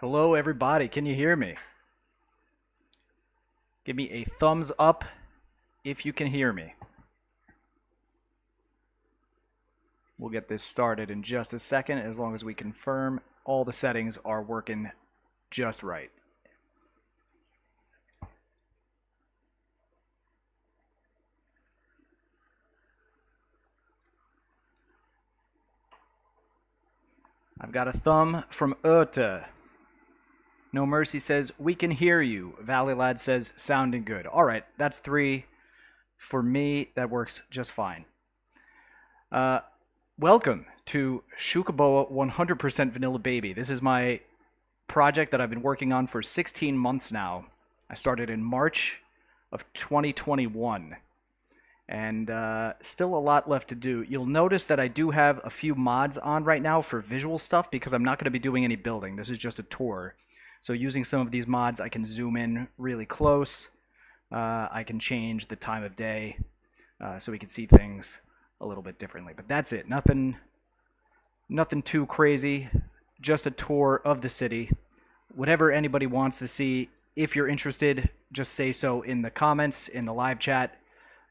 Hello, everybody. Can you hear me? Give me a thumbs up if you can hear me. We'll get this started in just a second as long as we confirm all the settings are working just right. I've got a thumb from Ote. No Mercy says, we can hear you. Valley Lad says, sounding good. All right, that's 3. For me, that works just fine. Welcome to Xucaboa 100% Vanilla Baby. This is my project that I've been working on for 16 months now. I started in March of 2021. And still a lot left to do. You'll notice that I do have a few mods on right now for visual stuff because I'm not going to be doing any building. This is just a tour. So using some of these mods, I can zoom in really close. I can change the time of day so we can see things a little bit differently. But that's it. Nothing too crazy. Just a tour of the city. Whatever anybody wants to see, if you're interested, just say so in the comments, in the live chat.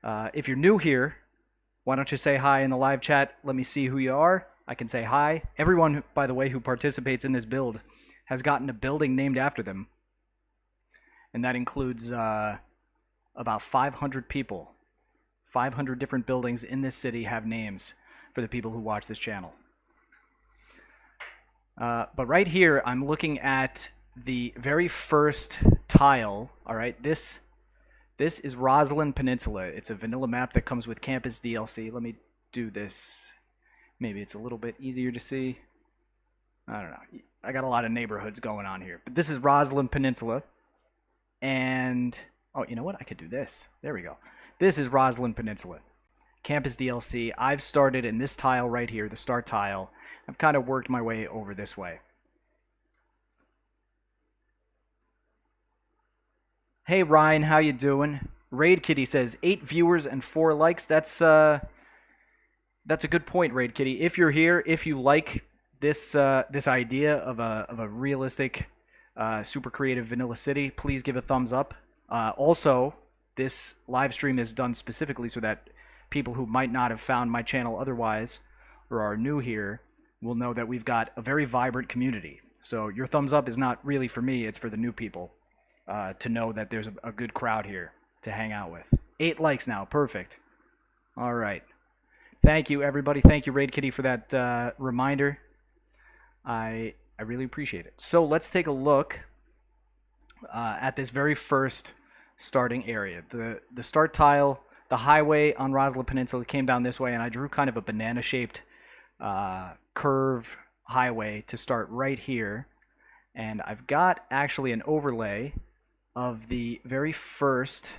If you're new here, why don't you say hi in the live chat? Let me see who you are. I can say hi. Everyone, by the way, who participates in this build has gotten a building named after them. And that includes about 500 people. 500 different buildings in this city have names for the people who watch this channel. But right here, I'm looking at the very first tile. All right, This is Roslyn Peninsula. It's a vanilla map that comes with Campus DLC. Let me do this. Maybe it's a little bit easier to see. I don't know. I got a lot of neighborhoods going on here. But this is Roslyn Peninsula. And, oh, you know what? I could do this. There we go. This is Roslyn Peninsula. Campus DLC. I've started in this tile right here, the start tile. I've kind of worked my way over this way. Hey Ryan, how you doing? Raid Kitty says 8 viewers and 4 likes. That's a good point, Raid Kitty. If you're here, if you like this idea of a realistic, super creative vanilla city, please give a thumbs up. Also, this live stream is done specifically so that people who might not have found my channel otherwise or are new here will know that we've got a very vibrant community. So your thumbs up is not really for me; it's for the new people. To know that there's a good crowd here to hang out with. 8 likes now. Perfect. All right. Thank you, everybody. Thank you, Raid Kitty, for that reminder. I really appreciate it. So let's take a look at this very first starting area. The start tile, the highway on Roslyn Peninsula came down this way, and I drew kind of a banana-shaped curve highway to start right here. And I've got actually an overlay of the very first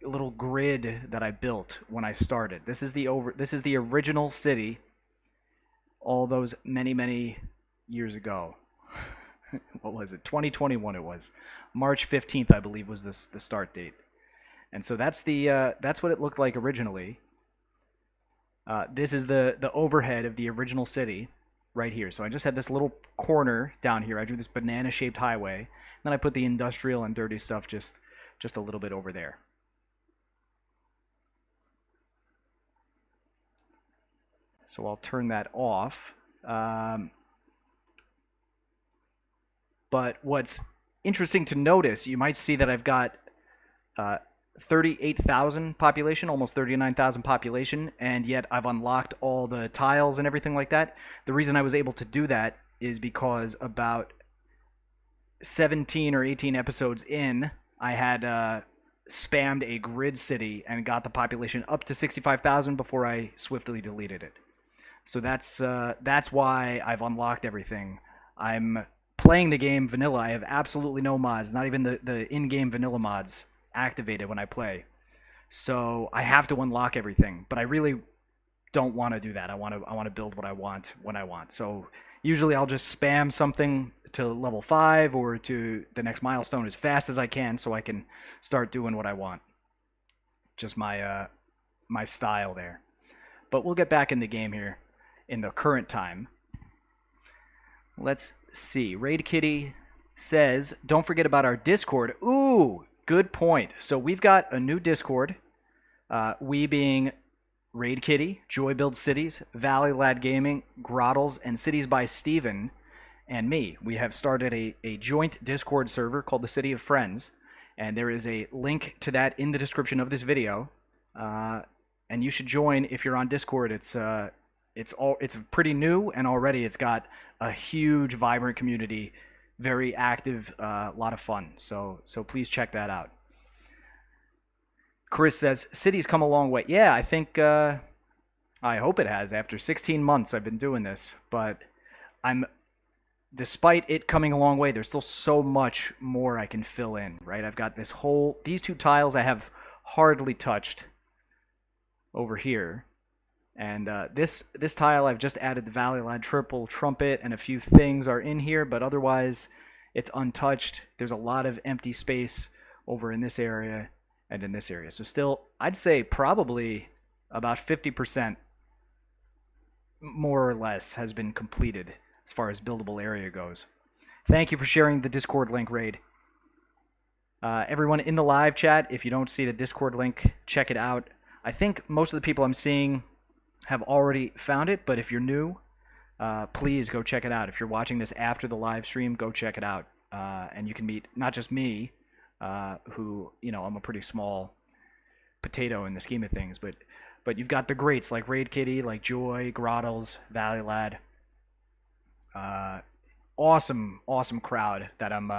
little grid that I built when I started. This is the original city. All those many years ago. What was it? 2021. It was March 15th, I believe, was the start date. And so that's what it looked like originally. This is the overhead of the original city. Right here. So I just had this little corner down here. I drew this banana-shaped highway. And then I put the industrial and dirty stuff just a little bit over there. So I'll turn that off. But what's interesting to notice, you might see that I've got 38,000 population, almost 39,000 population, and yet I've unlocked all the tiles and everything like that. The reason I was able to do that is because about 17 or 18 episodes in, I had spammed a grid city and got the population up to 65,000 before I swiftly deleted it. So that's why I've unlocked everything. I'm playing the game vanilla. I have absolutely no mods, not even the in-game vanilla mods activated when I play. So I have to unlock everything, but I really don't want to do that. I want to build what I want when I want. So usually I'll just spam something to level 5 or to the next milestone as fast as I can so I can start doing what I want. Just my style there. But we'll get back in the game here. in the current time. Let's see. Raid Kitty says, don't forget about our Discord. Ooh, good point. So we've got a new Discord. We being Raid Kitty, Joy Build Cities, Valley Lad Gaming, Grottles, and Cities by Steven, and me. We have started a joint Discord server called the City of Friends, and there is a link to that in the description of this video. And you should join if you're on Discord. It's pretty new, and already it's got a huge, vibrant community, very active, a lot of fun. So please check that out. Chris says, city's come a long way. Yeah, I think, I hope it has. After 16 months I've been doing this, but despite it coming a long way, there's still so much more I can fill in, right? I've got these two tiles I have hardly touched over here. And this tile, I've just added the Valley Lad Triple Trumpet, and a few things are in here, but otherwise it's untouched. There's a lot of empty space over in this area and in this area. So still, I'd say probably about 50% more or less has been completed as far as buildable area goes. Thank you for sharing the Discord link, Raid. Everyone in the live chat, if you don't see the Discord link, check it out. I think most of the people I'm seeing have already found it, but if you're new, please go check it out. If you're watching this after the live stream, go check it out. And you can meet not just me, who, I'm a pretty small potato in the scheme of things, but you've got the greats like Raid Kitty, like Joy, Grottles, Valley Lad. Awesome crowd that I'm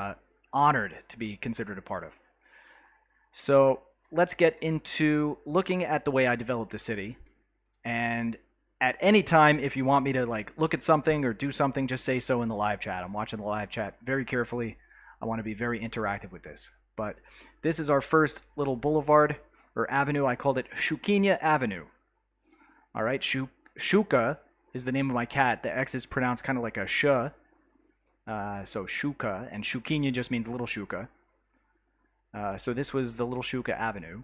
honored to be considered a part of. So let's get into looking at the way I developed the city. And at any time, if you want me to look at something or do something, just say so in the live chat. I'm watching the live chat very carefully. I want to be very interactive with this. But this is our first little boulevard or avenue. I called it Xucaboa Avenue. All right, Xuca is the name of my cat. The X is pronounced kind of like a sh. So Xuca, and Xucaboa just means little Xuca. So this was the little Xuca Avenue.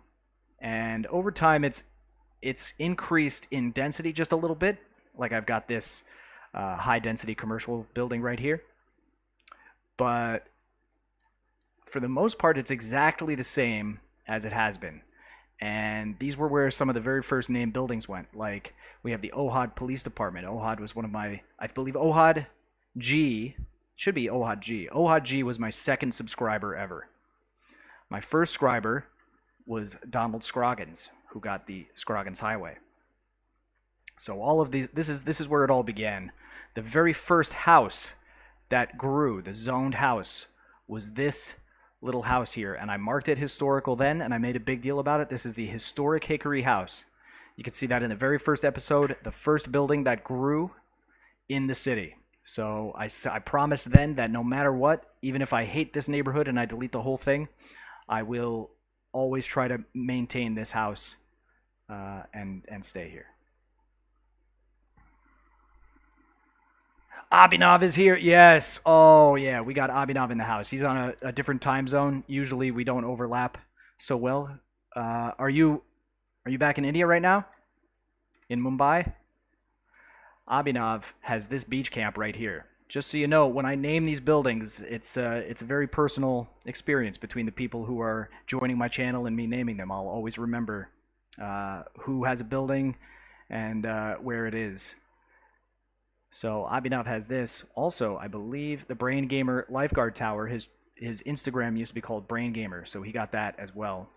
And over time, it's increased in density just a little bit. Like I've got this high density commercial building right here. But for the most part, it's exactly the same as it has been. And these were where some of the very first named buildings went. Like we have the Ohad Police Department. Ohad was one of my, I believe Ohad G, should be Ohad G. Ohad G was my second subscriber ever. My first subscriber was Donald Scroggins, who got the Scroggins Highway. So all of these, this is where it all began. The very first house that grew, the zoned house, was this little house here, and I marked it historical then, and I made a big deal about it. This is the historic Hickory House. You can see that in the very first episode, the first building that grew in the city. So I promised then that no matter what, even if I hate this neighborhood and I delete the whole thing, I will always try to maintain this house and stay here. Abhinav is here. Yes. Oh, yeah. We got Abhinav in the house. He's on a different time zone. Usually we don't overlap so well. Are you back in India right now? In Mumbai? Abhinav has this beach camp right here. Just so you know, when I name these buildings, it's a very personal experience between the people who are joining my channel and me naming them. I'll always remember who has a building and where it is. So Abhinav has this. Also, I believe the Brain Gamer Lifeguard Tower, his Instagram used to be called Brain Gamer, so he got that as well.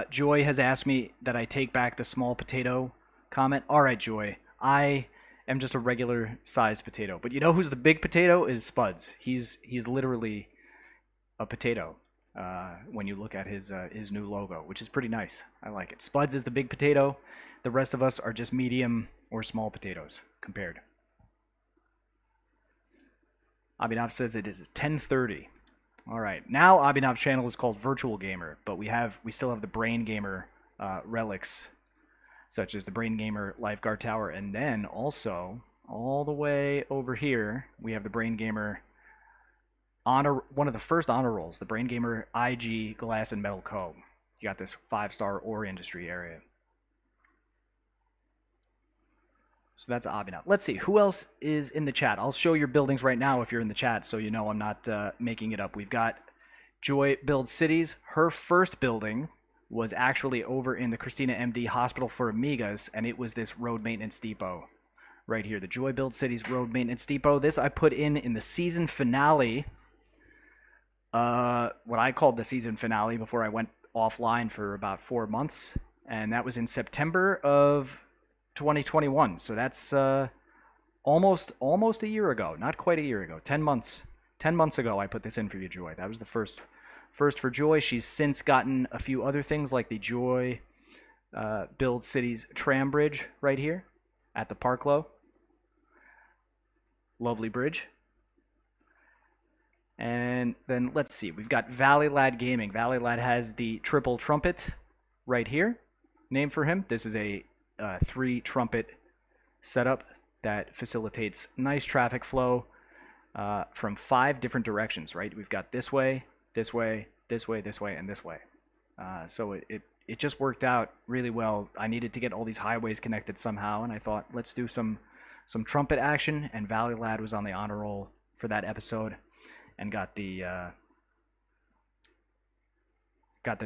Joy has asked me that I take back the small potato comment. All right, Joy. I am just a regular sized potato. But you know who's the big potato? Is Spuds. He's literally a potato when you look at his new logo, which is pretty nice. I like it. Spuds is the big potato. The rest of us are just medium or small potatoes compared. Abhinav says it is 10:30. All right. Now Abhinav's channel is called Virtual Gamer, but we still have the Brain Gamer relics, such as the Brain Gamer Lifeguard Tower, and then also all the way over here we have the Brain Gamer honor, one of the first honor rolls, the Brain Gamer IG Glass and Metal Co. You got this 5-star ore industry area. So that's Abina. Let's see, who else is in the chat? I'll show your buildings right now if you're in the chat, so you know I'm not making it up. We've got Joy Builds Cities. Her first building was actually over in the Christina MD Hospital for Amigas, and it was this road maintenance depot right here, the Joy Builds Cities Road Maintenance Depot. This I put in the season finale, what I called the season finale before I went offline for about 4 months, and that was in September of 2021. So that's almost a year ago, not quite a year ago, 10 months. 10 months ago, I put this in for you, Joy. That was the first for Joy. She's since gotten a few other things like the Joy Build Cities tram bridge right here at the Parklow. Lovely bridge. And then let's see, we've got Valley Lad Gaming. Valley Lad has the triple trumpet right here, named for him. This is a 3-trumpet setup that facilitates nice traffic flow from 5 different directions, right? We've got this way, this way, this way, this way, and this way. So it just worked out really well. I needed to get all these highways connected somehow, and I thought, let's do some trumpet action, and Valley Lad was on the honor roll for that episode and got the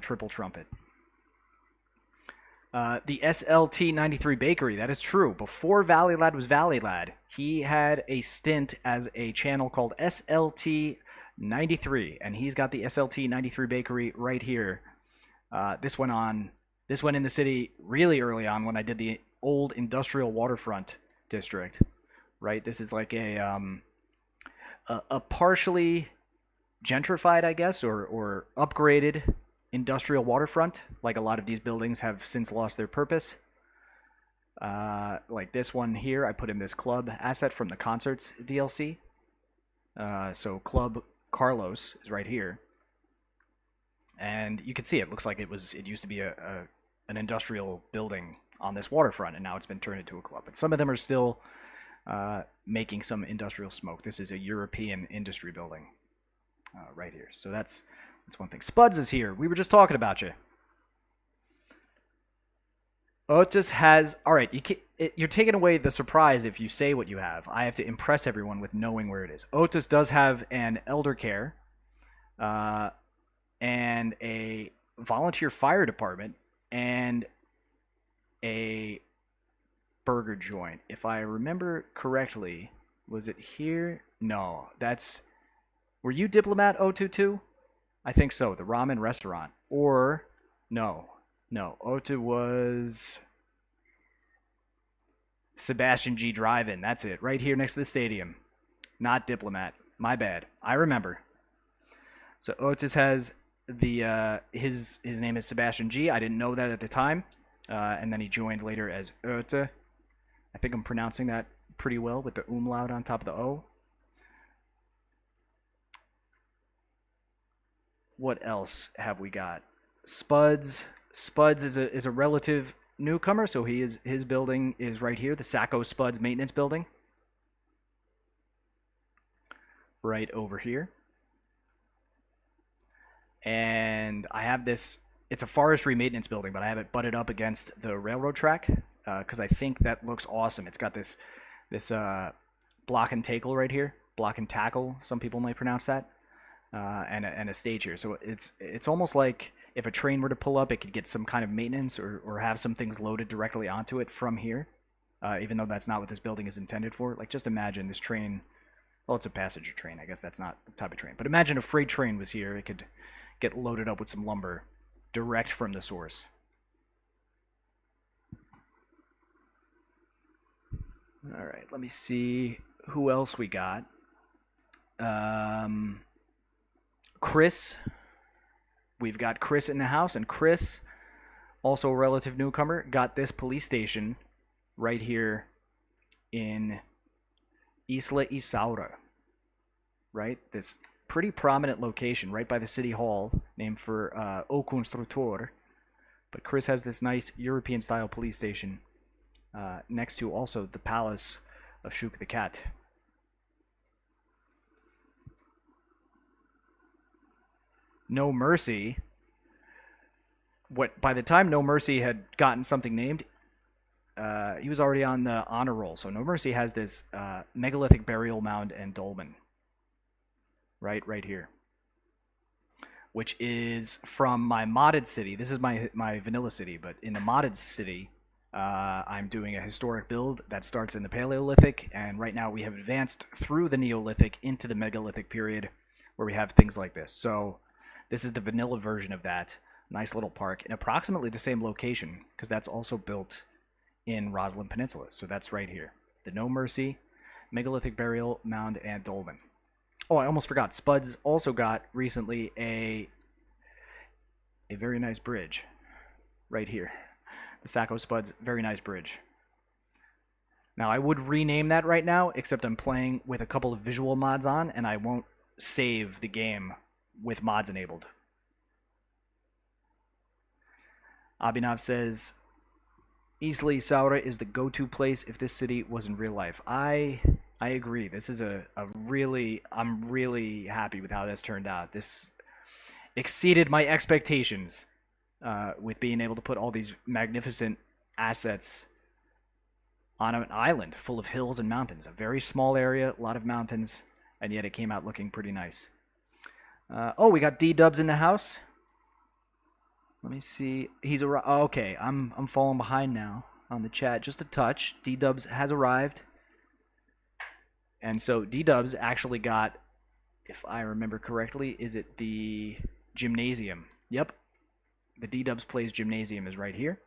triple trumpet. The SLT 93 Bakery, that is true. Before Valley Lad was Valley Lad, he had a stint as a channel called SLT 93, and he's got the SLT 93 Bakery right here. This went in the city really early on when I did the old industrial waterfront district, right? This is like a partially gentrified, I guess, or upgraded industrial waterfront. Like a lot of these buildings have since lost their purpose. Like this one here, I put in this club asset from the Concerts DLC. So Club Carlos is right here. And you can see it looks like it used to be an industrial building on this waterfront, and now it's been turned into a club. But some of them are still making some industrial smoke. This is a European industry building right here. So that's one thing. Spuds is here. We were just talking about you. Otis has... All right, you're taking away the surprise if you say what you have. I have to impress everyone with knowing where it is. Otis does have an elder care and a volunteer fire department and a burger joint. If I remember correctly, was it here? No, that's... Were you Diplomat 022? I think so, the ramen restaurant. Or, no, O2 was Sebastian G. Drive-In. That's it, right here next to the stadium. Not Diplomat. My bad. I remember. So Otis has the his name is Sebastian G. I didn't know that at the time, and then he joined later as Ote. I think I'm pronouncing that pretty well with the umlaut on top of the O. What else have we got? Spuds. Spuds is a relative newcomer, so his building is right here, the Sacco Spuds maintenance building. Right over here. And I have this, it's a forestry maintenance building, but I have it butted up against the railroad track because I think that looks awesome. It's got this block and tackle right here. Block and tackle, some people might pronounce that. And a stage here. So it's almost like if a train were to pull up, it could get some kind of maintenance or have some things loaded directly onto it from here, even though that's not what this building is intended for. Like, just imagine this train. Well, it's a passenger train. I guess that's not the type of train. But imagine a freight train was here. It could get loaded up with some lumber direct from the source. All right, let me see who else we got. Chris. We've got Chris in the house, and Chris, also a relative newcomer, got this police station right here in Isla Isaura, right? This pretty prominent location right by the city hall, named for O Constructor. But Chris has this nice European-style police station next to also the palace of Shuk the Cat. No Mercy. what by the time No Mercy had gotten something named, he was already on the honor roll. So No Mercy has this megalithic burial mound and dolmen, right here, which is from my modded city. This is my vanilla city, but in the modded city, I'm doing a historic build that starts in the Paleolithic, and right now we have advanced through the Neolithic into the Megalithic period, where we have things like this. So this is the vanilla version of that. Nice little park in approximately the same location, because that's also built in Roslyn Peninsula. So that's right here. The No Mercy, Megalithic Burial Mound, and Dolmen. Oh, I almost forgot. Spuds also got recently a very nice bridge right here. The Sacco Spuds, very nice bridge. Now, I would rename that right now, except I'm playing with a couple of visual mods on, and I won't save the game with mods enabled. Abhinav says, easily Saura is the go-to place if this city was in real life. I agree. This is I'm really happy with how this turned out. This exceeded my expectations with being able to put all these magnificent assets on an island full of hills and mountains. A very small area, a lot of mountains, and yet it came out looking pretty nice. Oh, we got D-Dubs in the house. Let me see. He's arrived. Oh, okay, I'm falling behind now on the chat. Just a touch. D-Dubs has arrived. And so D-Dubs actually got, if I remember correctly, is it the gymnasium? Yep. The D-Dubs Plays Gymnasium is right here.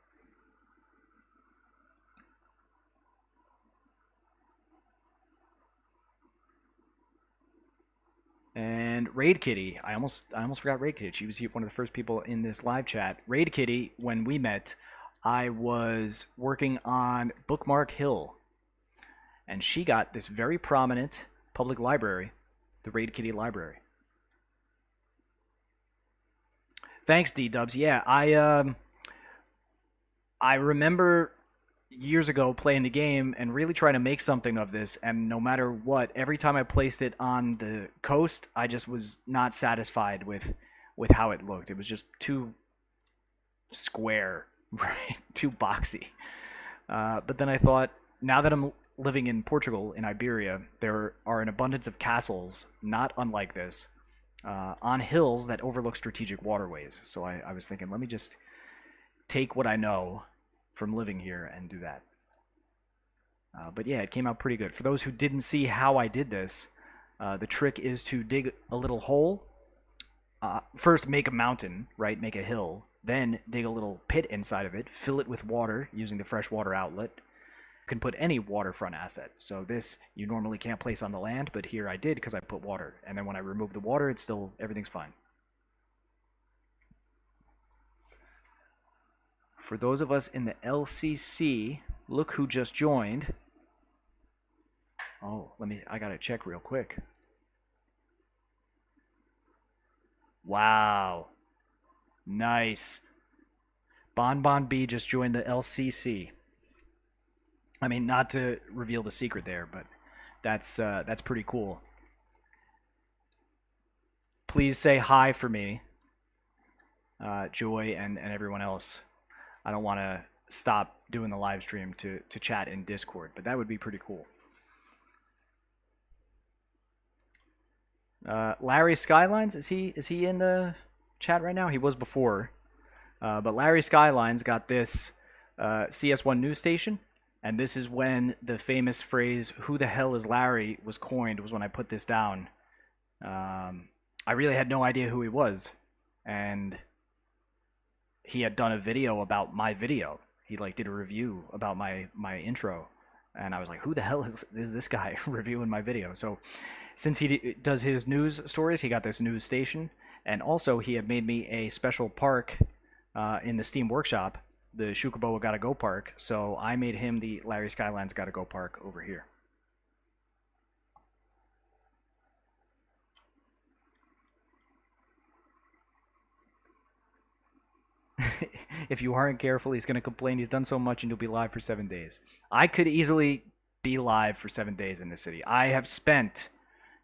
And Raid Kitty, I almost forgot Raid Kitty. She was one of the first people in this live chat. Raid Kitty, when we met, I was working on Bookmark Hill, and she got this very prominent public library, the Raid Kitty Library. Thanks, D-Dubs. Yeah, I remember years ago playing the game and really trying to make something of this, and no matter what, every time I placed it on the coast, I just was not satisfied with how it looked. It was just too square, right? Too boxy. But then I thought, now that I'm living in Portugal, in Iberia, there are an abundance of castles, not unlike this, on hills that overlook strategic waterways. So I was thinking, let me just take what I know from living here and do that. But yeah, it came out pretty good. For those who didn't see how I did this, the trick is to dig a little hole. First, make a mountain, right? Make a hill. Then dig a little pit inside of it. Fill it with water using the freshwater outlet. You can put any waterfront asset. So this you normally can't place on the land, but here I did because I put water. And then when I remove the water, it's still, everything's fine. For those of us in the LCC, look who just joined. Oh, I gotta check real quick. Wow. Nice. Bon B just joined the LCC. I mean, not to reveal the secret there, but that's pretty cool. Please say hi for me, Joy and everyone else. I don't want to stop doing the live stream to chat in Discord, but that would be pretty cool. Larry Skylines, is he in the chat right now? He was before, but Larry Skylines got this CS1 news station, and this is when the famous phrase "Who the hell is Larry?" was coined. Was when I put this down. I really had no idea who he was, and he had done a video about my video. He did a review about my intro, and I was like, who the hell is this guy reviewing my video? So since he does his news stories, he got this news station, and also he had made me a special park in the Steam Workshop, the Xucaboa Gotta Go Park, so I made him the Larry Skylines Gotta Go Park over here. If you aren't careful, he's going to complain he's done so much and you'll be live for 7 days. I could easily be live for 7 days in this city. I have spent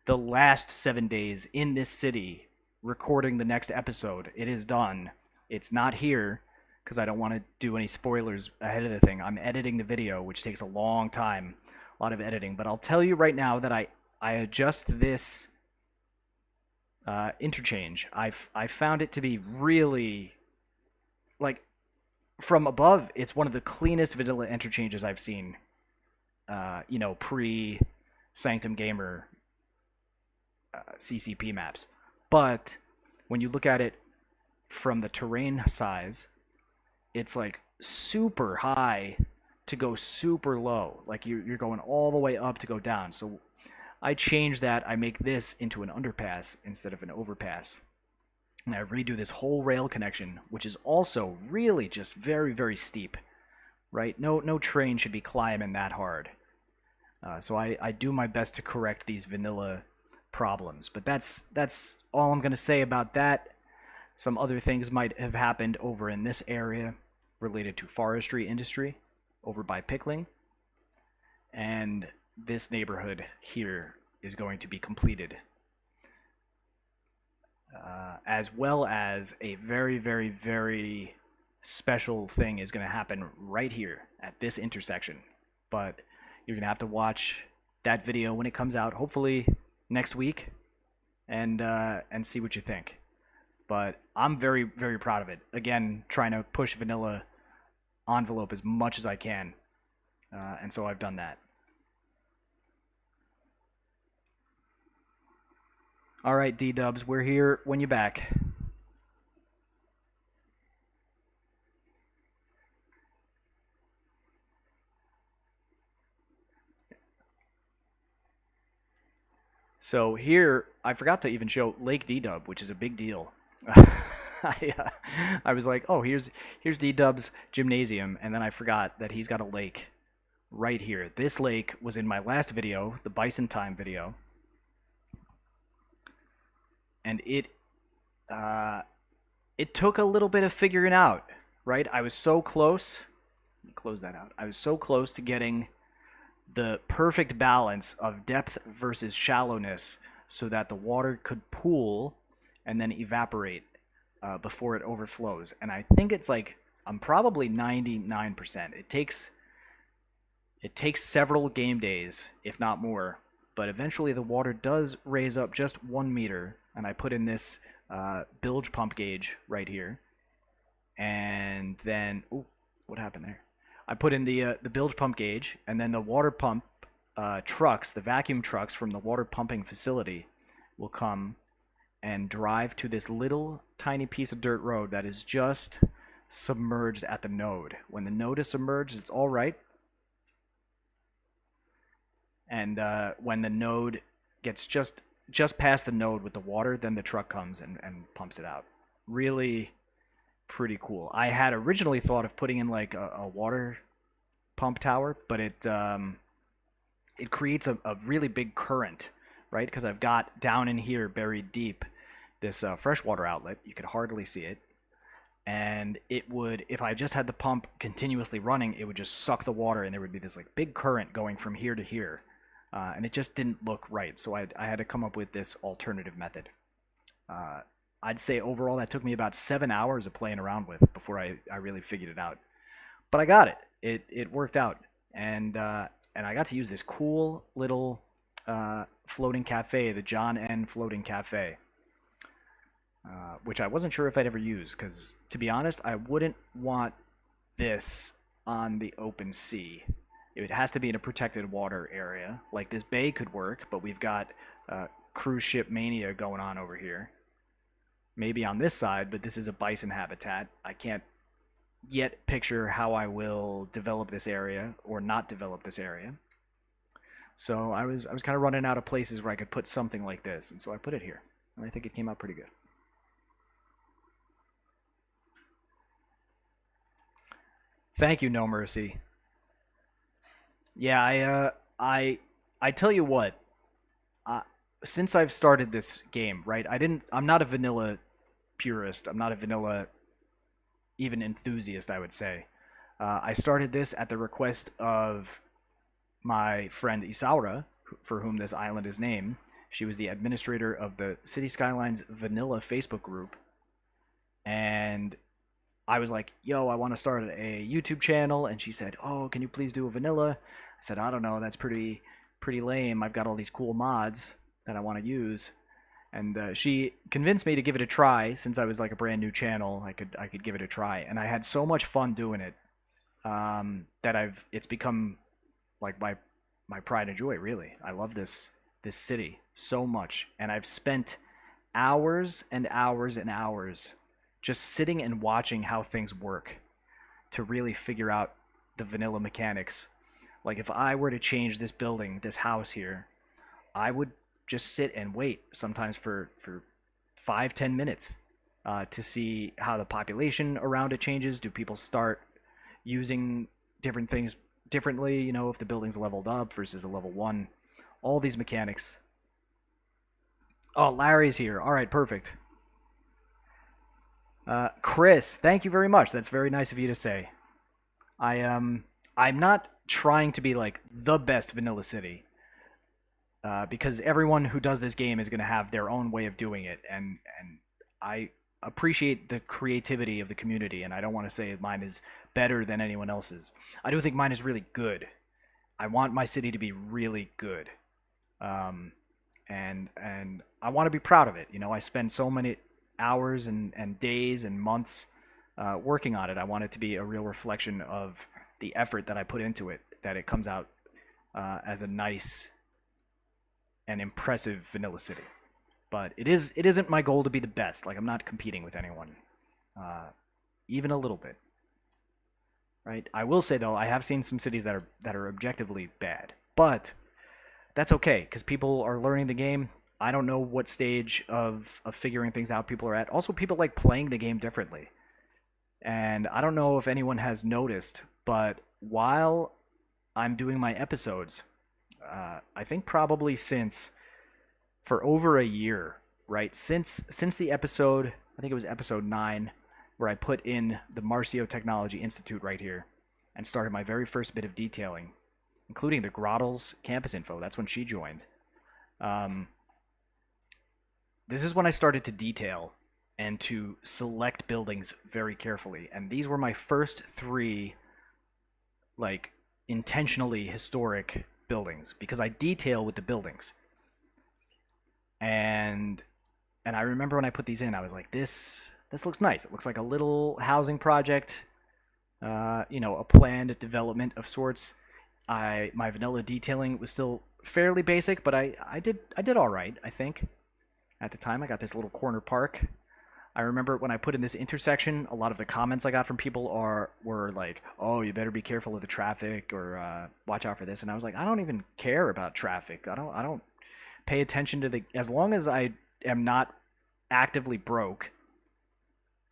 the last 7 days in this city recording the next episode. It is done. It's not here. because I don't want to do any spoilers ahead of the thing. I'm editing the video, which takes a long time, a lot of editing. But I'll tell you right now that I adjust this interchange. I found it to be really, like, from above, it's one of the cleanest vanilla interchanges I've seen. Pre Sanctum Gamer CCP maps. But when you look at it from the terrain size, it's like super high to go super low. Like you're going all the way up to go down. So I change that. I make this into an underpass instead of an overpass. And I redo this whole rail connection, which is also really just very, very steep. Right? No train should be climbing that hard. So I do my best to correct these vanilla problems. But that's all I'm going to say about that. Some other things might have happened over in this area related to forestry industry over by Pickling. And this neighborhood here is going to be completed. As well as a very, very, very special thing is going to happen right here at this intersection. But you're going to have to watch that video when it comes out, hopefully next week, and see what you think. But I'm very, very proud of it. Again, trying to push vanilla envelope as much as I can. And so I've done that. All right, D-dubs, we're here when you're back. So here, I forgot to even show Lake D-dub, which is a big deal. I was like, oh, here's D-dub's gymnasium, and then I forgot that he's got a lake right here. This lake was in my last video, the Bison Time video. And it took a little bit of figuring out, right? I was so close. Let me close that out. I was so close to getting the perfect balance of depth versus shallowness so that the water could pool and then evaporate before it overflows. And I think it's like, I'm probably 99%. It takes several game days, if not more. But eventually the water does raise up just 1 meter. And I put in this bilge pump gauge right here. And then, oh, what happened there? I put in the bilge pump gauge, and then the water pump trucks, the vacuum trucks from the water pumping facility will come and drive to this little tiny piece of dirt road that is just submerged at the node. When the node is submerged, it's all right. And when the node gets just past the node with the water, then the truck comes and pumps it out. Really pretty cool. I had originally thought of putting in like a water pump tower, but it creates a really big current, right? Because I've got down in here buried deep this freshwater outlet. You could hardly see it. And it would, if I just had the pump continuously running, it would just suck the water, and there would be this like big current going from here to here. And it just didn't look right, so I had to come up with this alternative method. I'd say overall that took me about 7 hours of playing around with before I really figured it out. But I got it. It worked out, and I got to use this cool little floating cafe, the John N. Floating Cafe, which I wasn't sure if I'd ever use, because to be honest, I wouldn't want this on the open sea. It has to be in a protected water area. Like this bay could work, but we've got cruise ship mania going on over here. Maybe on this side, but this is a bison habitat. I can't yet picture how I will develop this area or not develop this area. So I was kind of running out of places where I could put something like this, and so I put it here. And I think it came out pretty good. Thank you, No Mercy. Yeah, I tell you what. Since I've started this game, right? I'm not a vanilla purist. I'm not a vanilla even enthusiast, I would say. I started this at the request of my friend Isaura, for whom this island is named. She was the administrator of the City Skylines Vanilla Facebook group, and I was like, yo, I want to start a YouTube channel. And she said, oh, can you please do a vanilla? I said, I don't know. That's pretty lame. I've got all these cool mods that I want to use. And she convinced me to give it a try. Since I was like a brand new channel, I could give it a try. And I had so much fun doing it that it's become like my pride and joy. Really, I love this city so much, and I've spent hours and hours and hours just sitting and watching how things work to really figure out the vanilla mechanics. Like if I were to change this building, this house here, I would just sit and wait sometimes for 5-10 minutes to see how the population around it changes. Do people start using different things differently? You know, if the building's leveled up versus a level one, all these mechanics. Oh, Larry's here. All right, perfect. Chris, thank you very much. That's very nice of you to say. I'm not trying to be like the best vanilla city, because everyone who does this game is going to have their own way of doing it, and I appreciate the creativity of the community, and I don't want to say mine is better than anyone else's. I do think mine is really good. I want my city to be really good, and I want to be proud of it. You know, I spend so many hours and days and months working on it. I want it to be a real reflection of the effort that I put into it, that it comes out as a nice and impressive vanilla city. But it isn't my goal to be the best. Like, I'm not competing with anyone, even a little bit. Right? I will say though, I have seen some cities that are objectively bad, but that's okay because people are learning the game. I don't know what stage of figuring things out people are at. Also, people like playing the game differently. And I don't know if anyone has noticed, but while I'm doing my episodes, I think probably for over a year, right? Since the episode, I think it was episode 9, where I put in the Marcio Technology Institute right here and started my very first bit of detailing, including the Grottles campus info. That's when she joined. This is when I started to detail and to select buildings very carefully. And these were my first 3, like, intentionally historic buildings, because I detail with the buildings. And I remember when I put these in, I was like, this looks nice. It looks like a little housing project, a planned development of sorts. My vanilla detailing was still fairly basic, but I did all right, I think. At the time, I got this little corner park. I remember when I put in this intersection, a lot of the comments I got from people were like, "Oh, you better be careful of the traffic," or "Watch out for this." And I was like, I don't even care about traffic. I don't pay attention to as long as I am not actively broke.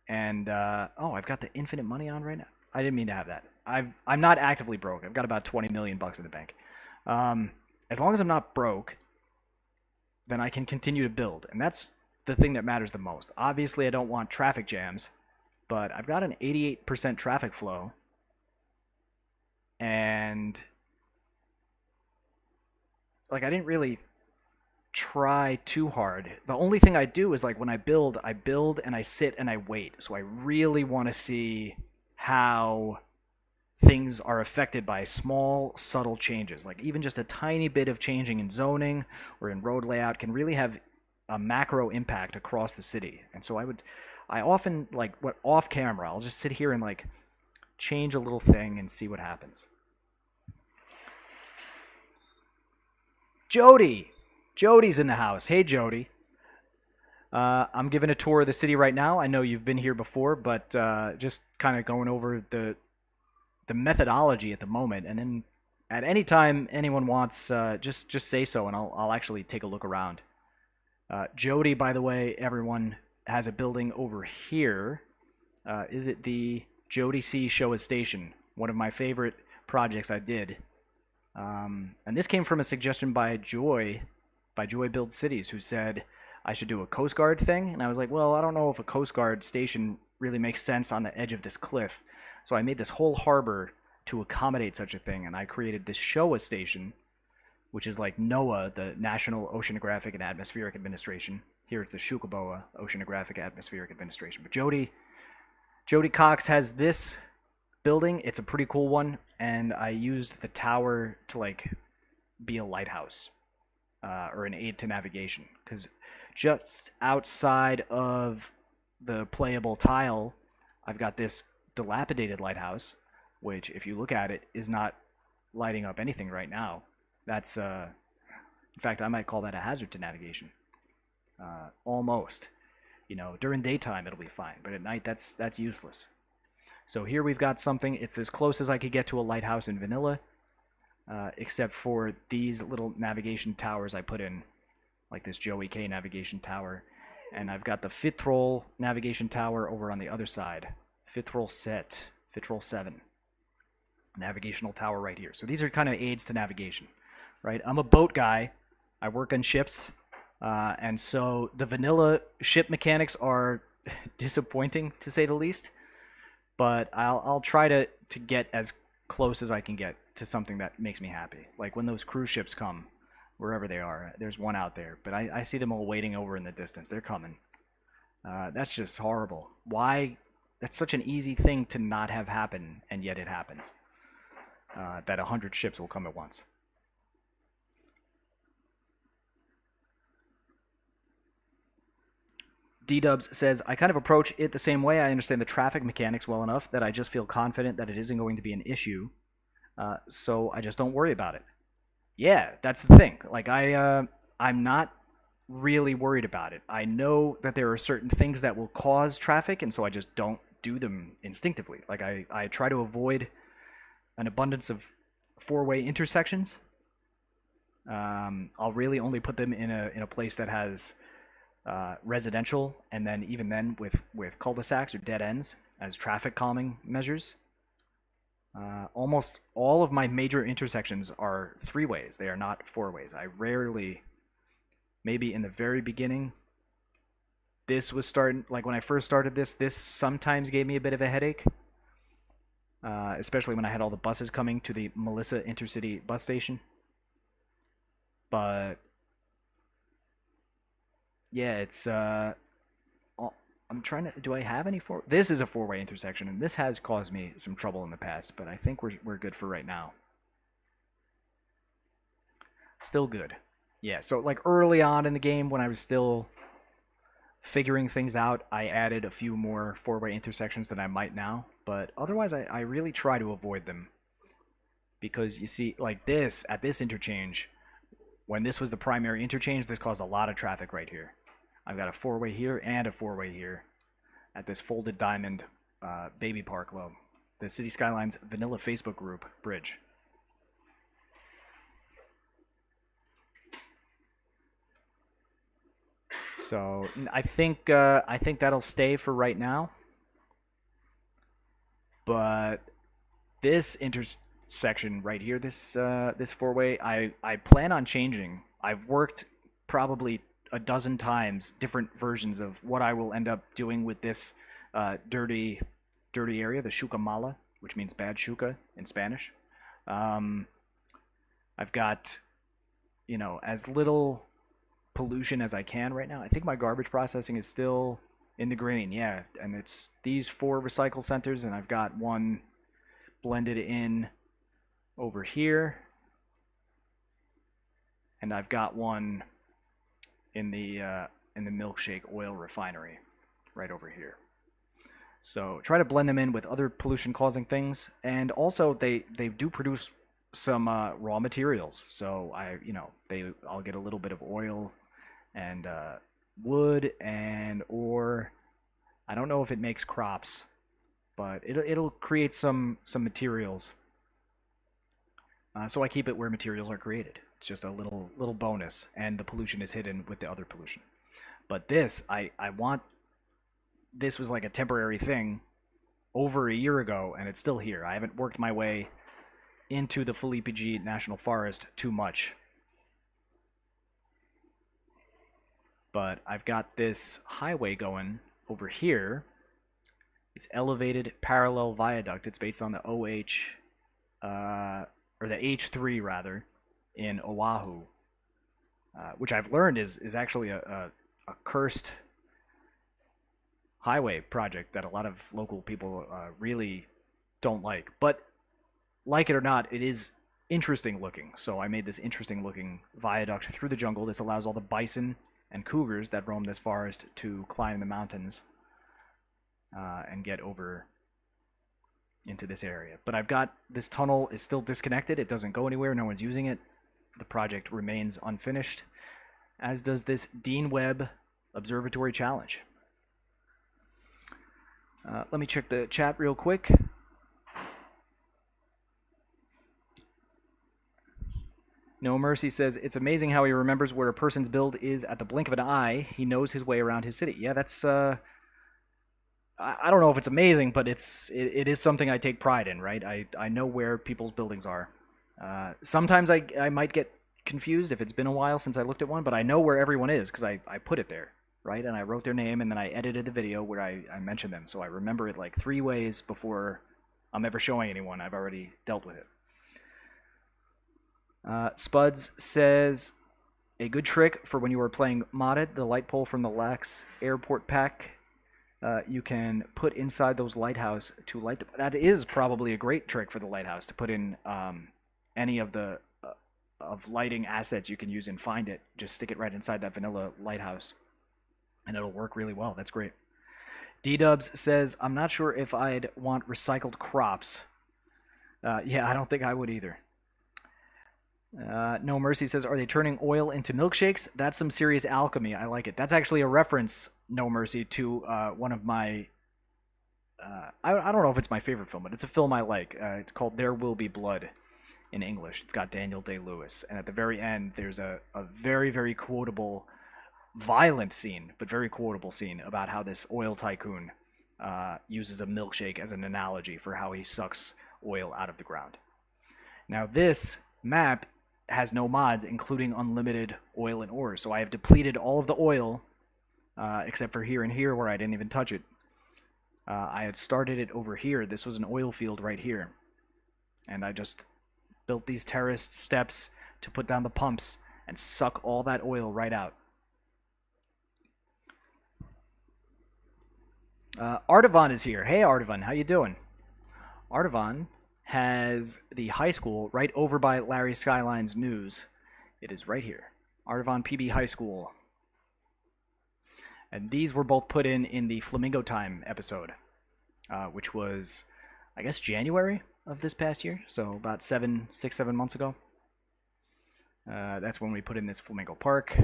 And I've got the infinite money on right now. I didn't mean to have that. I'm not actively broke. I've got about 20 million bucks in the bank. As long as I'm not broke, then I can continue to build. And that's the thing that matters the most. Obviously, I don't want traffic jams, but I've got an 88% traffic flow. And like, I didn't really try too hard. The only thing I do is, like, when I build and I sit and I wait. So I really want to see how things are affected by small, subtle changes. Like, even just a tiny bit of changing in zoning or in road layout can really have a macro impact across the city. And so I often, like, off camera, I'll just sit here and, like, change a little thing and see what happens. Jody's in the house. Hey, Jody. I'm giving a tour of the city right now. I know you've been here before, but just kind of going over the methodology at the moment, and then at any time anyone wants, just say so, and I'll actually take a look around. Jody, by the way, everyone, has a building over here. Is it the Jody C. Showa Station? One of my favorite projects I did. And this came from a suggestion by Joy Build Cities, who said I should do a Coast Guard thing. And I was like, well, I don't know if a Coast Guard station really makes sense on the edge of this cliff. So I made this whole harbor to accommodate such a thing. And I created this Showa Station, which is like NOAA, the National Oceanographic and Atmospheric Administration. Here it's the Xucaboa Oceanographic Atmospheric Administration. But Jody Jody Cox has this building. It's a pretty cool one, and I used the tower to like be a lighthouse or an aid to navigation. Because just outside of the playable tile, I've got this dilapidated lighthouse, which, if you look at it, is not lighting up anything right now. That's, in fact, I might call that a hazard to navigation. Almost. You know, during daytime it'll be fine, but at night that's useless. So here we've got something. It's as close as I could get to a lighthouse in vanilla, except for these little navigation towers I put in, like this Joey K navigation tower, and I've got the Fitrol navigation tower over on the other side. Fitrol 7 navigational tower right here. So these are kind of aids to navigation, right? I'm a boat guy. I work on ships, and so the vanilla ship mechanics are disappointing, to say the least. But I'll try to get as close as I can get to something that makes me happy. Like when those cruise ships come, wherever they are. There's one out there, but I see them all waiting over in the distance. They're coming. That's just horrible. Why? That's such an easy thing to not have happen, and yet it happens. That 100 ships will come at once. D-Dubs says, I kind of approach it the same way. I understand the traffic mechanics well enough that I just feel confident that it isn't going to be an issue. So I just don't worry about it. Yeah, that's the thing. Like, I'm not really worried about it. I know that there are certain things that will cause traffic, and so I just don't do them instinctively. Like, I try to avoid an abundance of four-way intersections. I'll really only put them in a place that has residential, and then even then with cul-de-sacs or dead ends as traffic calming measures. Almost all of my major intersections are three ways. They are not four ways. I rarely, maybe in the very beginning, this was starting, like when I first started this sometimes gave me a bit of a headache. Especially when I had all the buses coming to the Melissa Intercity bus station. But yeah, it's I'm trying to. Do I have any four? This is a four-way intersection, and this has caused me some trouble in the past. But I think we're good for right now. Still good. Yeah. So like early on in the game, when I was still figuring things out, I added a few more four-way intersections than I might now. But otherwise, I really try to avoid them because you see, like this at this interchange, when this was the primary interchange, this caused a lot of traffic right here. I've got a four-way here and a four-way here at this folded diamond baby park low. The City Skylines vanilla Facebook group bridge. So I think that'll stay for right now. But this intersection right here, this four-way, I plan on changing. I've worked probably a dozen times different versions of what I will end up doing with this dirty area, the Xucaboa, which means bad Xuca in Spanish. I've got, as little pollution as I can right now. I think my garbage processing is still in the green, yeah, and it's these 4 recycle centers, and I've got one blended in over here, and I've got one in the milkshake oil refinery right over here. So try to blend them in with other pollution causing things, and also they do produce some raw materials. So I'll get a little bit of oil and wood and ore. I don't know if it makes crops, but it'll create some materials. So I keep it where materials are created. It's just a little bonus, and the pollution is hidden with the other pollution. But this, I want. This was like a temporary thing over a year ago, and it's still here. I haven't worked my way into the Felipe G National Forest too much. But I've got this highway going over here. It's elevated parallel viaduct. It's based on the OH, or the H3 rather, in Oahu, which I've learned is actually a cursed highway project that a lot of local people really don't like. But like it or not, it is interesting looking. So I made this interesting looking viaduct through the jungle. This allows all the bison and cougars that roam this forest to climb the mountains and get over into this area. But I've got this tunnel is still disconnected. It doesn't go anywhere. No one's using it. The project remains unfinished, as does this Dean Webb Observatory Challenge. Let me check the chat real quick. No Mercy says, it's amazing how he remembers where a person's build is at the blink of an eye. He knows his way around his city. Yeah, that's... I don't know if it's amazing, but it is something I take pride in, right? I know where people's buildings are. Sometimes I might get confused if it's been a while since I looked at one, but I know where everyone is because I put it there, right? And I wrote their name, and then I edited the video where I mentioned them. So I remember it like 3 ways before I'm ever showing anyone. I've already dealt with it. Spuds says, a good trick for when you are playing modded, the light pole from the Lax airport pack, you can put inside those lighthouse to light them. That is probably a great trick for the lighthouse, to put in any of the of lighting assets you can use and find it. Just stick it right inside that vanilla lighthouse, and it'll work really well. That's great. D-Dubs says, I'm not sure if I'd want recycled crops. Yeah, I don't think I would either. No Mercy says, are they turning oil into milkshakes? That's some serious alchemy. I like it. That's actually a reference, No Mercy, to one of my... I don't know if it's my favorite film, but it's a film I like. It's called There Will Be Blood in English. It's got Daniel Day-Lewis. And at the very end, there's a very, very quotable, violent scene, but very quotable scene about how this oil tycoon uses a milkshake as an analogy for how he sucks oil out of the ground. Now, this map has no mods, including unlimited oil and ores. So I have depleted all of the oil, except for here and here where I didn't even touch it. I had started it over here. This was an oil field right here. And I just built these terraced steps to put down the pumps and suck all that oil right out. Artavan is here. Hey, Artavan, how you doing? Artavan has the high school right over by Larry Skylines News. It is right here. Artavan PB High School. And these were both put in the Flamingo Time episode, which was, I guess, January of this past year. So about 7 months ago. That's when we put in this Flamingo Park.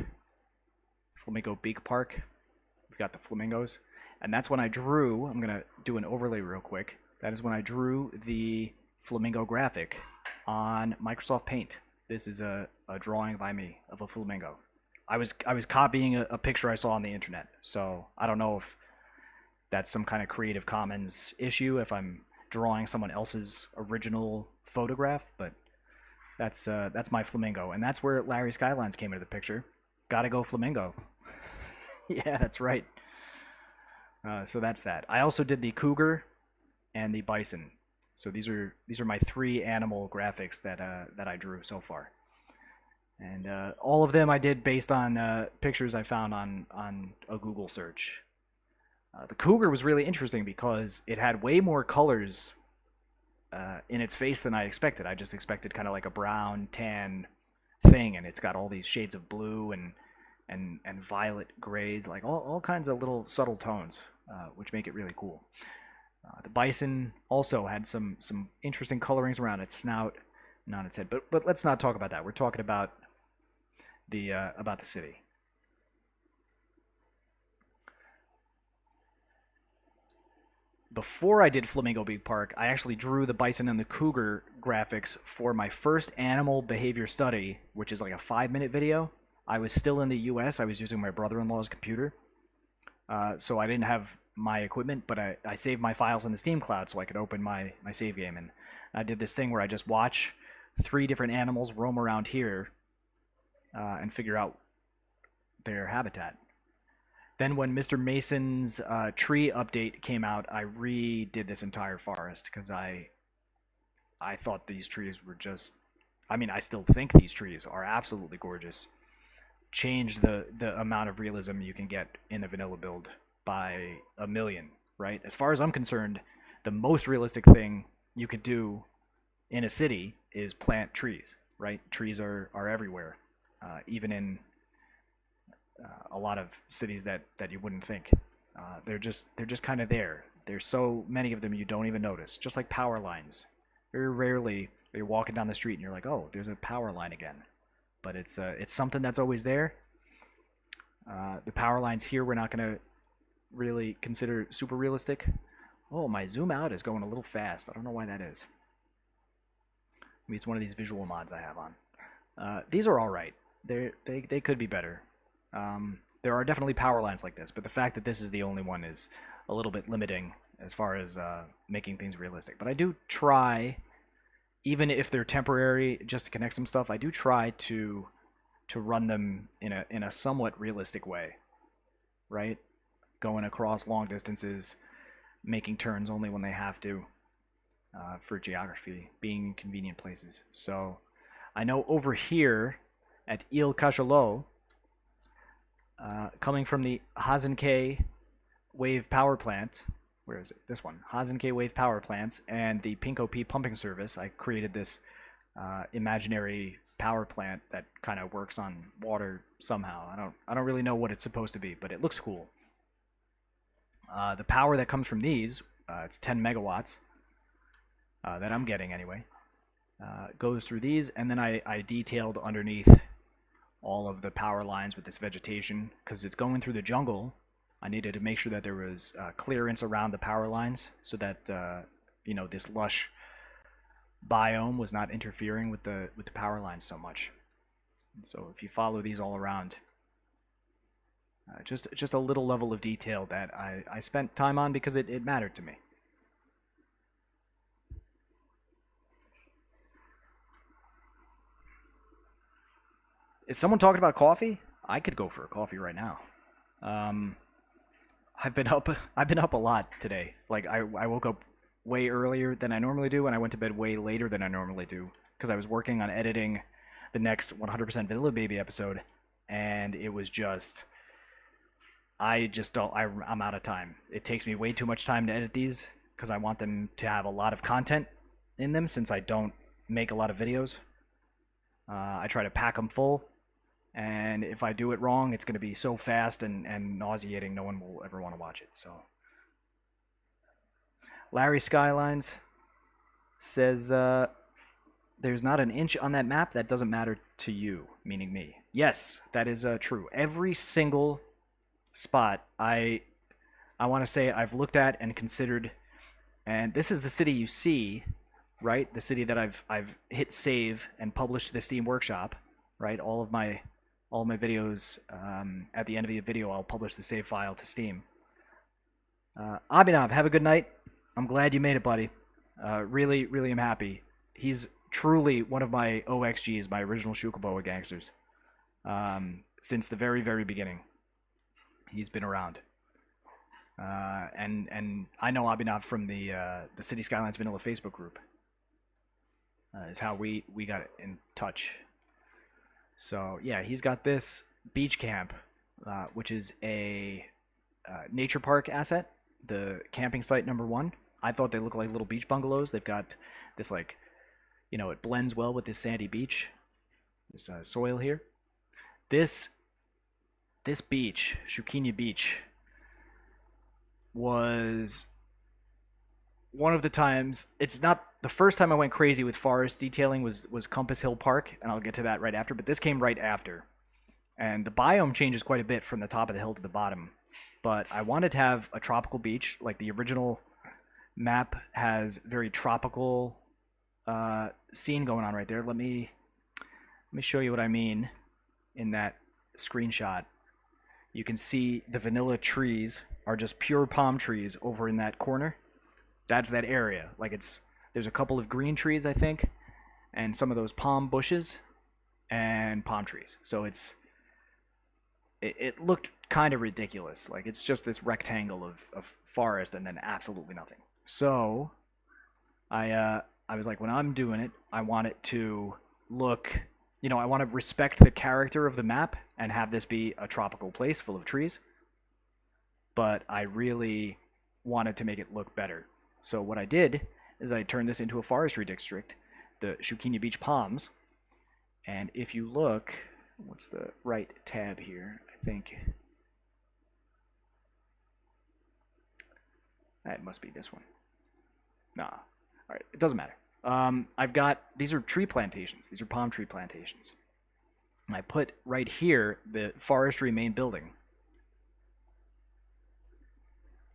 Flamingo Beak Park. We've got the flamingos. And that's when I drew, I'm going to do an overlay real quick. That is when I drew the flamingo graphic on Microsoft Paint. This is a drawing by me of a flamingo. I was copying a picture I saw on the internet, so I don't know if that's some kind of Creative Commons issue, if I'm drawing someone else's original photograph, but that's my flamingo, and that's where Larry Skylines came into the picture. Gotta go flamingo. Yeah, that's right. So that's that. I also did the cougar and the bison. So these are my 3 animal graphics that I drew so far, and all of them I did based on pictures I found on a Google search. The cougar was really interesting because it had way more colors in its face than I expected. I just expected kind of like a brown tan thing, and it's got all these shades of blue and violet grays, like all kinds of little subtle tones, which make it really cool. The bison also had some interesting colorings around its snout and on its head, but let's not talk about that. We're talking about the city. Before I did Flamingo Beak Park, I actually drew the bison and the cougar graphics for my first animal behavior study, which is like a 5-minute video. I was still in the US. I was using my brother-in-law's computer, so I didn't have my equipment, but I saved my files in the Steam cloud so I could open my save game. And I did this thing where I just watch 3 different animals roam around here and figure out their habitat. Then when Mr. Mason's tree update came out, I redid this entire forest because I thought these trees were just... I mean, I still think these trees are absolutely gorgeous. Changed the amount of realism you can get in a vanilla build by a million, right? As far as I'm concerned, the most realistic thing you could do in a city is plant trees, right? Trees are everywhere, even in a lot of cities that you wouldn't think. They're just kind of there. There's so many of them you don't even notice. Just like power lines. Very rarely you're walking down the street and you're like, oh, there's a power line again. But it's something that's always there. The power lines here we're not gonna really consider super realistic. Oh, my zoom out is going a little fast. I don't know why that is. Maybe it's one of these visual mods I have on. These are all right. They could be better. There are definitely power lines like this, but the fact that this is the only one is a little bit limiting as far as making things realistic. But I do try, even if they're temporary, just to connect some stuff. I do try to run them in a somewhat realistic way, right? Going across long distances, making turns only when they have to, for geography, being in convenient places. So I know over here at Il Cachalot, coming from the Hazenke wave power plant, where is it? This one, Hazenke wave power plants, and the Pinko P pumping service. I created this imaginary power plant that kind of works on water somehow. I don't really know what it's supposed to be, but it looks cool. The power that comes from these, it's 10 megawatts that I'm getting anyway, goes through these, and then I detailed underneath all of the power lines with this vegetation because it's going through the jungle. I needed to make sure that there was clearance around the power lines so that this lush biome was not interfering with the power lines so much. And so if you follow these all around, just a little level of detail that I spent time on because it mattered to me. Is someone talking about coffee? I could go for a coffee right now. I've been up a lot today. Like I woke up way earlier than I normally do, and I went to bed way later than I normally do because I was working on editing the next 100% Vanilla Baby episode, and it was just I'm out of time. It takes me way too much time to edit these because I want them to have a lot of content in them since I don't make a lot of videos. I try to pack them full, and if I do it wrong, it's going to be so fast and nauseating, no one will ever want to watch it. So, Larry Skylines says, there's not an inch on that map that doesn't matter to you, meaning me. Yes, that is true. Every single spot I want to say I've looked at and considered, and this is the city you see, right? The city that I've hit save and published to the Steam Workshop, right? All of my videos, at the end of the video, I'll publish the save file to Steam. Abhinav, have a good night. I'm glad you made it, buddy. Really, really am happy. He's truly one of my OXGs, my original Xucaboa gangsters. Since the very, very beginning. He's been around. And I know Abhinav from the City Skylines Vanilla Facebook group. Is how we got in touch. So yeah, he's got this beach camp, which is a nature park asset, the camping site #1. I thought they look like little beach bungalows. They've got this it blends well with this sandy beach, this soil here. This beach, Shukinya Beach, was one of the times. It's not the first time I went crazy with forest detailing was Compass Hill Park, and I'll get to that right after, but this came right after. And the biome changes quite a bit from the top of the hill to the bottom. But I wanted to have a tropical beach, like the original map has very tropical scene going on right there. Let me show you what I mean in that screenshot. You can see the vanilla trees are just pure palm trees over in that corner. That's that area. There's a couple of green trees, I think, and some of those palm bushes and palm trees. So it looked kind of ridiculous. Like it's just this rectangle of forest and then absolutely nothing. So I was like, when I'm doing it, I want it to look, I want to respect the character of the map and have this be a tropical place full of trees. but I really wanted to make it look better. So what I did is I turned this into a forestry district, the Xucaboa Beach Palms. And if you look, what's the right tab here? I think that must be this one. Nah. All right, it doesn't matter. I've got, these are tree plantations. These are palm tree plantations. And I put right here the forestry main building.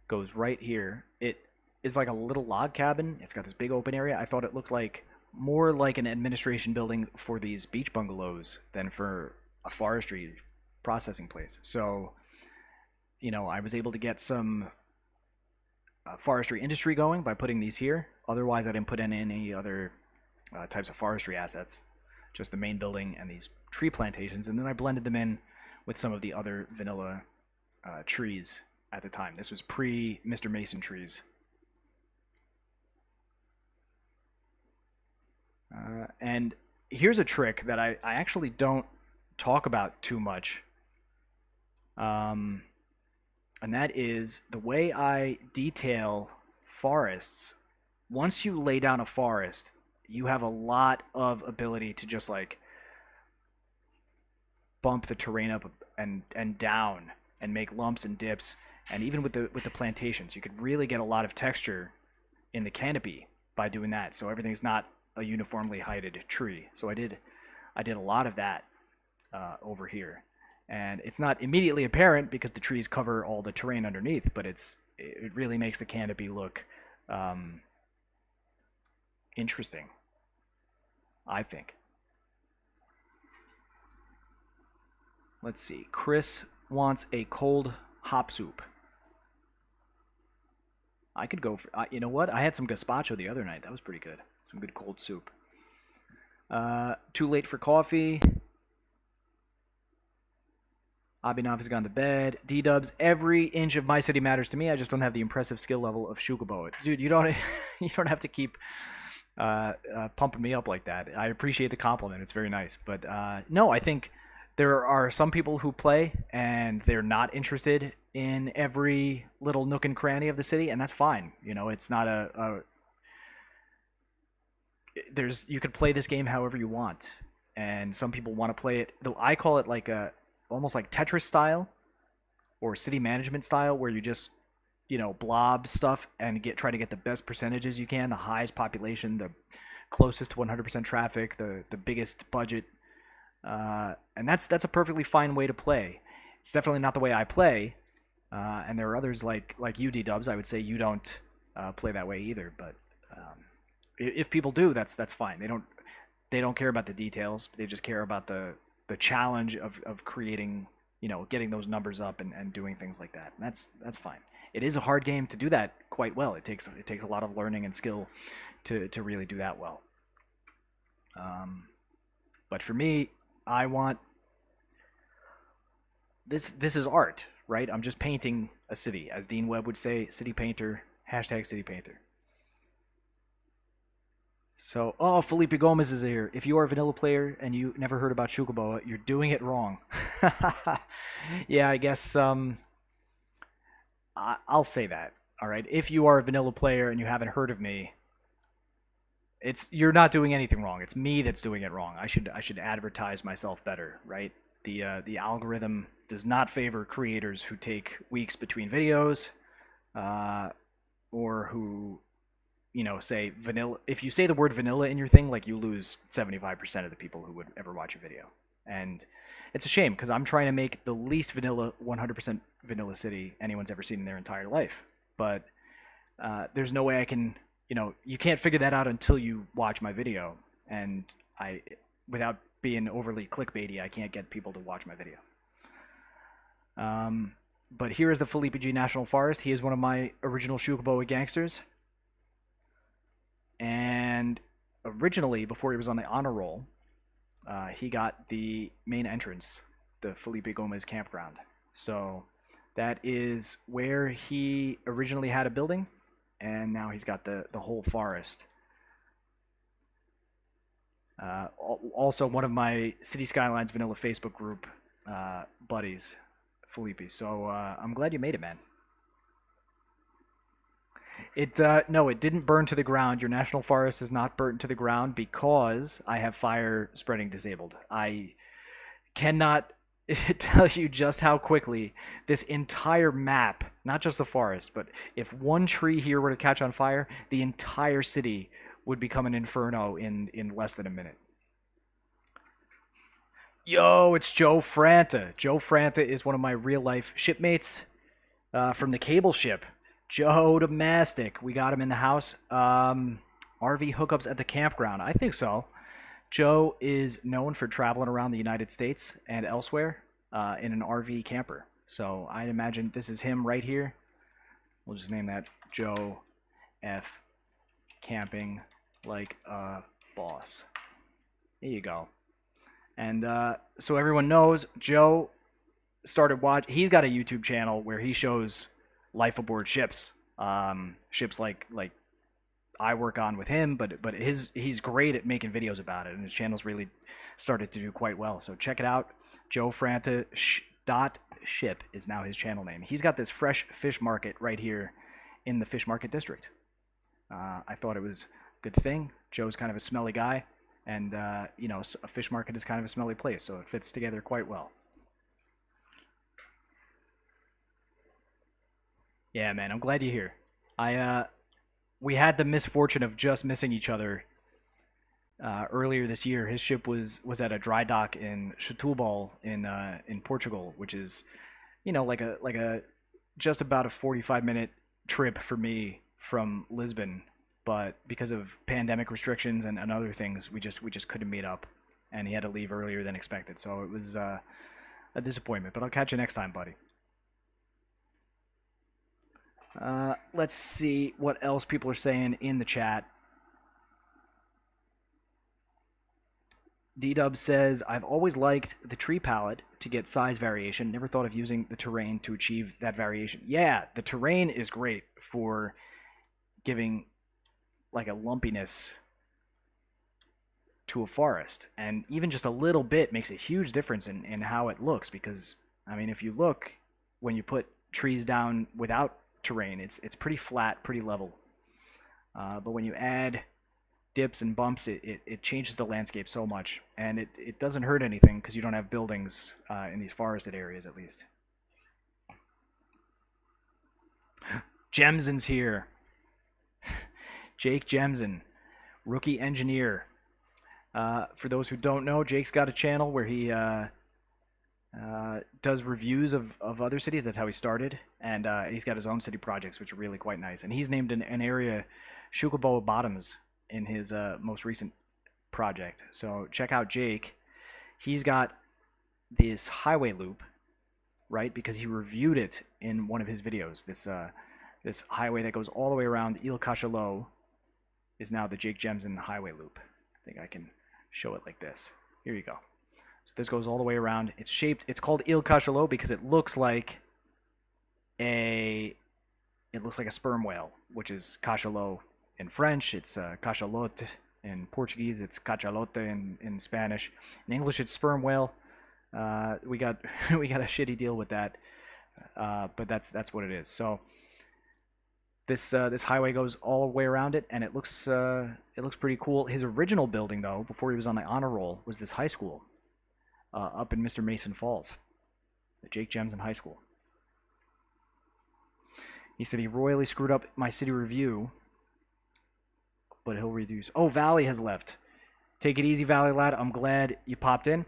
Goes right here. It is like a little log cabin. It's got this big open area. I thought it looked like more like an administration building for these beach bungalows than for a forestry processing place. So, you know, I was able to get some forestry industry going by putting these here. Otherwise, I didn't put in any other types of forestry assets, just the main building and these tree plantations. And then I blended them in with some of the other vanilla trees at the time. This was pre Mr. Mason trees. And here's a trick that I actually don't talk about too much. And that is the way I detail forests. Once you lay down a forest, you have a lot of ability to just like bump the terrain up and down and make lumps and dips. And even with the plantations, you could really get a lot of texture in the canopy by doing that. So everything's not a uniformly heighted tree. So I did a lot of that over here. And it's not immediately apparent because the trees cover all the terrain underneath, but it really makes the canopy look interesting, I think. Let's see. Chris wants a cold hop soup. I could go for, you know what? I had some gazpacho the other night. That was pretty good. Some good cold soup. Too late for coffee. Abhinav has gone to bed. D-dubs, every inch of my city matters to me. I just don't have the impressive skill level of Xucaboa. Dude, you don't have to keep pumping me up like that. I appreciate the compliment. It's very nice. But no, I think there are some people who play and they're not interested in every little nook and cranny of the city, and that's fine. You know, it's not you could play this game however you want. And some people want to play it, though I call it like almost like Tetris style or city management style, where you just, you know, blob stuff and try to get the best percentages you can, the highest population, the closest to 100% traffic, the biggest budget, and that's a perfectly fine way to play. It's definitely not the way I play, and there are others like UD Dubs. I would say you don't play that way either, but if people do, that's fine. They don't care about the details. They just care about the challenge of creating, you know, getting those numbers up and doing things like that. And that's fine. It is a hard game to do that quite well. It takes a lot of learning and skill to really do that well. But for me, I want this is art, right? I'm just painting a city, as Dean Webb would say, city painter, hashtag city painter. So, oh, Felipe Gomez is here. If you are a vanilla player and you never heard about Xucaboa, you're doing it wrong. Yeah, I guess I'll say that. All right. If you are a vanilla player and you haven't heard of me, you're not doing anything wrong. It's me that's doing it wrong. I should advertise myself better, right? The algorithm does not favor creators who take weeks between videos, or who, you know, say vanilla. If you say the word vanilla in your thing, like, you lose 75% of the people who would ever watch your video. And it's a shame, because I'm trying to make the least vanilla, 100% vanilla city anyone's ever seen in their entire life. But there's no way I can, you know, you can't figure that out until you watch my video. And without being overly clickbaity, I can't get people to watch my video. But here is the Felipe G National Forest. He is one of my original Xucaboa gangsters. And originally, before he was on the honor roll, he got the main entrance, the Felipe Gomez campground. So that is where he originally had a building, and now he's got the whole forest. Also, one of my City Skylines Vanilla Facebook group buddies, Felipe. So I'm glad you made it, man. It no, it didn't burn to the ground. Your national forest is not burnt to the ground because I have fire spreading disabled. I cannot tell you just how quickly this entire map, not just the forest, but if one tree here were to catch on fire, the entire city would become an inferno in less than a minute. Yo, it's Joe Franta. Joe Franta is one of my real life shipmates from the cable ship. Joe Domestic. We got him in the house. RV hookups at the campground. I think so. Joe is known for traveling around the United States and elsewhere in an RV camper. So I imagine this is him right here. We'll just name that Joe F. Camping Like a Boss. There you go. And so everyone knows, Joe started he's got a YouTube channel where he shows life aboard ships. Ships like I work on with him, but he's great at making videos about it, and his channel's really started to do quite well. So check it out. Joe Franta dot ship is now his channel name. He's got this fresh fish market right here in the fish market district. I thought it was a good thing. Joe's kind of a smelly guy, and you know, a fish market is kind of a smelly place, so it fits together quite well. Yeah, man, I'm glad you're here. We had the misfortune of just missing each other earlier this year. His ship was at a dry dock in Xucaboa in Portugal, which is, you know, like a just about a 45-minute trip for me from Lisbon, but because of pandemic restrictions and other things, we just couldn't meet up, and he had to leave earlier than expected. So it was a disappointment. But I'll catch you next time, buddy. Let's see what else people are saying in the chat. D-Dub says, I've always liked the tree palette to get size variation. Never thought of using the terrain to achieve that variation. Yeah, the terrain is great for giving like a lumpiness to a forest. And even just a little bit makes a huge difference in how it looks. Because, I mean, if you look, when you put trees down without terrain, it's pretty flat, pretty level. But when you add dips and bumps, it changes the landscape so much, and it doesn't hurt anything because you don't have buildings in these forested areas, at least. Jemson's here. Jake Jemson, rookie engineer. For those who don't know, Jake's got a channel where he does reviews of other cities. That's how he started, and he's got his own city projects, which are really quite nice. And he's named an area Xucaboa Bottoms in his most recent project. So check out Jake. He's got this highway loop, right? Because he reviewed it in one of his videos. This highway that goes all the way around Il Cachalot is now the Jake Jemson highway loop. I think I can show it like this. Here you go. So this goes all the way around. It's shaped. It's called Il Cachalot because it looks like a sperm whale, which is cachalot in French. It's cachalote in Portuguese. It's cachalote in Spanish. In English, it's sperm whale. We got a shitty deal with that, but that's what it is. So this highway goes all the way around it, and it looks pretty cool. His original building, though, before he was on the honor roll, was this high school up in Mr. Mason Falls, the Jake Jemson High School. He said he royally screwed up my city review, but he'll reduce. Oh, Valley has left. Take it easy, Valley lad. I'm glad you popped in.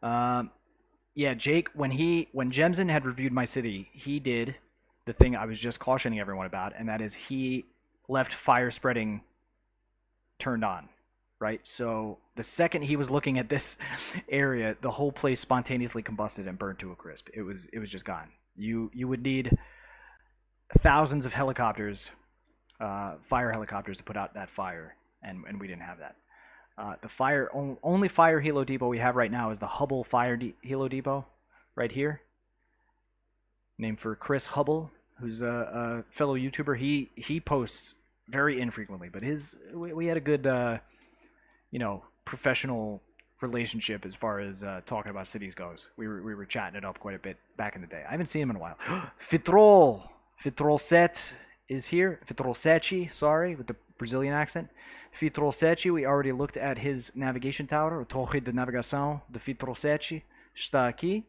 Yeah, Jake, when Jemson had reviewed my city, he did the thing I was just cautioning everyone about, and that is he left fire spreading turned on, right? So the second he was looking at this area, the whole place spontaneously combusted and burned to a crisp. It was just gone. You would need thousands of helicopters, fire helicopters, to put out that fire, and we didn't have that. The only fire helo depot we have right now is the Hubble Fire Helo Depot, right here, named for Chris Hubble, who's a fellow YouTuber. He posts very infrequently, but we had a good professional relationship as far as talking about cities goes. We were chatting it up quite a bit back in the day. I haven't seen him in a while. Fitrol Fitrolset is here. Fitrolseci, sorry, with the Brazilian accent. Fitrolseci, we already looked at his navigation tower. O Torre de Navegação de Fitrolseci está aqui.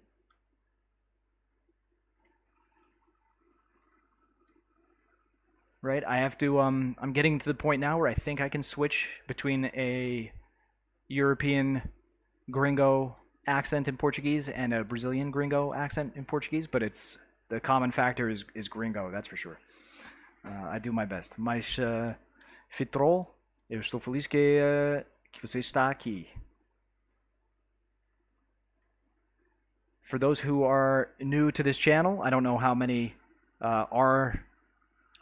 Right, I have to, I'm getting to the point now where I think I can switch between a European gringo accent in Portuguese and a Brazilian gringo accent in Portuguese, but it's, the common factor is gringo, that's for sure. I do my best. Mas, Fitrol, eu estou feliz que você está aqui. For those who are new to this channel, I don't know how many are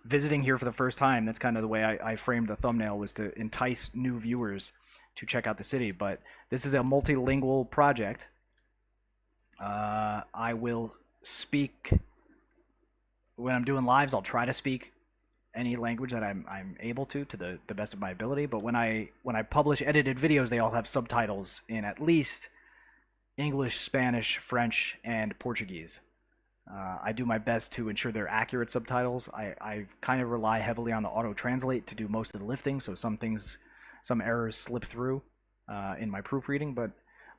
visiting here for the first time. That's kind of the way I framed the thumbnail, was to entice new viewers to check out the city. But this is a multilingual project. I will speak, when I'm doing lives, I'll try to speak any language that I'm able to the best of my ability. But when I publish edited videos, they all have subtitles in at least English, Spanish, French, and Portuguese. I do my best to ensure they're accurate subtitles. I kind of rely heavily on the auto-translate to do most of the lifting, so some errors slip through in my proofreading, but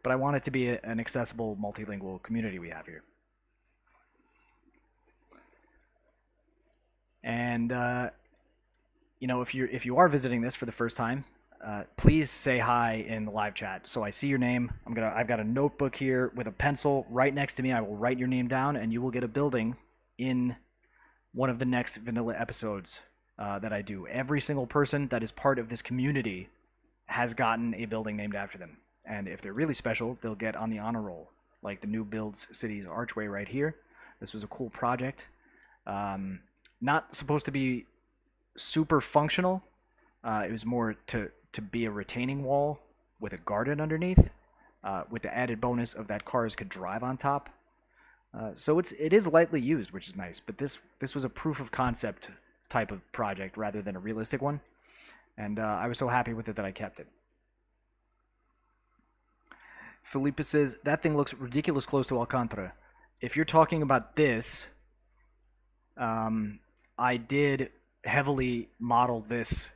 I want it to be an accessible multilingual community we have here. And you know, if you are visiting this for the first time, please say hi in the live chat so I see your name. I've got a notebook here with a pencil right next to me. I will write your name down, and you will get a building in one of the next vanilla episodes that I do. Every single person that is part of this community has gotten a building named after them, and if they're really special, they'll get on the honor roll, like the New Builds Cities archway right here. This was a cool project. Not supposed to be super functional. It was more to be a retaining wall with a garden underneath, with the added bonus of that cars could drive on top. So it is lightly used, which is nice. But this was a proof of concept type of project rather than a realistic one, and I was so happy with it that I kept it. Felipe says that thing looks ridiculous close to Alcantara. If you're talking about this, I did heavily model this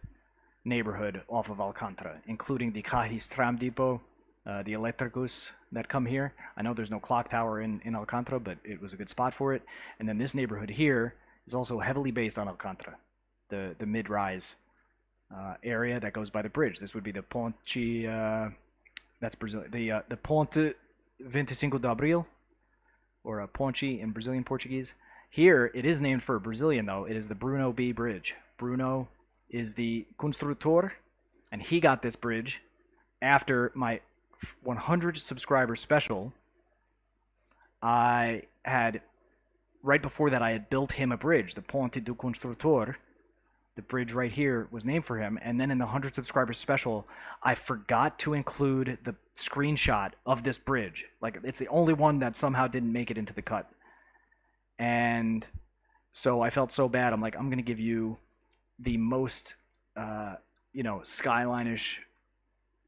neighborhood off of Alcantara, including the Cajis tram depot, the Electricus that come here. I know there's no clock tower in Alcantara, but it was a good spot for it. And then this neighborhood here is also heavily based on Alcantara, the mid-rise area that goes by the bridge. This would be the Ponte, that's Brazil, the Ponte 25 de Abril, or a Ponte in Brazilian Portuguese. Here, it is named for a Brazilian, though. It is the Bruno B. Bridge. Bruno is the constructor, and he got this bridge after my 100 subscriber special. I had, right before that, I had built him a bridge, the Ponte do Construtor. The bridge right here was named for him, and then in the 100 subscribers special, I forgot to include the screenshot of this bridge. Like, it's the only one that somehow didn't make it into the cut. And so I felt so bad. I'm like, I'm going to give you the most, you know, skyline-ish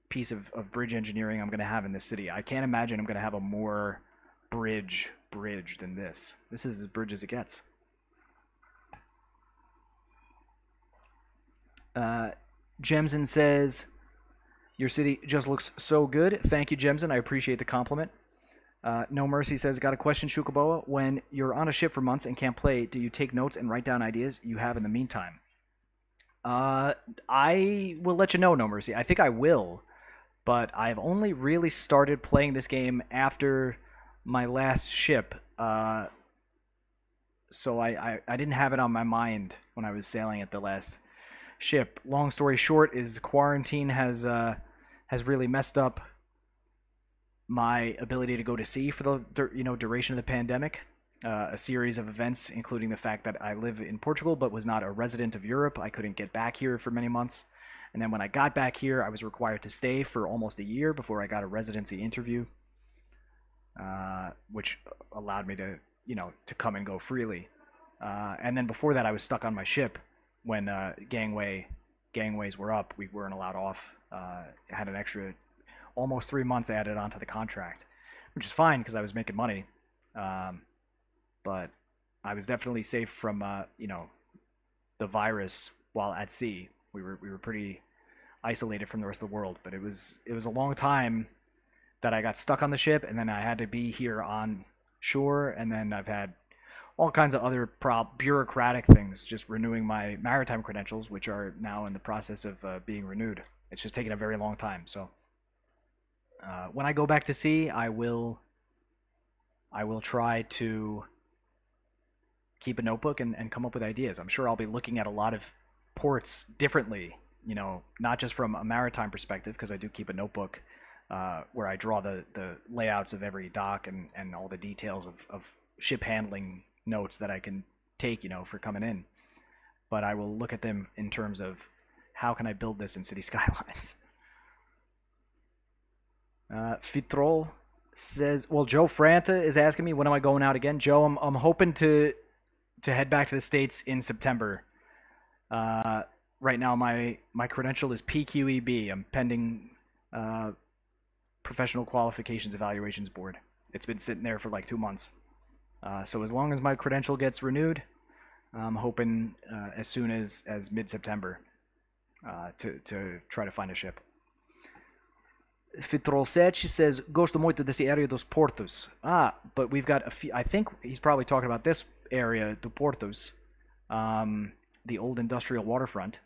piece of bridge engineering I'm going to have in this city. I can't imagine I'm going to have a more bridge than this. This is as bridge as it gets. Jemson says, your city just looks so good. Thank you, Jemson. I appreciate the compliment. No Mercy says, got a question, Xucaboa. When you're on a ship for months and can't play, do you take notes and write down ideas you have in the meantime? I will let you know, No Mercy. I think I will, but I've only really started playing this game after my last ship. So I didn't have it on my mind when I was sailing at the last ship. Long story short is quarantine has really messed up my ability to go to sea for the duration of the pandemic. A series of events, including the fact that I live in Portugal but was not a resident of Europe. I couldn't get back here for many months. And then when I got back here, I was required to stay for almost a year before I got a residency interview, which allowed me to, to come and go freely. And then before that, I was stuck on my ship when gangways were up. We weren't allowed off. Had an extra almost 3 months added onto the contract, which is fine because I was making money. But I was definitely safe from the virus while at sea. We were pretty isolated from the rest of the world, but it was a long time that I got stuck on the ship, and then I had to be here on shore, and then I've had all kinds of other bureaucratic things, just renewing my maritime credentials, which are now in the process of being renewed. It's just taken a very long time. So when I go back to sea, I will try to keep a notebook and come up with ideas. I'm sure I'll be looking at a lot of ports differently, not just from a maritime perspective, because I do keep a notebook where I draw the layouts of every dock and all the details of ship handling notes that I can take, for coming in. But I will look at them in terms of how can I build this in City Skylines. Fitrol says, well, Joe Franta is asking me when am I going out again. Joe, I'm hoping to head back to the States in September. Right now my credential is PQEB. I'm pending Professional Qualifications Evaluations Board. It's been sitting there for like 2 months. So as long as my credential gets renewed, I'm hoping as soon as mid-September to try to find a ship. Fitrolset, she says, gosto muito desse area dos portos. But we've got a few, I think he's probably talking about this area, the portos, the old industrial waterfront,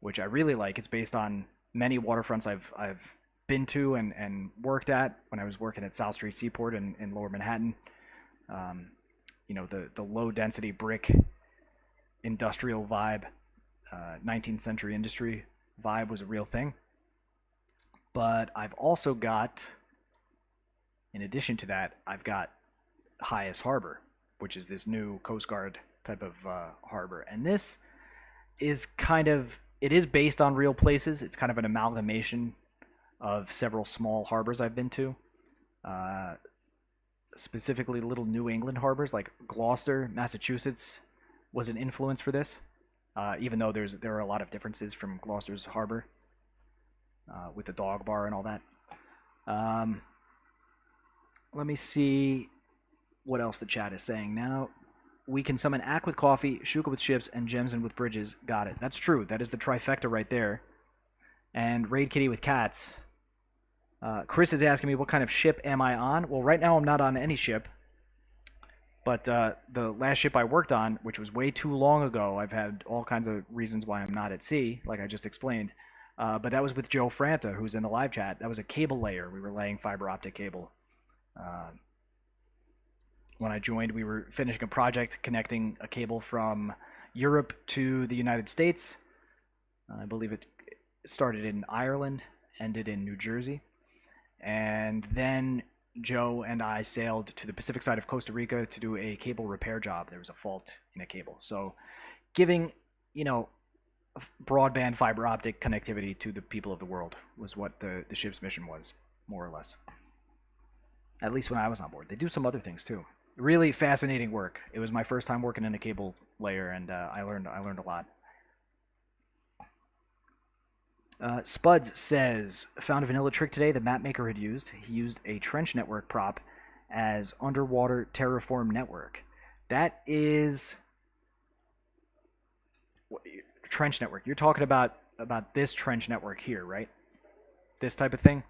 which I really like. It's based on many waterfronts I've been to and worked at when I was working at South Street Seaport in Lower Manhattan. The low density brick industrial vibe, 19th century industry vibe was a real thing. But I've also got, in addition to that, I've got Hyas Harbor, which is this new Coast Guard type of harbor. And this is it is based on real places. It's kind of an amalgamation of several small harbors I've been to. Specifically little New England harbors like Gloucester, Massachusetts was an influence for this, even though there are a lot of differences from Gloucester's harbor with the dog bar and all that. Let me see what else the chat is saying now. We can summon Ack with coffee, Xuca with ships, and Jemson with bridges. Got it. That's true. That is the trifecta right there. And Raid Kitty with cats. Chris is asking me what kind of ship am I on. Well, right now I'm not on any ship. But the last ship I worked on, which was way too long ago, I've had all kinds of reasons why I'm not at sea, like I just explained. But that was with Joe Franta, who's in the live chat. That was a cable layer. We were laying fiber optic cable. When I joined, we were finishing a project connecting a cable from Europe to the United States. I believe it started in Ireland, ended in New Jersey. And then Joe and I sailed to the Pacific side of Costa Rica to do a cable repair job. There was a fault in a cable. So giving, broadband fiber optic connectivity to the people of the world was what the ship's mission was, more or less. At least when I was on board. They do some other things too. Really fascinating work. It was my first time working in a cable layer, and I learned a lot. Spuds says, found a vanilla trick today the map maker had used. He used a trench network prop as underwater terraform network. That is trench network. You're talking about this trench network here, right? This type of thing?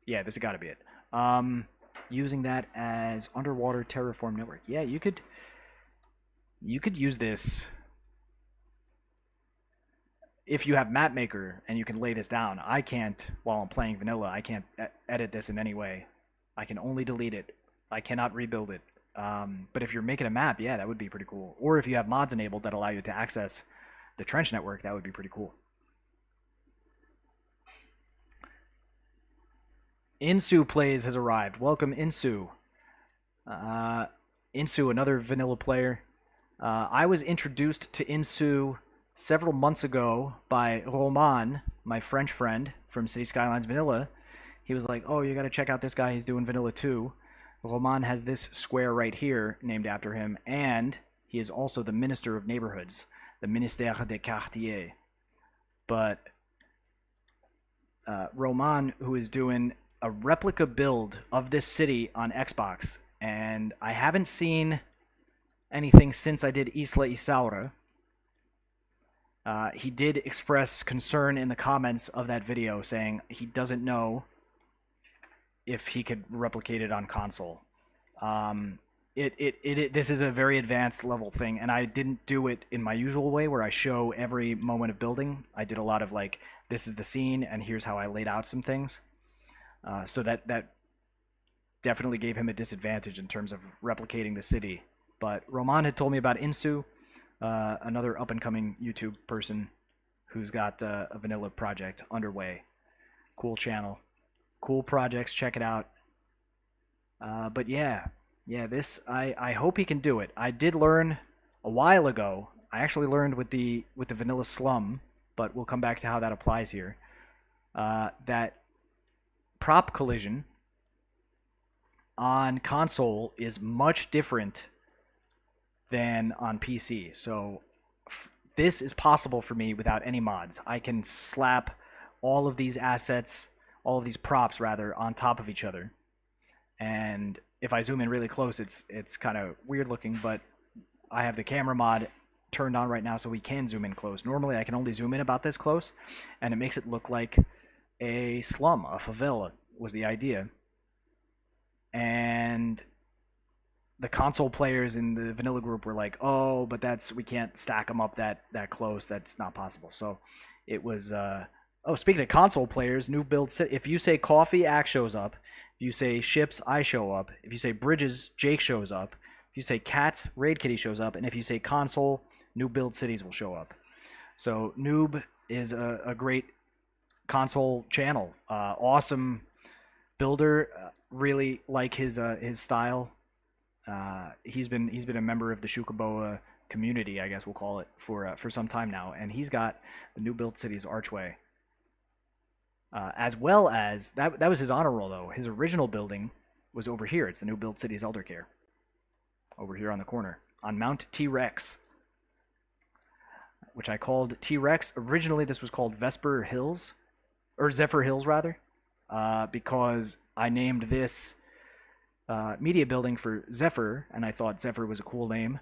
Yeah, this has got to be it. Using that as underwater terraform network. Yeah, you could use this if you have map maker and you can lay this down. I can't, while I'm playing vanilla, I can't edit this in any way. I can only delete it. I cannot rebuild it. But if you're making a map, yeah, that would be pretty cool. Or if you have mods enabled that allow you to access the trench network, that would be pretty cool. Insu Plays has arrived. Welcome, Insu. Insu, another vanilla player. I was introduced to Insu several months ago by Roman, my French friend from City Skylines Vanilla. He was like, oh, you got to check out this guy. He's doing Vanilla too. Roman has this square right here named after him, and he is also the Minister of Neighborhoods, the Ministère des Quartiers. But Roman, who is doing a replica build of this city on Xbox, and I haven't seen anything since I did Isla Isaura. He did express concern in the comments of that video, saying he doesn't know if he could replicate it on console. This is a very advanced level thing, and I didn't do it in my usual way where I show every moment of building. I did a lot of like, this is the scene, and here's how I laid out some things. So that definitely gave him a disadvantage in terms of replicating the city. But Roman had told me about Insu, another up-and-coming YouTube person who's got a vanilla project underway. Cool channel. Cool projects, check it out. But yeah, this, I hope he can do it. I did learn a while ago. I actually learned with the vanilla slum, but we'll come back to how that applies here. That prop collision on console is much different than on PC. So this is possible for me without any mods. I can slap all of these assets, all of these props rather, on top of each other. And if I zoom in really close, it's kind of weird looking, but I have the camera mod turned on right now so we can zoom in close. Normally I can only zoom in about this close, and it makes it look like a slum, a favela was the idea. And the console players in the vanilla group were like, oh, but we can't stack them up that close. That's not possible. So it was, oh, speaking of console players, new build city. If you say coffee, Axe shows up. If you say ships, I show up. If you say bridges, Jake shows up. If you say cats, Raid Kitty shows up. And if you say console, new build cities will show up. So Noob is a great console channel. Awesome builder. Really like his style. He's been a member of the Xucaboa community, I guess we'll call it, for some time now, and he's got the New Built Cities Archway, as well as that was his honor roll though. His original building was over here. It's the New Built Cities Elder Care, over here on the corner on Mount T-Rex, which I called T-Rex. Originally, this was called Vesper Hills, or Zephyr Hills rather, because I named this media building for Zephyr, and I thought Zephyr was a cool name.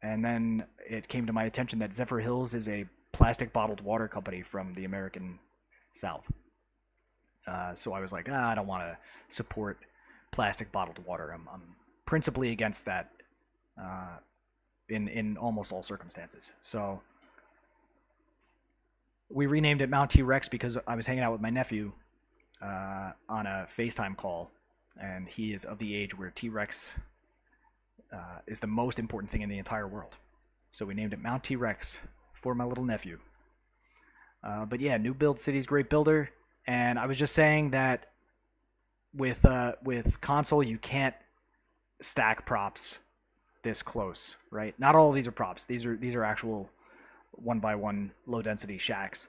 And then it came to my attention that Zephyr Hills is a plastic bottled water company from the American South. So I was like, I don't want to support plastic bottled water. I'm principally against that in almost all circumstances. So we renamed it Mount T-Rex because I was hanging out with my nephew on a FaceTime call, and he is of the age where T-Rex is the most important thing in the entire world. So we named it Mount T-Rex for my little nephew. But yeah, New Build City's great builder, and I was just saying that with console you can't stack props this close, right? Not all of these are props. These are actual 1x1 low density shacks,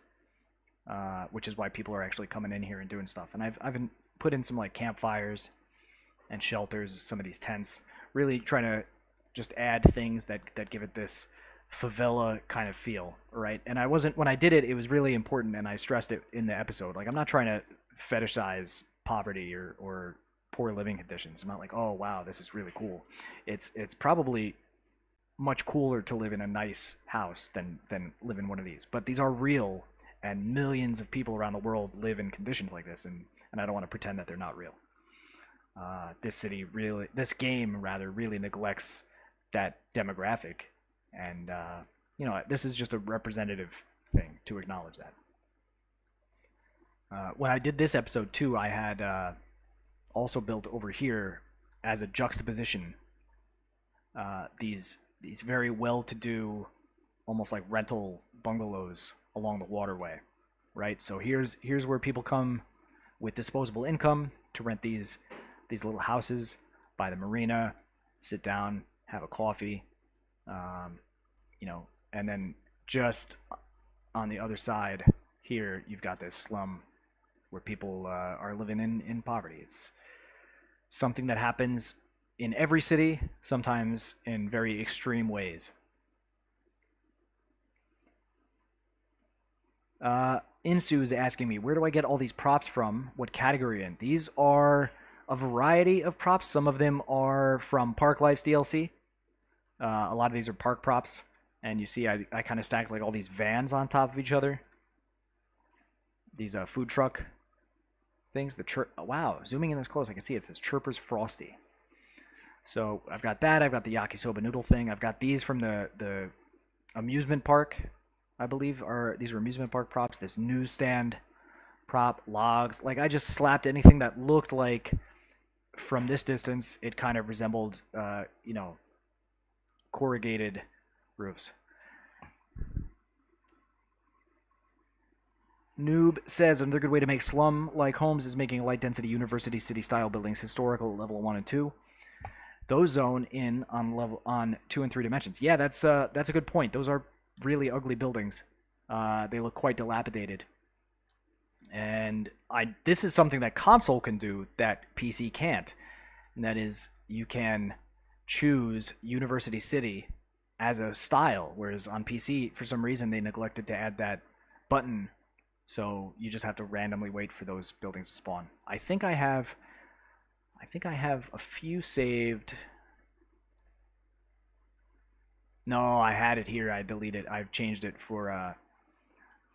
which is why people are actually coming in here and doing stuff. And I've been put in some like campfires and shelters, some of these tents, really trying to just add things that give it this favela kind of feel, right? And when I did it, it was really important, and I stressed it in the episode. Like, I'm not trying to fetishize poverty or poor living conditions. I'm not like, oh wow, this is really cool. It's probably much cooler to live in a nice house than live in one of these. But these are real, and millions of people around the world live in conditions like this, and I don't want to pretend that they're not real. This game really neglects that demographic, and this is just a representative thing to acknowledge that. When I did this episode too, I had also built over here as a juxtaposition these very well-to-do, almost like rental bungalows along the waterway, right? So here's where people come with disposable income to rent these little houses by the marina, sit down, have a coffee, and then just on the other side here, you've got this slum where people are living in poverty. It's something that happens in every city, sometimes in very extreme ways. Insu is asking me, where do I get all these props from? What category in? These are a variety of props. Some of them are from Park Life's DLC. A lot of these are park props, and you see I kind of stacked like all these vans on top of each other. These food truck things. Wow, zooming in this close, I can see it says Chirpers Frosty. So I've got that. I've got the yakisoba noodle thing. I've got these from the amusement park. I believe these are amusement park props. This newsstand prop, logs. Like I just slapped anything that looked like from this distance it kind of resembled corrugated roofs. Noob says another good way to make slum-like homes is making light-density university city-style buildings historical at level 1 and 2. Those zone in on 2 and 3 dimensions. Yeah, that's a good point. Those are really ugly buildings. They look quite dilapidated. And this is something that console can do that PC can't. And that is you can choose University City as a style, whereas on PC, for some reason, they neglected to add that button. So you just have to randomly wait for those buildings to spawn. I think I have a few saved. No, I had it here. I deleted it. I've changed it for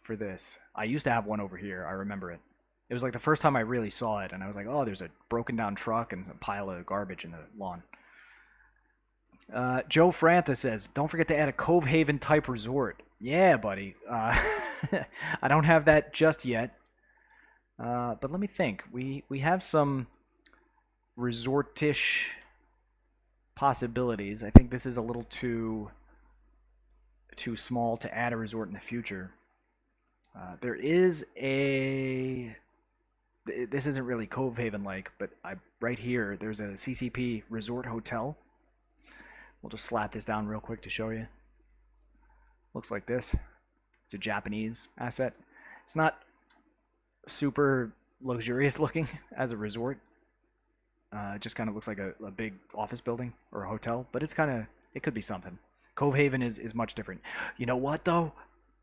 this. I used to have one over here. I remember it. It was like the first time I really saw it, and I was like, oh, there's a broken down truck and a pile of garbage in the lawn. Joe Franta says, don't forget to add a Cove Haven type resort. Yeah, buddy. I don't have that just yet. But let me think. We have some resortish possibilities. I think this is a little too small to add a resort in the future. There is a... This isn't really Cove Haven-like, but right here, there's a CCP resort hotel. We'll just slap this down real quick to show you. Looks like this. It's a Japanese asset. It's not super luxurious looking as a resort. It just kind of looks like a big office building or a hotel, but it could be something. Cove Haven is much different. You know what, though?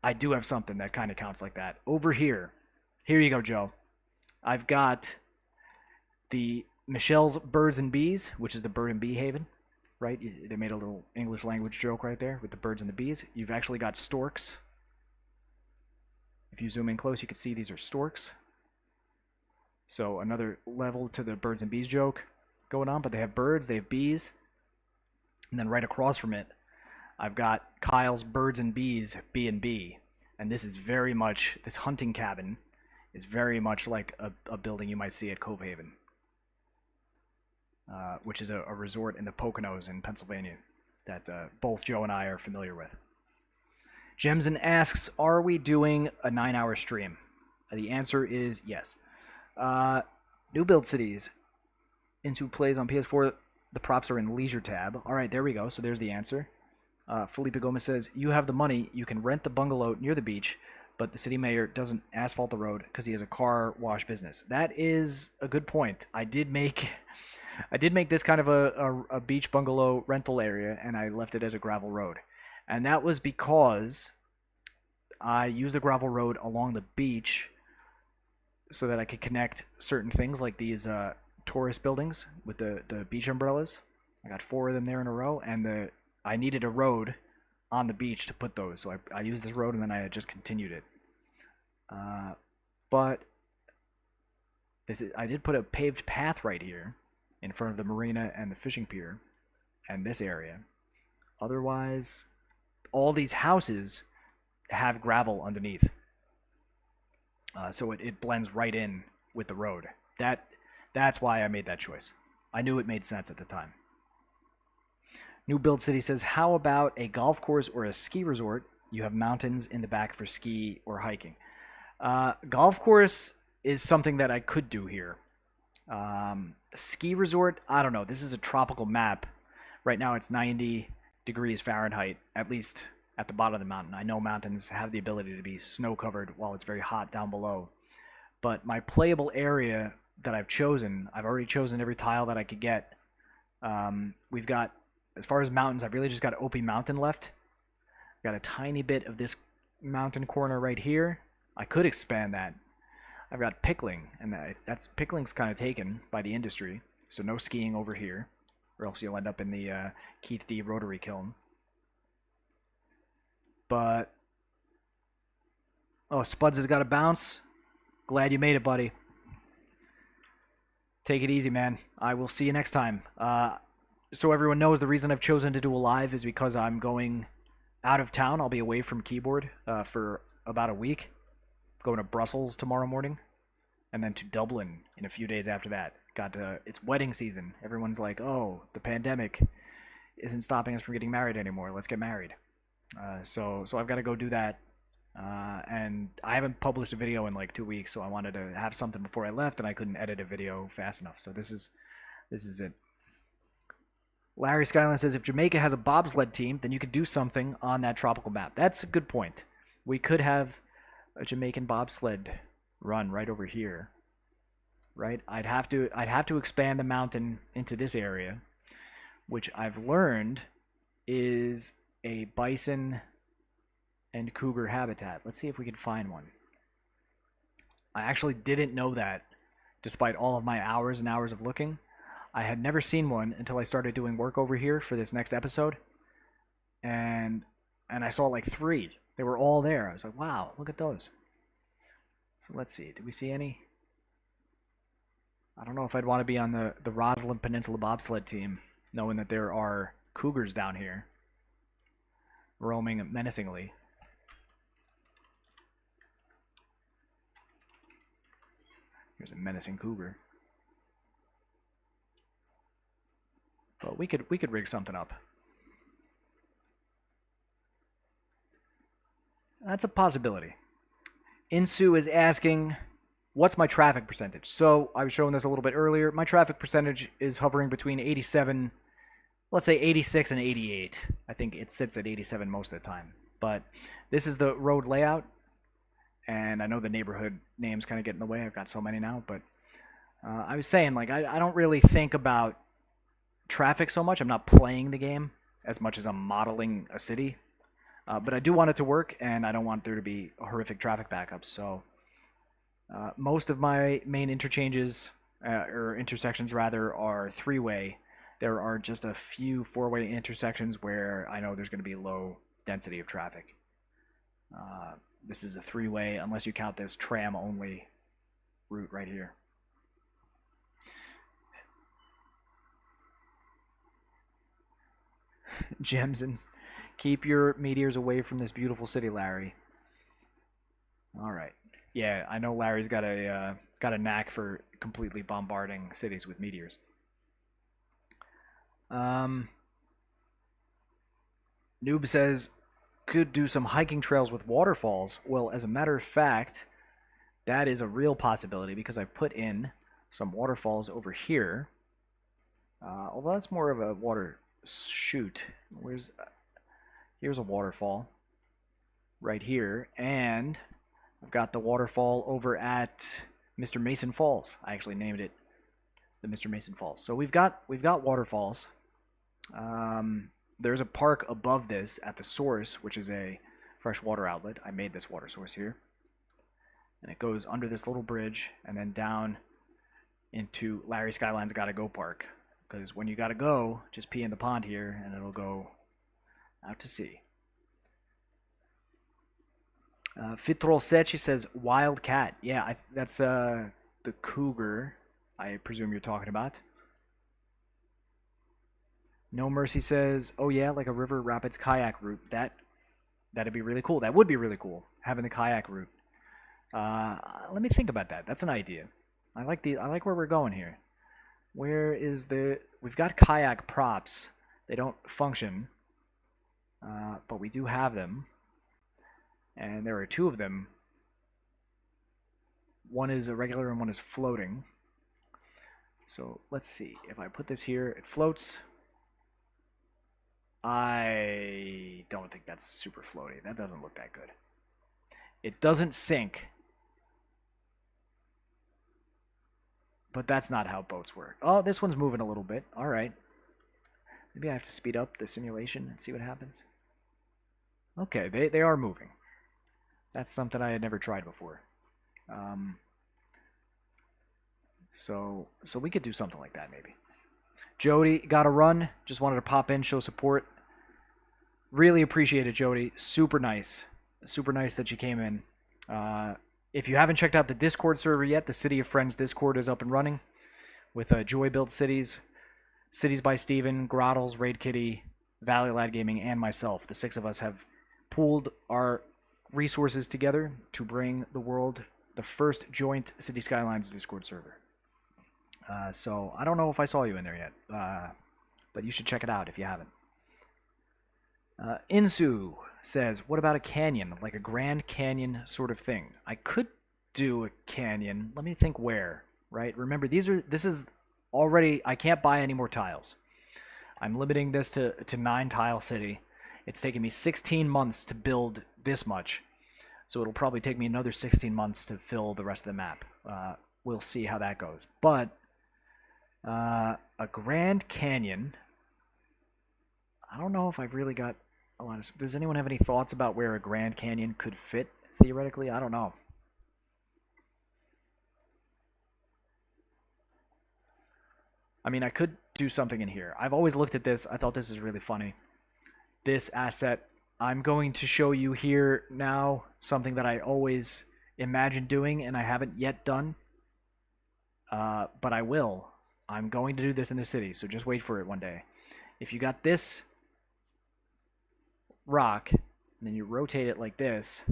I do have something that kind of counts like that. Over here. Here you go, Joe. I've got the Michelle's Birds and Bees, which is the bird and bee haven, right? They made a little English language joke right there with the birds and the bees. You've actually got storks. If you zoom in close, you can see these are storks. So another level to the birds and bees joke going on, but they have birds, they have bees. And then right across from it, I've got Kyle's Birds and Bees B&B. And this is very much, this hunting cabin is very much like a building you might see at Cove Haven, which is a resort in the Poconos in Pennsylvania that both Joe and I are familiar with. Jemson asks, are we doing a 9-hour stream? The answer is yes. New build cities into plays on PS4. The props are in leisure tab. All right, there we go. So there's the answer. Felipe Gomez says, you have the money. You can rent the bungalow near the beach, but the city mayor doesn't asphalt the road because he has a car wash business. That is a good point. I did make this kind of a beach bungalow rental area, and I left it as a gravel road. And that was because I used the gravel road along the beach so that I could connect certain things like these tourist buildings with the beach umbrellas. I got 4 of them there in a row, and I needed a road on the beach to put those. So I used this road, and then I just continued it. But I did put a paved path right here in front of the marina and the fishing pier and this area. Otherwise, all these houses have gravel underneath. So it blends right in with the road. That's why I made that choice. I knew it made sense at the time. New Build City says, how about a golf course or a ski resort? You have mountains in the back for ski or hiking. Golf course is something that I could do here. Ski resort, I don't know. This is a tropical map. Right now it's 90 degrees Fahrenheit, at least at the bottom of the mountain. I know mountains have the ability to be snow covered while it's very hot down below. But my playable area that I've already chosen every tile that I could get. We've got, as far as mountains, I've really just got Opie Mountain left. Got a tiny bit of this mountain corner right here. I could expand that. I've got Pickling, and Pickling's kind of taken by the industry, so no skiing over here. or else you'll end up in the Keith D rotary kiln. But oh, Spuds has got a bounce. Glad you made it, buddy. Take it easy, man. I will see you next time. So everyone knows, the reason I've chosen to do a live is because I'm going out of town. I'll be away from keyboard for about a week. Going to Brussels tomorrow morning, and then to Dublin in a few days after that. It's wedding season. Everyone's like, oh, the pandemic isn't stopping us from getting married anymore. Let's get married. So I've got to go do that. And I haven't published a video in like 2 weeks, so I wanted to have something before I left, and I couldn't edit a video fast enough. So this is it. Larry Skylines says, if Jamaica has a bobsled team, then you could do something on that tropical map. That's a good point. We could have a Jamaican bobsled run right over here. Right? I'd have to expand the mountain into this area, which I've learned is a bison and cougar habitat. Let's see if we can find one. I actually didn't know that, despite all of my hours and hours of looking. I had never seen one until I started doing work over here for this next episode. And I saw like 3. They were all there. I was like, wow, look at those. So let's see. Did we see any? I don't know if I'd want to be on the Roslyn Peninsula bobsled team, knowing that there are cougars down here roaming menacingly. Here's a menacing cougar. But we could rig something up. That's a possibility. Insu is asking, what's my traffic percentage? So I was showing this a little bit earlier. My traffic percentage is hovering between 87, let's say 86 and 88. I think it sits at 87 most of the time. But this is the road layout. And I know the neighborhood names kind of get in the way. I've got so many now. But I was saying, like, I don't really think about traffic so much. I'm not playing the game as much as I'm modeling a city. But I do want it to work, and I don't want there to be horrific traffic backups. So most of my main interchanges, or intersections rather, are 3-way. There are just a few 4-way intersections where I know there's going to be low density of traffic. This is a 3-way, unless you count this tram-only route right here. Gems and keep your meteors away from this beautiful city, Larry. All right. Yeah, I know Larry's got a knack for completely bombarding cities with meteors. Noob says, could do some hiking trails with waterfalls. Well, as a matter of fact, that is a real possibility because I've put in some waterfalls over here. Although that's more of a water shoot. Here's a waterfall right here, and I've got the waterfall over at Mr. Mason Falls. I actually named it the Mr. Mason Falls. So we've got waterfalls. There's a park above this at the source, which is a freshwater outlet. I made this water source here, and it goes under this little bridge and then down into Larry Skyline's Gotta Go Park. Because when you gotta go, just pee in the pond here, and it'll go out to sea. Fitrol Sechi says wild cat. Yeah, that's the cougar I presume you're talking about. No Mercy says, oh yeah, like a river rapids kayak route. That'd be really cool. That would be really cool, having the kayak route. Let me think about that. That's an idea. I like where we're going here. Where is we've got kayak props. They don't function, but we do have them. And there are 2 of them. One is a regular and one is floating. So let's see. If I put this here, it floats. I don't think that's super floaty. That doesn't look that good. It doesn't sink. But that's not how boats work. Oh, this one's moving a little bit. All right. Maybe I have to speed up the simulation and see what happens. Okay, they are moving. That's something I had never tried before. So we could do something like that maybe. Jody got a run. Just wanted to pop in, show support. Really appreciate it, Jody. Super nice. Super nice that you came in. If you haven't checked out the Discord server yet, the City of Friends Discord is up and running with Joy Built Cities, Cities by Steven, Grottles, Raid Kitty, Valley Lad Gaming, and myself. The 6 of us have pooled our resources together to bring the world the first joint City Skylines Discord server. So I don't know if I saw you in there yet, but you should check it out if you haven't. Insu says, what about a canyon, like a Grand Canyon sort of thing? I could do a canyon. Let me think where, right? Remember, this is already, I can't buy any more tiles. I'm limiting this to 9 tile city. It's taken me 16 months to build this much, so it'll probably take me another 16 months to fill the rest of the map. We'll see how that goes. But a Grand Canyon, I don't know if I've really got a lot of... Does anyone have any thoughts about where a Grand Canyon could fit, theoretically? I don't know. I mean, I could do something in here. I've always looked at this. I thought this is really funny. This asset, I'm going to show you here now something that I always imagined doing and I haven't yet done. But I will. I'm going to do this in the city, so just wait for it one day. If you got this rock, and then you rotate it like this,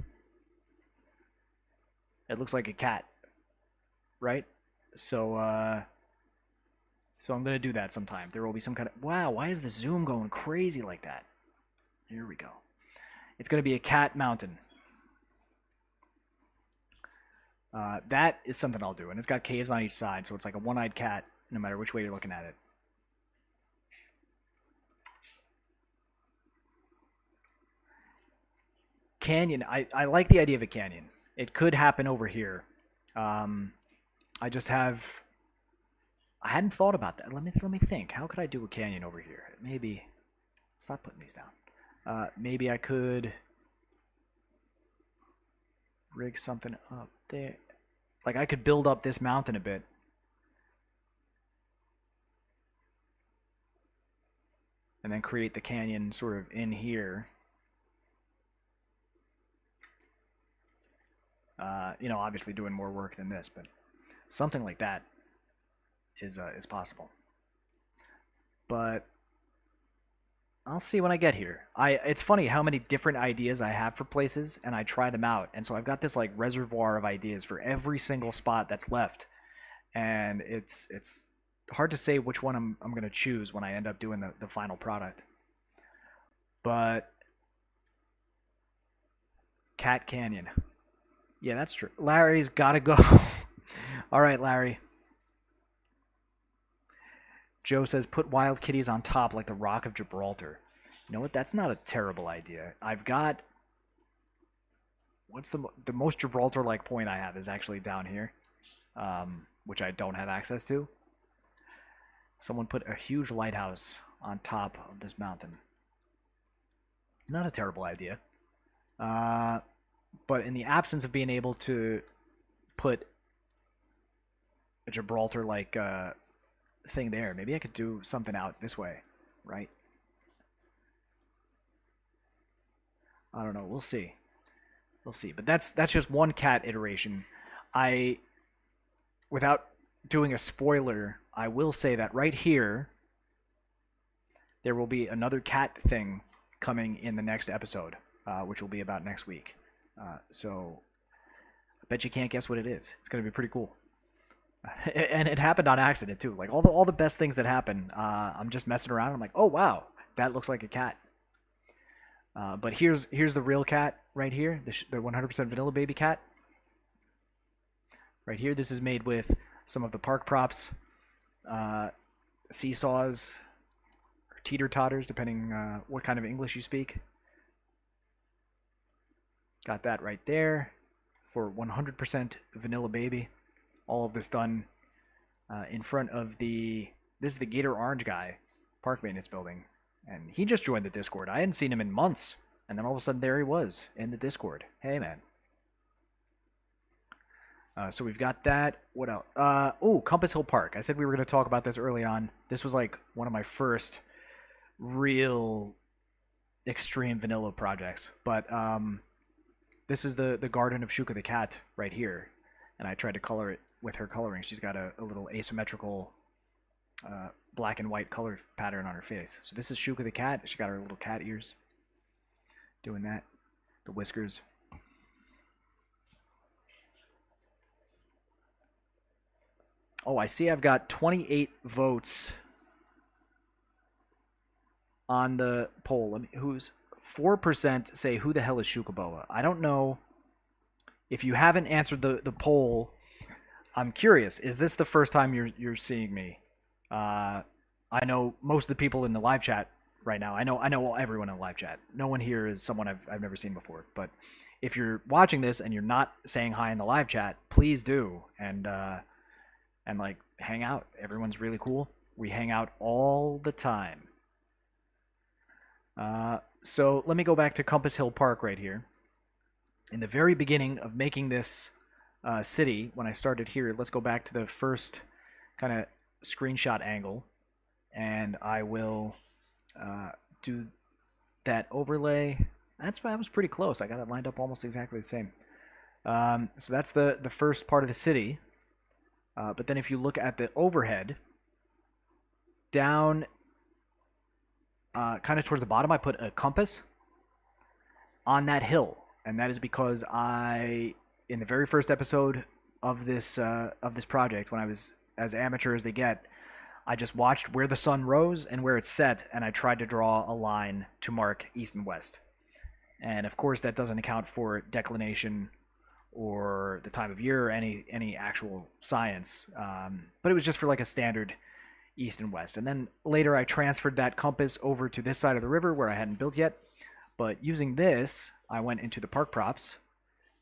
it looks like a cat, right? So I'm going to do that sometime. There will be some kind of... Wow, why is the zoom going crazy like that? Here we go. It's going to be a cat mountain. That is something I'll do. And it's got caves on each side, so it's like a one-eyed cat, no matter which way you're looking at it. Canyon. I like the idea of a canyon. It could happen over here. I just have... I hadn't thought about that. Let me think. How could I do a canyon over here? Maybe... Stop putting these down. Maybe I could rig something up there. Like I could build up this mountain a bit. And then create the canyon sort of in here. You know, obviously doing more work than this, but something like that is possible. But I'll see when I get here. It's funny how many different ideas I have for places, and I try them out. And so I've got this like reservoir of ideas for every single spot that's left, and it's hard to say which one I'm going to choose when I end up doing the final product. But Cat Canyon. Yeah, that's true. Larry's got to go. All right, Larry. Joe says, put wild kitties on top like the Rock of Gibraltar. You know what? That's not a terrible idea. I've got... What's the most Gibraltar-like point I have is actually down here, which I don't have access to. Someone put a huge lighthouse on top of this mountain. Not a terrible idea. But in the absence of being able to put a Gibraltar-like thing there, maybe I could do something out this way, right? I don't know. We'll see. We'll see. But that's just one cat iteration. Without doing a spoiler, I will say that right here, there will be another cat thing coming in the next episode, which will be about next week. So I bet you can't guess what it is. It's going to be pretty cool. And it happened on accident too. Like all the best things that happen, I'm just messing around. I'm like, oh wow, that looks like a cat. But here's the real cat right here, the 100% vanilla baby cat. Right here, this is made with some of the park props, seesaws, or teeter-totters, depending what kind of English you speak. Got that right there for 100% vanilla baby. All of this done in front of this is the Gator Orange guy, park maintenance building. And he just joined the Discord. I hadn't seen him in months. And then all of a sudden there he was in the Discord. Hey, man. So we've got that. What else? Oh, Compass Hill Park. I said we were going to talk about this early on. This was like one of my first real extreme vanilla projects. But this is the garden of Shuka the cat right here, and I tried to color it with her coloring. She's got a little asymmetrical black and white color pattern on her face. So this is Shuka the cat. She got her little cat ears. Doing that. The whiskers. Oh, I see I've got 28 votes on the poll. Let me, who's 4% say who the hell is Xucaboa? I don't know. If you haven't answered the poll, I'm curious. Is this the first time you're seeing me? I know most of the people in the live chat right now. I know everyone in the live chat. No one here is someone I've never seen before. But if you're watching this and you're not saying hi in the live chat, please do and like hang out. Everyone's really cool. We hang out all the time. So let me go back to Compass Hill Park right here. In the very beginning of making this city, when I started here, let's go back to the first kind of screenshot angle, and I will do that overlay. That was pretty close. I got it lined up almost exactly the same. So that's the first part of the city. But then if you look at the overhead, down kind of towards the bottom, I put a compass on that hill. And that is because in the very first episode of this project, when I was as amateur as they get, I just watched where the sun rose and where it set, and I tried to draw a line to mark east and west. And of course, that doesn't account for declination or the time of year or any actual science. But it was just for like a standard east and west. And then later I transferred that compass over to this side of the river where I hadn't built yet. But using this, I went into the park props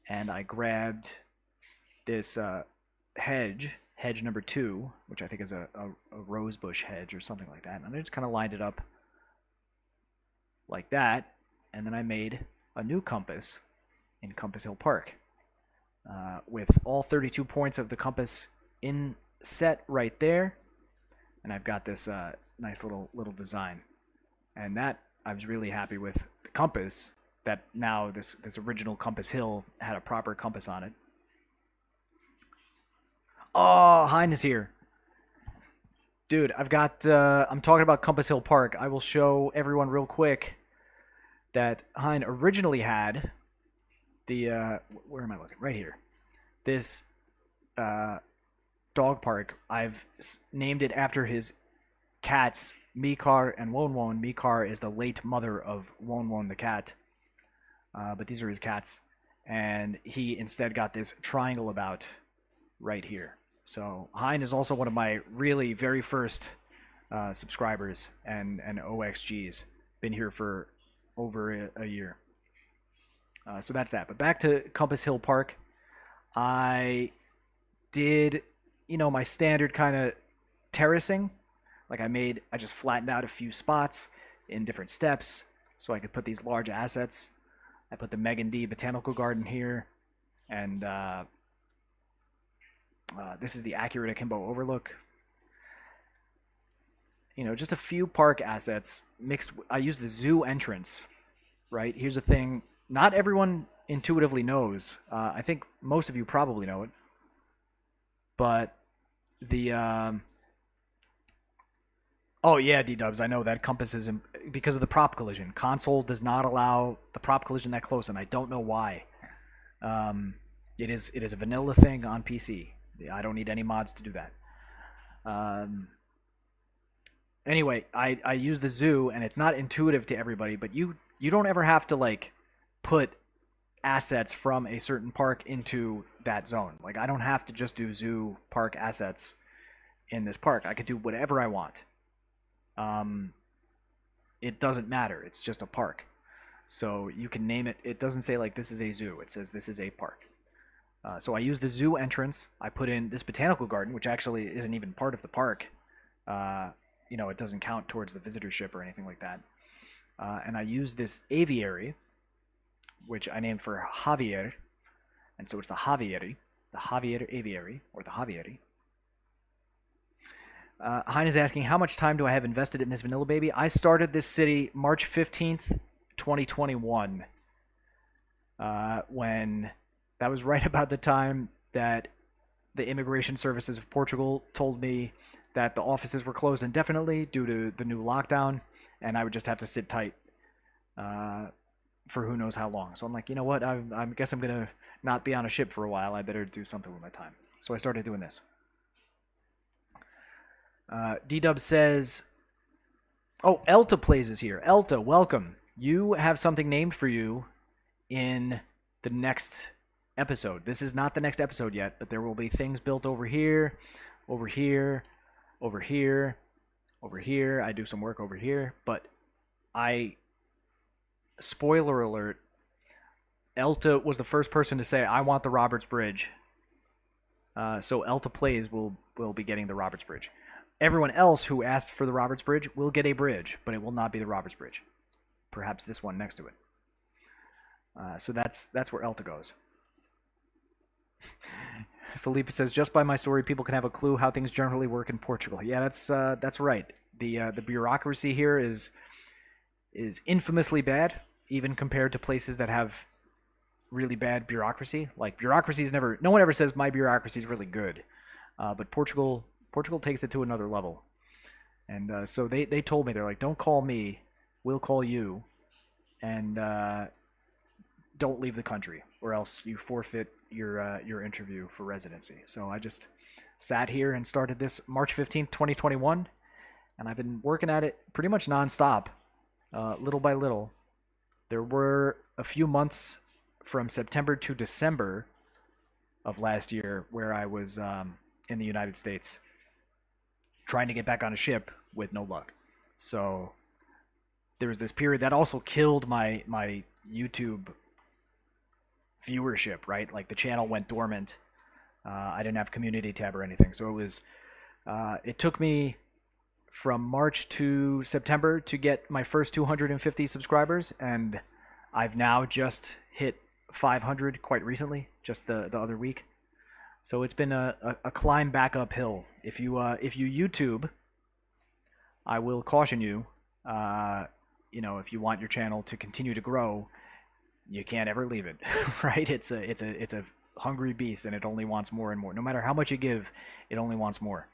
and I grabbed this hedge number 2, which I think is a rose bush hedge or something like that. And I just kind of lined it up like that. And then I made a new compass in Compass Hill Park with all 32 points of the compass in set right there. And I've got this nice little design. And that I was really happy with the compass, that now this original Compass Hill had a proper compass on it. Oh, Hein is here. Dude, I've got, I'm talking about Compass Hill Park. I will show everyone real quick that Hein originally had the, where am I looking? Right here. This dog park. I've named it after his cats, Mikar and Won Won. Mikar is the late mother of Won Won the cat. But these are his cats. And he instead got this triangle about right here. So Hein is also one of my really very first subscribers and OXGs. Been here for over a year. So that's that. But back to Compass Hill Park. I did, my standard kind of terracing. Like I just flattened out a few spots in different steps so I could put these large assets. I put the Megan D Botanical Garden here, and this is the accurate Akimbo Overlook. Just a few park assets mixed. I use the zoo entrance, right? Here's the thing. Not everyone intuitively knows. I think most of you probably know it. But the... Oh, yeah, D-dubs, I know that compass is... because of the prop collision. Console does not allow the prop collision that close, and I don't know why. It is a vanilla thing on PC. I don't need any mods to do that. Anyway, I use the zoo, and it's not intuitive to everybody, but you don't ever have to, like, put assets from a certain park into that zone. Like, I don't have to just do zoo park assets in this park. I could do whatever I want. It doesn't matter. It's just a park. So you can name it. It doesn't say, like, this is a zoo. It says this is a park. So I use the zoo entrance. I put in this botanical garden, which actually isn't even part of the park. It doesn't count towards the visitorship or anything like that. And I use this aviary, which I named for Javier. And so it's the Javieri. the Javier Aviary, or the Javieri. Hein is asking, how much time do I have invested in this vanilla baby? I started this city March 15th, 2021. When that was right about the time that the immigration services of Portugal told me that the offices were closed indefinitely due to the new lockdown, and I would just have to sit tight for who knows how long. So I'm like, you know what? I guess I'm going to not be on a ship for a while. I better do something with my time. So I started doing this. D-Dub says, oh, Elta Plays is here. Elta, welcome. You have something named for you in the next episode. This is not the next episode yet, but there will be things built over here, over here, over here, over here. I do some work over here, but spoiler alert, Elta was the first person to say, I want the Roberts Bridge. So Elta Plays will be getting the Roberts Bridge. Everyone else who asked for the Roberts Bridge will get a bridge, but it will not be the Roberts Bridge. Perhaps this one next to it. So that's where Elta goes. Felipe says, just by my story, people can have a clue how things generally work in Portugal. Yeah, that's right. The bureaucracy here is infamously bad, even compared to places that have really bad bureaucracy. Like, bureaucracy is never... No one ever says my bureaucracy is really good. But Portugal takes it to another level. And so they told me, they're like, don't call me, we'll call you. And don't leave the country, or else you forfeit your interview for residency. So I just sat here and started this March 15th, 2021. And I've been working at it pretty much nonstop, little by little. There were a few months from September to December of last year where I was in the United States trying to get back on a ship with no luck. So there was this period that also killed my YouTube viewership, right? Like, the channel went dormant. I didn't have community tab or anything. So it took me from March to September to get my first 250 subscribers, and I've now just hit 500 quite recently, just the other week. So it's been a climb back uphill. If you YouTube, I will caution you. If you want your channel to continue to grow, you can't ever leave it, right? It's a hungry beast, and it only wants more and more. No matter how much you give, it only wants more.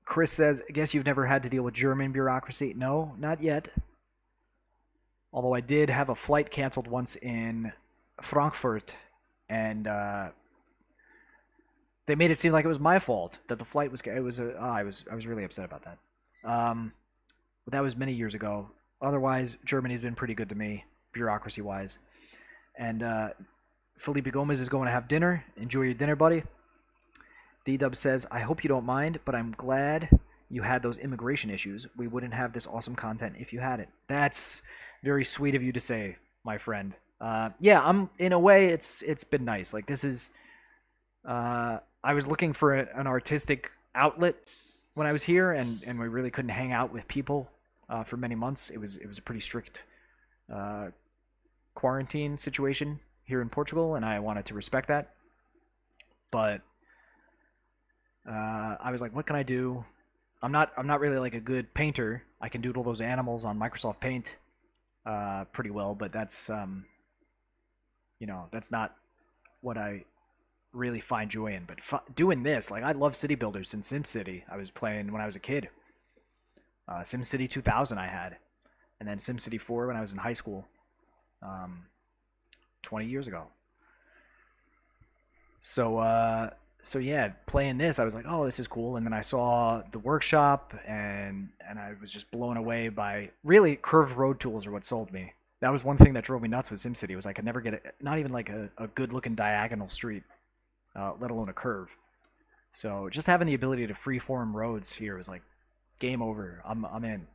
Chris says, I guess you've never had to deal with German bureaucracy. No, not yet. Although I did have a flight canceled once in Frankfurt, and they made it seem like it was my fault that the flight was. I was really upset about that. But that was many years ago. Otherwise, Germany's been pretty good to me, bureaucracy-wise. And Felipe Gomez is going to have dinner. Enjoy your dinner, buddy. D-Dub says, I hope you don't mind, but I'm glad you had those immigration issues. We wouldn't have this awesome content if you hadn't. That's very sweet of you to say, my friend. Yeah, in a way, it's been nice. Like, this is... I was looking for an artistic outlet when I was here, and we really couldn't hang out with people for many months. It was a pretty strict quarantine situation here in Portugal, and I wanted to respect that. But I was like, what can I do? I'm not really like a good painter. I can doodle those animals on Microsoft Paint pretty well, but that's that's not what I really find joy in. But doing this, like, I love city builders since SimCity. I was playing when I was a kid. SimCity 2000 I had, and then SimCity 4 when I was in high school, 20 years ago. So yeah, playing this, I was like, oh, this is cool. And then I saw the workshop, and I was just blown away by, really, curved road tools are what sold me. That was one thing that drove me nuts with SimCity, was I could never get not even like a good-looking diagonal street, let alone a curve. So just having the ability to freeform roads here was like, game over. I'm in.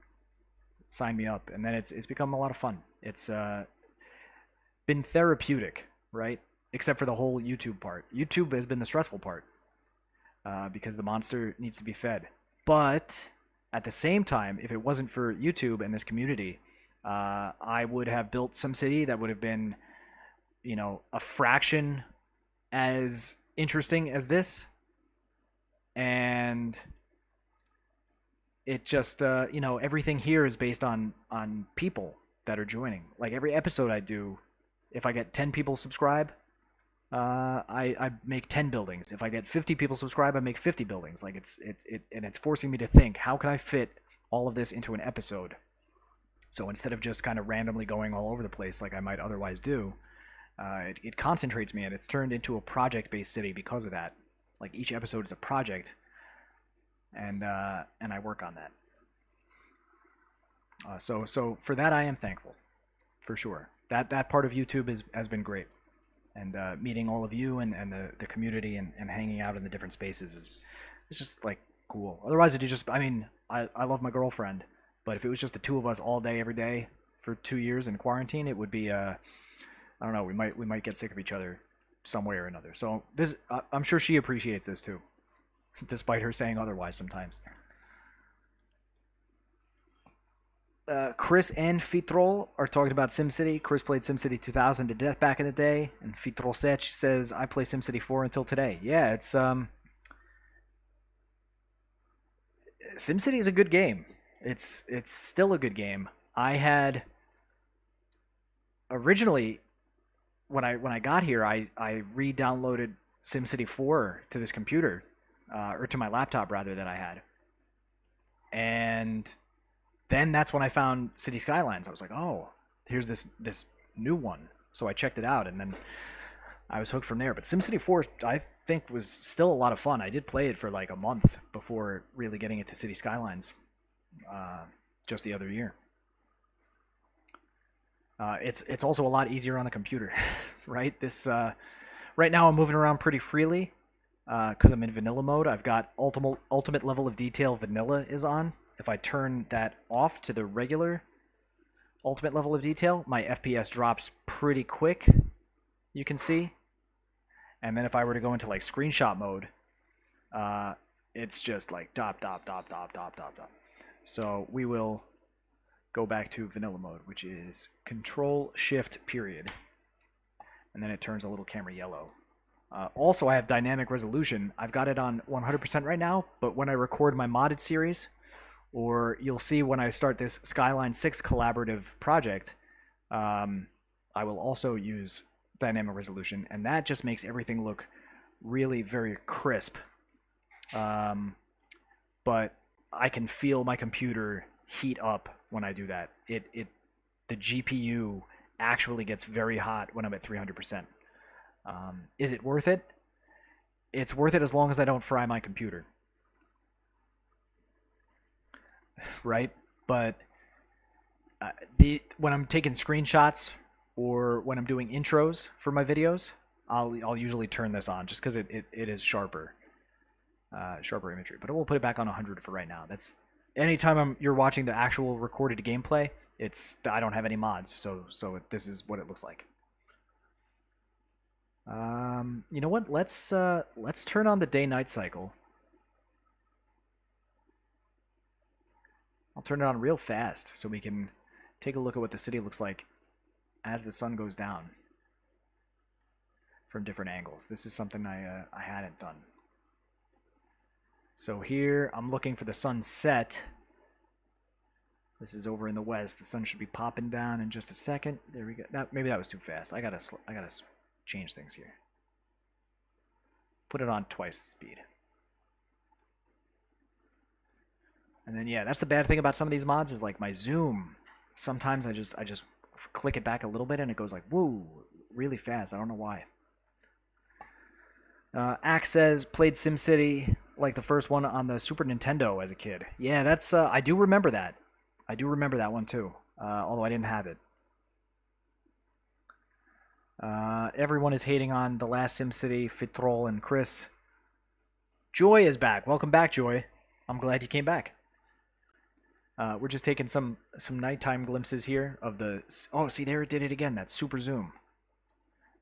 Sign me up. And then it's become a lot of fun. It's been therapeutic, right? Except for the whole YouTube part. YouTube has been the stressful part because the monster needs to be fed. But at the same time, if it wasn't for YouTube and this community, I would have built SimCity that would have been, you know, a fraction as interesting as this, and it just you know, everything here is based on people that are joining. Like every episode I do, if I get 10 people subscribe, I make 10 buildings. If I get 50 people subscribe, I make 50 buildings. Like and it's forcing me to think, how can I fit all of this into an episode? So instead of just kind of randomly going all over the place like I might otherwise do, it concentrates me, and it's turned into a project-based city because of that. Like each episode is a project, and I work on that. So for that I am thankful, for sure. That part of YouTube has been great, and meeting all of you and the community and hanging out in the different spaces is it's just like cool. Otherwise, it just, I mean, I love my girlfriend, but if it was just the two of us all day every day for 2 years in quarantine, it would be I don't know, we might get sick of each other some way or another. So this, I'm sure she appreciates this too, despite her saying otherwise sometimes. Chris and Fitrol are talking about SimCity. Chris played SimCity 2000 to death back in the day, and Fitrol Sech says I play SimCity 4 until today. Yeah, it's SimCity is a good game. It's still a good game. I had originally when I got here, I re-downloaded SimCity 4 to this computer, or to my laptop rather, that I had, and then that's when I found City Skylines. I was like, oh, here's this new one. So I checked it out, and then I was hooked from there. But SimCity 4, I think, was still a lot of fun. I did play it for like a month before really getting into City Skylines, just the other year. It's also a lot easier on the computer, right? This right now I'm moving around pretty freely because I'm in vanilla mode. I've got ultimate level of detail vanilla is on. If I turn that off to the regular ultimate level of detail, my FPS drops pretty quick, you can see. And then if I were to go into like screenshot mode, it's just like dop, dop, dop, dop, dop, dop, dop. So we will go back to vanilla mode, which is Control Shift period. And then it turns a little camera yellow. Also, I have dynamic resolution. I've got it on 100% right now, but when I record my modded series, or you'll see when I start this Skyline 6 collaborative project, I will also use dynamic resolution, and that just makes everything look really very crisp. But I can feel my computer heat up when I do that. The GPU actually gets very hot when I'm at 300%. Is it worth it? It's worth it as long as I don't fry my computer. Right? But when I'm taking screenshots or when I'm doing intros for my videos, I'll usually turn this on just because it is sharper imagery. But we'll put it back on 100 for right now. That's anytime you're watching the actual recorded gameplay. I don't have any mods, so this is what it looks like. You know what? Let's turn on the day-night cycle. I'll turn it on real fast so we can take a look at what the city looks like as the sun goes down from different angles. This is something I hadn't done. So here I'm looking for the sunset. This is over in the west. The sun should be popping down in just a second. There we go. Maybe that was too fast. I gotta change things here. Put it on twice speed. And then yeah, that's the bad thing about some of these mods is like my zoom. Sometimes I just click it back a little bit and it goes like woo, really fast. I don't know why. Axe says played SimCity like the first one on the Super Nintendo as a kid. Yeah, that's I do remember that. I do remember that one too, although I didn't have it. Everyone is hating on the last SimCity, Fitrol and Chris. Joy is back. Welcome back, Joy. I'm glad you came back. We're just taking some nighttime glimpses here of the... Oh, see, there it did it again, that super zoom.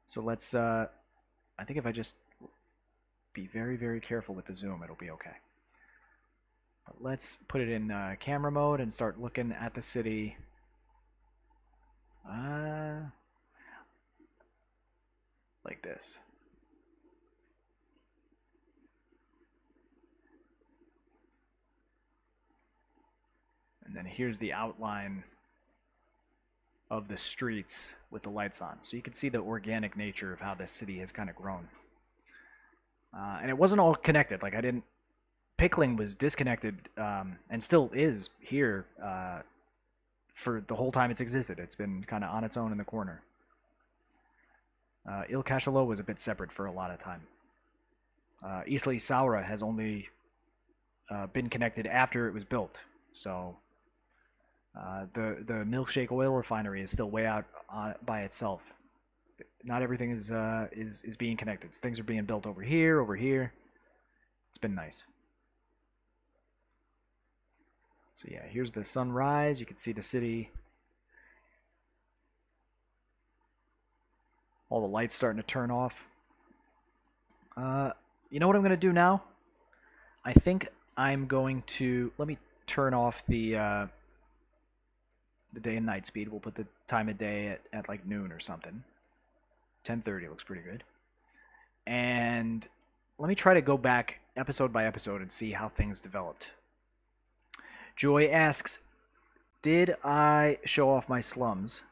So let's... I think if I just be very, very careful with the zoom, it'll be okay. But let's put it in camera mode and start looking at the city Like this. And then here's the outline of the streets with the lights on. So you can see the organic nature of how this city has kind of grown. And it wasn't all connected. Like, I didn't... Pickling was disconnected, and still is here for the whole time it's existed. It's been kind of on its own in the corner. Il Cachalo was a bit separate for a lot of time. Isla Isaura has only been connected after it was built. So the milkshake oil refinery is still way out by itself. Not everything is being connected. Things are being built over here, over here. It's been nice. So yeah, here's the sunrise. You can see the city. All the lights starting to turn off. You know what I'm going to do now? I think I'm going to... Let me turn off the day and night speed. We'll put the time of day at like noon or something. 10:30 looks pretty good. And let me try to go back episode by episode and see how things developed. Joy asks, did I show off my slums?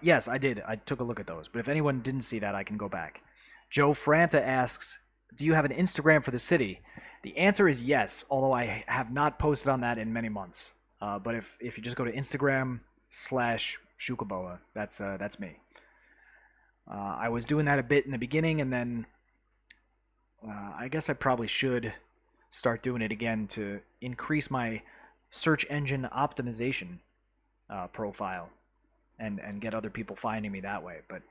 Yes, I did. I took a look at those. But if anyone didn't see that, I can go back. Joe Franta asks, do you have an Instagram for the city? The answer is yes, although I have not posted on that in many months. But if you just go to Instagram/Xucaboa, that's me. I was doing that a bit in the beginning, and then I guess I probably should start doing it again to increase my search engine optimization profile and get other people finding me that way. But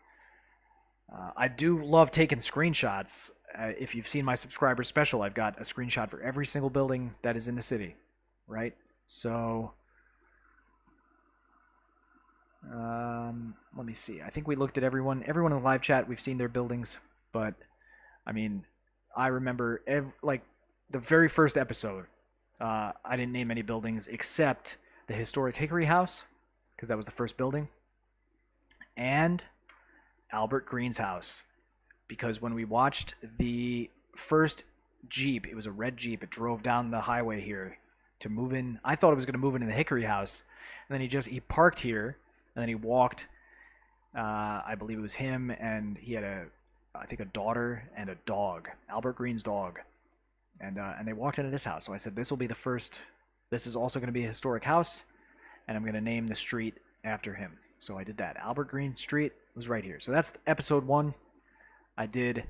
I do love taking screenshots. If you've seen my subscriber special, I've got a screenshot for every single building that is in the city, right? So let me see. I think we looked at everyone in the live chat. We've seen their buildings, but I mean, I remember like the very first episode, I didn't name any buildings except the historic Hickory House, because that was the first building, and Albert Green's house, because when we watched the first Jeep, it was a red Jeep, it drove down the highway here to move in. I thought it was going to move into the Hickory House, and then he parked here, and then he walked. I believe it was him, and he had I think a daughter and a dog, Albert Green's dog, and they walked into this house. So I said, this will be the first. This is also going to be a historic house, and I'm going to name the street after him. So I did that. Albert Green Street was right here. So that's episode 1. I did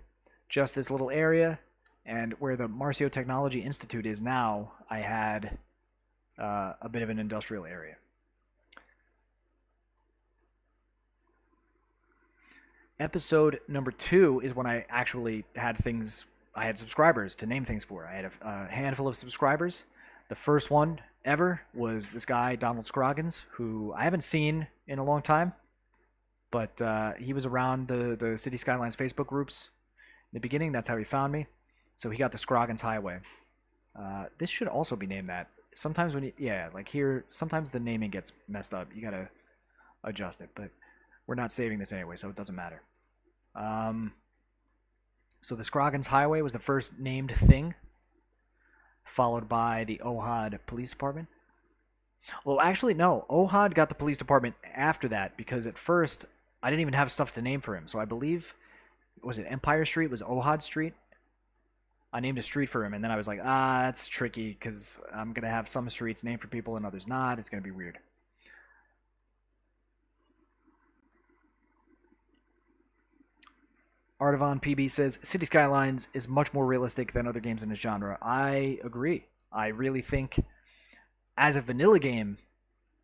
just this little area, and where the Marcio Technology Institute is now, I had a bit of an industrial area. Episode number 2 is when I actually had things. I had subscribers to name things for. I had a handful of subscribers. The first one ever was this guy, Donald Scroggins, who I haven't seen in a long time, but he was around the City Skylines Facebook groups in the beginning. That's how he found me. So he got the Scroggins Highway. This should also be named that. Sometimes like here, sometimes the naming gets messed up. You gotta adjust it, but we're not saving this anyway, so it doesn't matter. So the Scroggins Highway was the first named thing, followed by the Ohad Police Department. Well, actually, no. Ohad got the police department after that, because at first I didn't even have stuff to name for him. So I believe, was it Empire Street? Was Ohad Street? I named a street for him, and then I was like, that's tricky, because I'm going to have some streets named for people and others not. It's going to be weird. Artavan PB says, City Skylines is much more realistic than other games in the genre. I agree. I really think, as a vanilla game,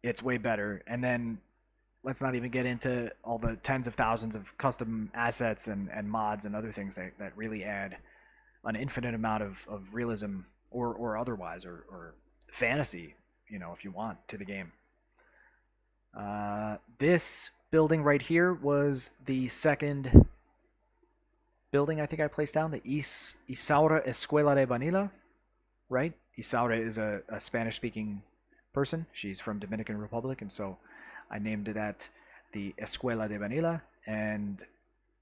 it's way better. And then, let's not even get into all the tens of thousands of custom assets and mods and other things that really add an infinite amount of realism or otherwise, or fantasy, if you want, to the game. This building right here was the second building I think I placed down, the Isaura Escuela de Vanilla, right? Isaura is a Spanish-speaking person. She's from Dominican Republic, and so I named that the Escuela de Vanilla, and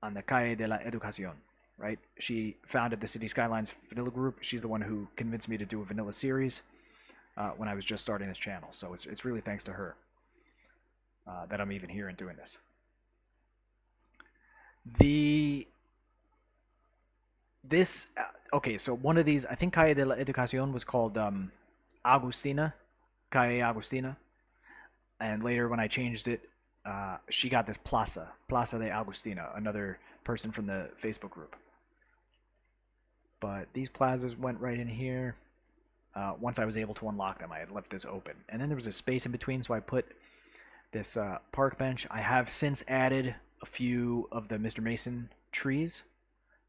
on the Calle de la Educación, right? She founded the City Skylines Vanilla Group. She's the one who convinced me to do a vanilla series when I was just starting this channel. So it's really thanks to her that I'm even here and doing this. Okay, so one of these, I think Calle de la Educación was called Agustina, Calle Agustina. And later when I changed it, she got this Plaza de Agustina, another person from the Facebook group. But these plazas went right in here. Once I was able to unlock them, I had left this open. And then there was a space in between, so I put this park bench. I have since added a few of the Mr. Mason trees,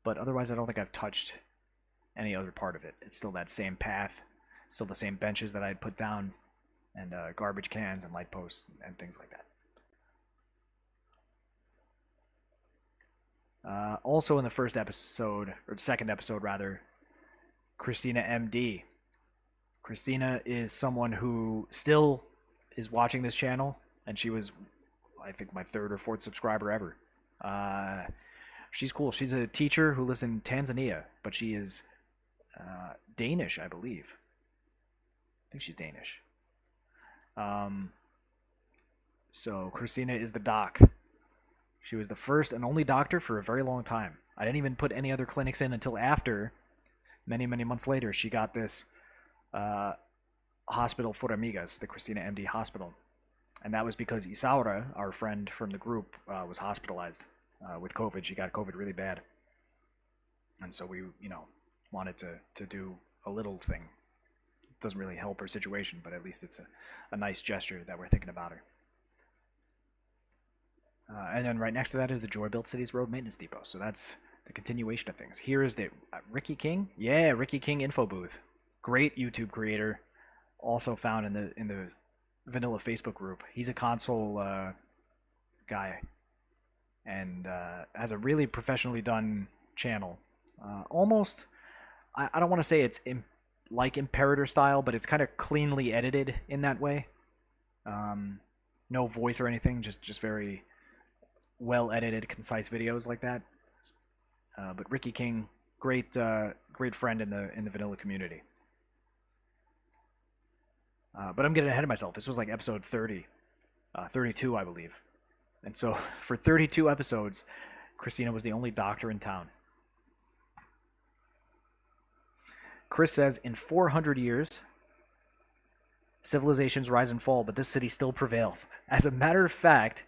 but otherwise I don't think I've touched any other part of it. It's still that same path, still the same benches that I'd put down, and garbage cans and light posts and things like that. Also in the first episode, or second episode rather, Christina MD. Christina is someone who still is watching this channel, and she was, I think, my third or fourth subscriber ever. She's cool. She's a teacher who lives in Tanzania, but she is Danish, I believe. I think she's Danish. So Christina is the doc. She was the first and only doctor for a very long time. I didn't even put any other clinics in until after, many months later, she got this hospital for amigas, the Christina MD hospital. And that was because Isaura, our friend from the group, was hospitalized with COVID. She got COVID really bad. And so we, wanted to do a little thing. It doesn't really help her situation, but at least it's a nice gesture that we're thinking about her. And then right next to that is the Joy Built Cities Road Maintenance Depot. So that's the continuation of things. Here is the Ricky King. Yeah, Ricky King info booth. Great YouTube creator. Also found in the vanilla Facebook group. He's a console guy and has a really professionally done channel. Almost, I don't want to say it's like Imperator style, but it's kind of cleanly edited in that way. No voice or anything, just very well edited, concise videos like that. But Ricky King, great friend in the vanilla community. But I'm getting ahead of myself. This was like episode 32, I believe. And so for 32 episodes, Christina was the only doctor in town. Chris says, in 400 years, civilizations rise and fall, but this city still prevails. As a matter of fact,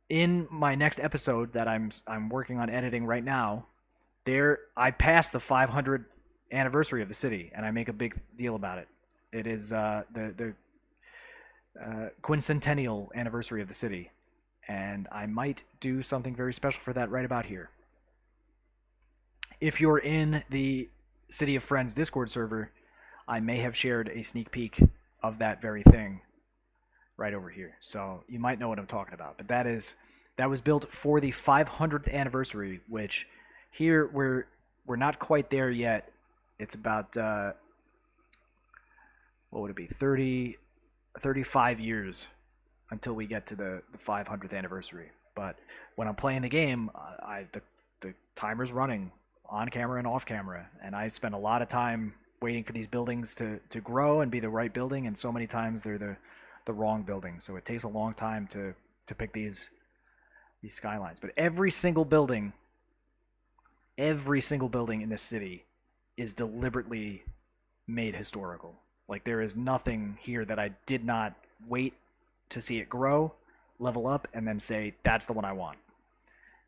in my next episode that I'm working on editing right now, I passed the 500th anniversary of the city, and I make a big deal about it. It is the quincentennial anniversary of the city, and I might do something very special for that right about here. If you're in the City of Friends Discord server, I may have shared a sneak peek of that very thing right over here. So you might know what I'm talking about. But that was built for the 500th anniversary, which here we're not quite there yet. It's about what would it be? 35 years until we get to the 500th anniversary. But when I'm playing the game, the timer's running on camera and off camera, and I spend a lot of time waiting for these buildings to grow and be the right building, and so many times they're the wrong building. So it takes a long time to pick these skylines. But every single building in this city is deliberately made historical. Like, there is nothing here that I did not wait to see it grow, level up, and then say, that's the one I want.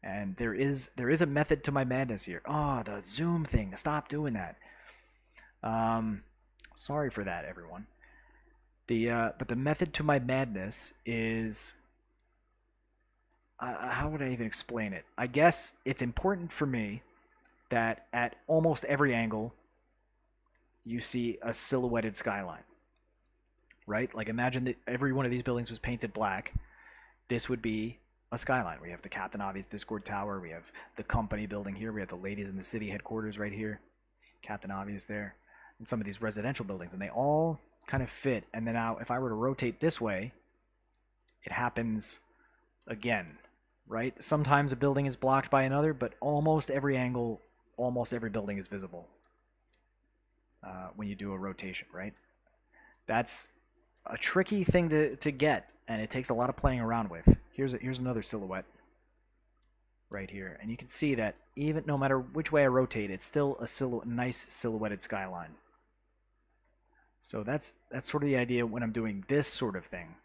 And there is a method to my madness here. Oh, the zoom thing. Stop doing that. Sorry for that, everyone. But the method to my madness is... how would I even explain it? I guess it's important for me that at almost every angle, you see a silhouetted skyline. Right? Like, imagine that every one of these buildings was painted black. This would be a skyline. We have the Captain Obvious Discord Tower. We have the company building here. We have the Ladies in the City headquarters right here. Captain Obvious there. And some of these residential buildings. And they all kind of fit. And then now, if I were to rotate this way, it happens again, right? Sometimes a building is blocked by another, but almost every angle, almost every building is visible when you do a rotation, right? That's a tricky thing to get, and it takes a lot of playing around with. Here's another silhouette right here, and you can see that even no matter which way I rotate, it's still a nice silhouetted skyline. So that's sort of the idea when I'm doing this sort of thing.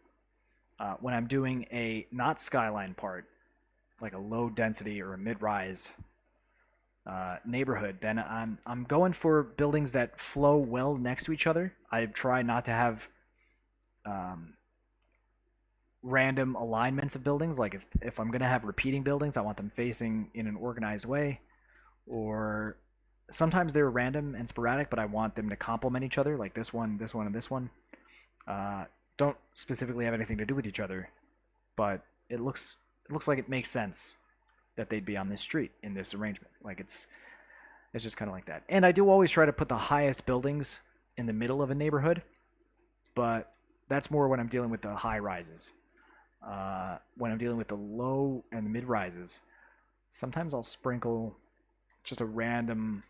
When I'm doing a not skyline part, like a low density or a mid-rise neighborhood, then I'm going for buildings that flow well next to each other. I try not to have random alignments of buildings. Like if I'm going to have repeating buildings, I want them facing in an organized way. Or sometimes they're random and sporadic, but I want them to complement each other, like this one, and this one. Don't specifically have anything to do with each other, but it looks like it makes sense that they'd be on this street in this arrangement. Like it's just kind of like that. And I do always try to put the highest buildings in the middle of a neighborhood, but that's more when I'm dealing with the high rises. When I'm dealing with the low and mid rises, sometimes I'll sprinkle just a random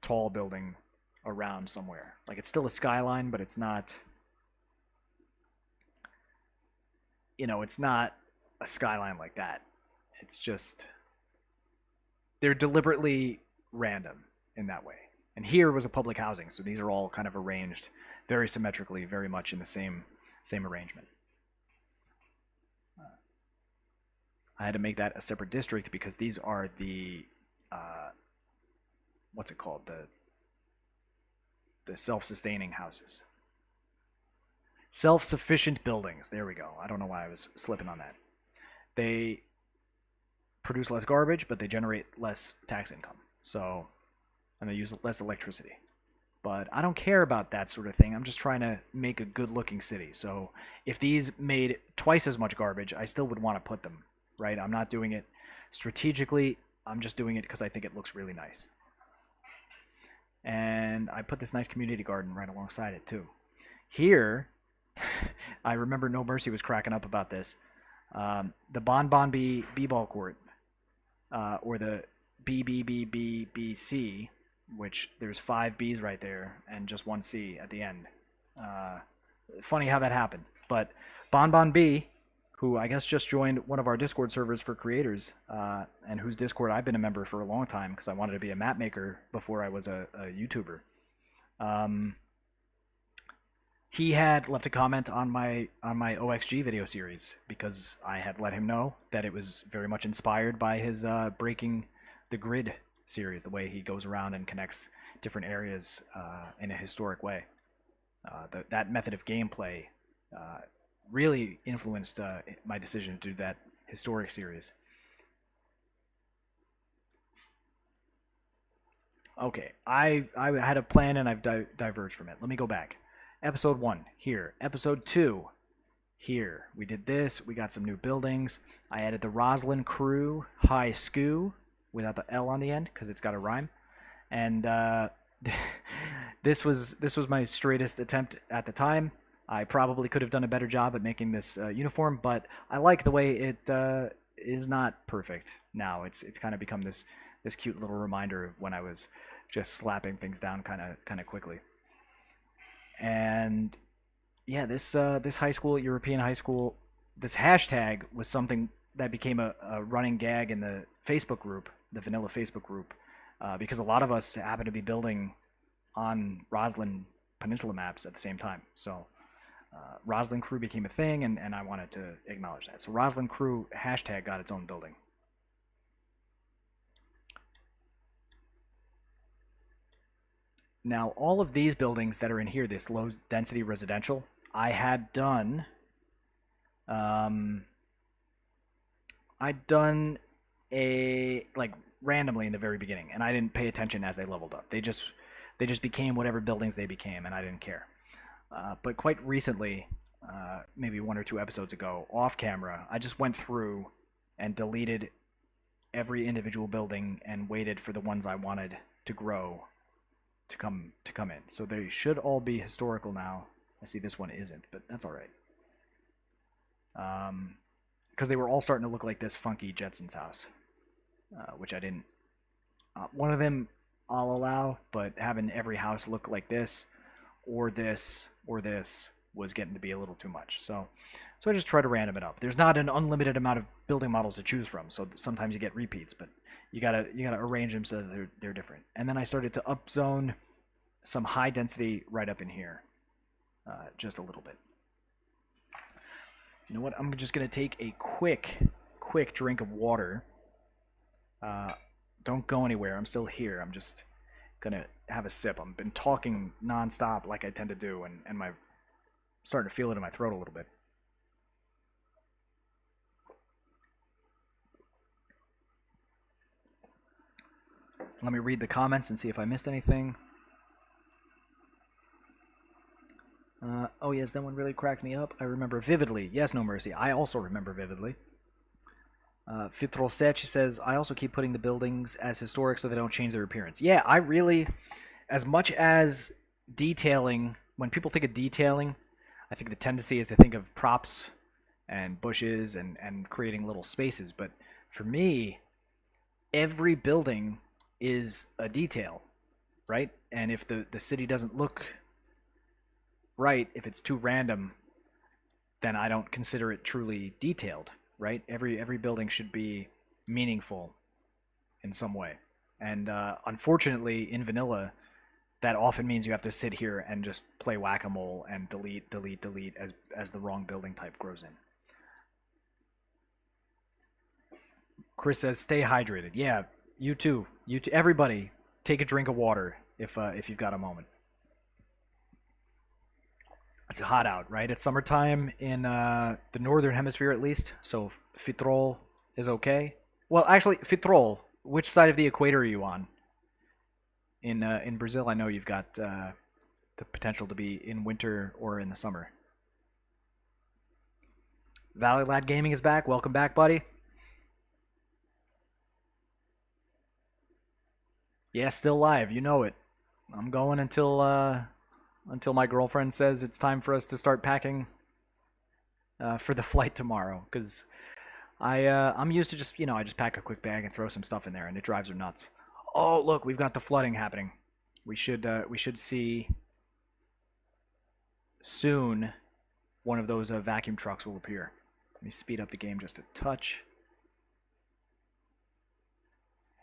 tall building around somewhere. Like it's still a skyline, but it's not, it's not a skyline like that. It's just, they're deliberately random in that way. And here was a public housing, so these are all kind of arranged very symmetrically, very much in the same arrangement. I had to make that a separate district because these are the what's it called, the self-sustaining houses, self-sufficient buildings. There we go. I don't know why I was slipping on that. They produce less garbage, but they generate less tax income. So, and they use less electricity. But I don't care about that sort of thing. I'm just trying to make a good-looking city. So if these made twice as much garbage, I still would want to put them, right? I'm not doing it strategically. I'm just doing it because I think it looks really nice. And I put this nice community garden right alongside it too. Here, I remember No Mercy was cracking up about this. The Bon Bon B-ball court, or the BBBBBC, which there's 5 B's right there and just 1 C at the end. Funny how that happened. But Bon Bon B, who I guess just joined one of our Discord servers for creators, and whose Discord I've been a member for a long time because I wanted to be a map maker before I was a YouTuber. He had left a comment on my OXG video series because I had let him know that it was very much inspired by his Breaking the Grid series, the way he goes around and connects different areas in a historic way. That method of gameplay really influenced my decision to do that historic series. Okay, I had a plan and I've diverged from it. Let me go back. Episode 1, here. Episode 2, here. We did this. We got some new buildings. I added the Roslyn crew, high SKU, without the L on the end, because it's got a rhyme. And this was my straightest attempt at the time. I probably could have done a better job at making this uniform, but I like the way it is not perfect now. It's kind of become this cute little reminder of when I was just slapping things down kind of quickly. And yeah, this high school, European high school, this hashtag was something that became a running gag in the Facebook group, the vanilla Facebook group, because a lot of us happen to be building on Roslyn Peninsula maps at the same time. So Roslyn Crew became a thing, and I wanted to acknowledge that. So Roslyn Crew hashtag got its own building. Now, all of these buildings that are in here, this low density residential, I had done, randomly in the very beginning, and I didn't pay attention as they leveled up. They just became whatever buildings they became, and I didn't care. But quite recently, maybe 1 or 2 episodes ago, off camera, I just went through and deleted every individual building and waited for the ones I wanted to grow to come in. So they should all be historical now. I see this one isn't, but that's all right. because they were all starting to look like this funky Jetsons house, which I didn't. One of them I'll allow, but having every house look like this, or this, or this was getting to be a little too much. So I just try to random it up. There's not an unlimited amount of building models to choose from, so sometimes you get repeats, but you gotta arrange them so that they're different. And then I started to upzone some high density right up in here, just a little bit. You know what? I'm just gonna take a quick drink of water. Don't go anywhere. I'm still here. I'm just gonna have a sip. I've been talking nonstop like I tend to do, and my starting to feel it in my throat a little bit. Let me read the comments and see if I missed anything. Oh yes, that one really cracked me up. I remember vividly. Yes, No Mercy. I also remember vividly. Fitroseci says, I also keep putting the buildings as historic so they don't change their appearance. Yeah, I really, as much as detailing, when people think of detailing, I think the tendency is to think of props and bushes and creating little spaces. But for me, every building is a detail, right? And if the city doesn't look right, if it's too random, then I don't consider it truly detailed, right? Every building should be meaningful in some way. And unfortunately, in vanilla, that often means you have to sit here and just play whack-a-mole and delete as the wrong building type grows in. Chris says, stay hydrated. Yeah, you too. Everybody, take a drink of water if you've got a moment. It's hot out, right? It's summertime in the northern hemisphere at least, so Fitrol is okay. Well, actually, Fitrol, which side of the equator are you on? In Brazil, I know you've got the potential to be in winter or in the summer. Valley Lad Gaming is back. Welcome back, buddy. Yeah, still live. You know it. I'm going until my girlfriend says it's time for us to start packing for the flight tomorrow. Because I'm used to just I just pack a quick bag and throw some stuff in there, and it drives her nuts. Oh, look, we've got the flooding happening. We should see soon one of those vacuum trucks will appear. Let me speed up the game just a touch.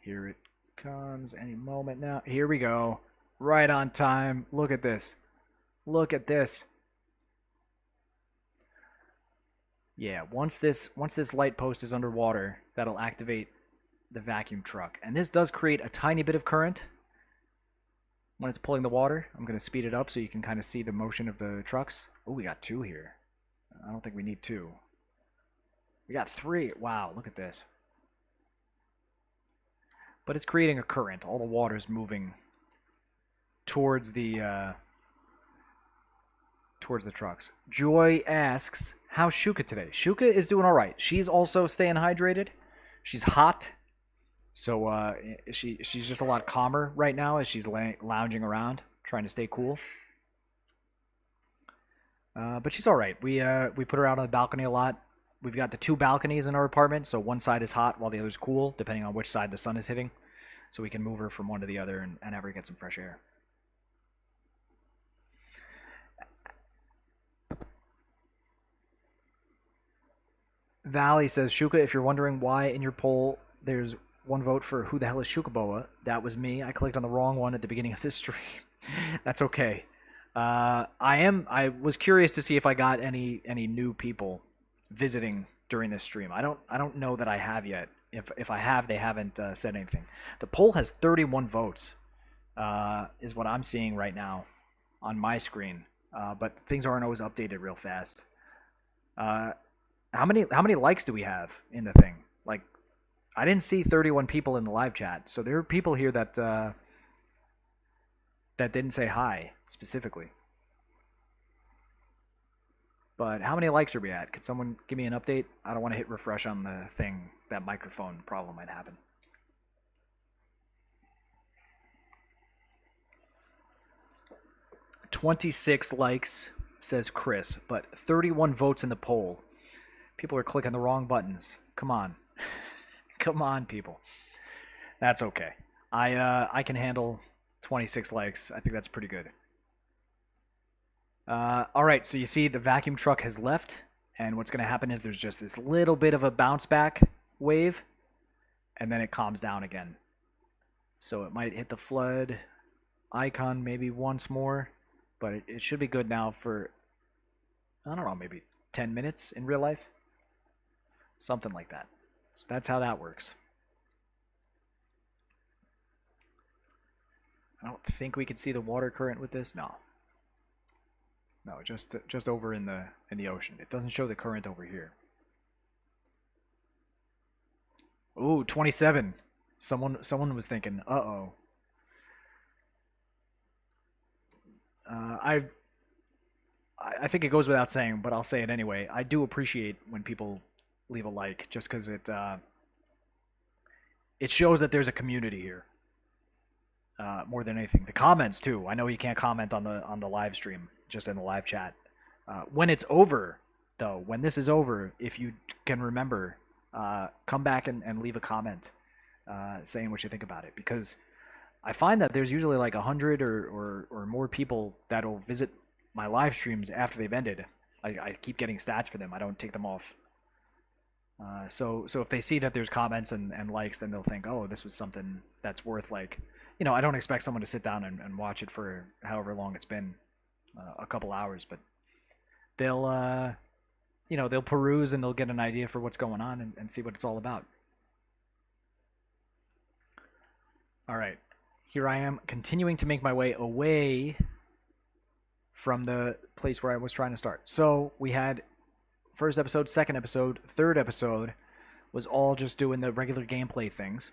Here it comes any moment now. Here we go. Right on time. Look at this. Look at this. Yeah, once this light post is underwater, that'll activate the vacuum truck. And this does create a tiny bit of current when it's pulling the water. I'm going to speed it up so you can kind of see the motion of the trucks. Oh, we got 2 here. I don't think we need 2. We got 3. Wow, look at this. But it's creating a current. All the water is moving towards the trucks. Joy asks, how's Xuca today? Xuca is doing all right. She's also staying hydrated. She's hot. So she's just a lot calmer right now as she's lounging around, trying to stay cool. But she's all right. We put her out on the balcony a lot. We've got the 2 balconies in our apartment, so one side is hot while the other's cool, depending on which side the sun is hitting. So we can move her from one to the other and have her get some fresh air. Valley says, Xuca, if you're wondering why in your poll there's 1 vote for who the hell is Xucaboa, that was me. I clicked on the wrong one at the beginning of this stream. That's okay. I was curious to see if I got any new people visiting during this stream. I don't know that I have yet. If I have, they haven't said anything. The poll has 31 votes, is what I'm seeing right now on my screen. But things aren't always updated real fast. How many likes do we have in the thing? Like, I didn't see 31 people in the live chat, so there are people here that didn't say hi specifically. But how many likes are we at? Could someone give me an update? I don't want to hit refresh on the thing. That microphone problem might happen. "26 likes," says Chris, but 31 votes in the poll. People are clicking the wrong buttons. Come on. Come on, people. That's okay. I can handle 26 likes. I think that's pretty good. All right, so you see the vacuum truck has left, and what's going to happen is there's just this little bit of a bounce back wave, and then it calms down again. So it might hit the flood icon maybe once more, but it should be good now for, I don't know, maybe 10 minutes in real life. Something like that. So that's how that works. I don't think we could see the water current with this. No. No, just over in the ocean. It doesn't show the current over here. Ooh, 27. Someone was thinking, uh-oh. I think it goes without saying, but I'll say it anyway. I do appreciate when people leave a like, just because it shows that there's a community here. More than anything, the comments too. I know you can't comment on the live stream, just in the live chat. When it's over, though, when this is over, if you can remember, come back and leave a comment saying what you think about it, because I find that there's usually like 100 or more people that'll visit my live streams after they've ended. I keep getting stats for them. I don't take them off. So if they see that there's comments and likes, then they'll think, oh, this was something that's worth, like, you know, I don't expect someone to sit down and watch it for however long it's been, a couple hours, but they'll, you know, they'll peruse and they'll get an idea for what's going on and see what it's all about. All right, here I am continuing to make my way away from the place where I was trying to start. So we had first episode, second episode, third episode was all just doing the regular gameplay things,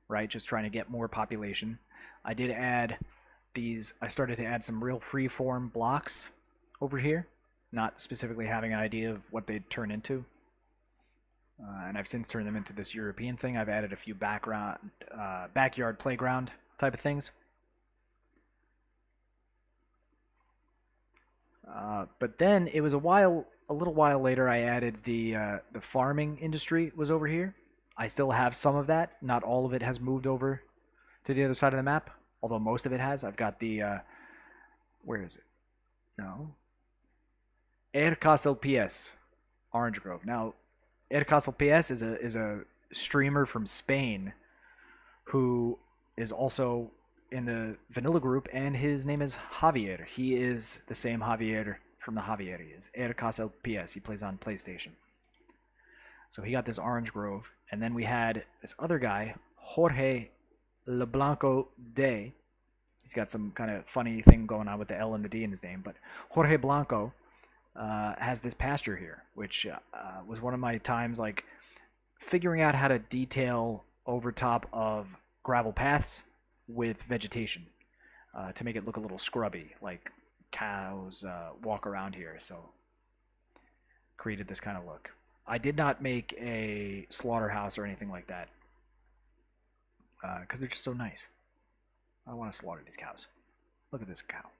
right? Just trying to get more population. I did add these, I started to add some real free-form blocks over here, not specifically having an idea of what they'd turn into. And I've since turned them into this European thing. I've added a few backyard playground type of things. But then it was a little while later, I added the farming industry was over here. I still have some of that. Not all of it has moved over to the other side of the map, although most of it has. I've got the, where is it? No. Castle PS, Orange Grove. Now, Castle PS is a streamer from Spain who is also in the vanilla group, and his name is Javier. He is the same Javier from the Javieris. Castle PS. He plays on PlayStation. So he got this Orange Grove, and then we had this other guy, Jorge LeBlanco de. He's got some kind of funny thing going on with the L and the D in his name, but Jorge Blanco has this pasture here, which was one of my times, like, figuring out how to detail over top of gravel paths with vegetation to make it look a little scrubby, like cows walk around here. So created this kind of look. I did not make a slaughterhouse or anything like that because they're just so nice. I want to slaughter these cows. Look at this cow.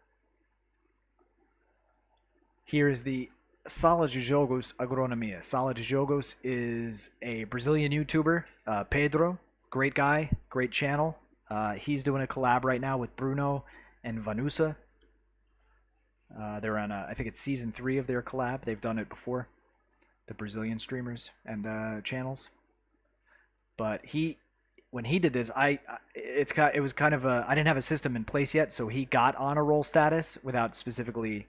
Here is the Sala de Jogos Agronomia. Sala de Jogos is a Brazilian YouTuber, Pedro. Great guy, great channel. He's doing a collab right now with Bruno and Vanusa. They're on, I think it's season 3 of their collab. They've done it before, the Brazilian streamers and channels. But when he did this, it was kind of I didn't have a system in place yet, so he got honor roll status without specifically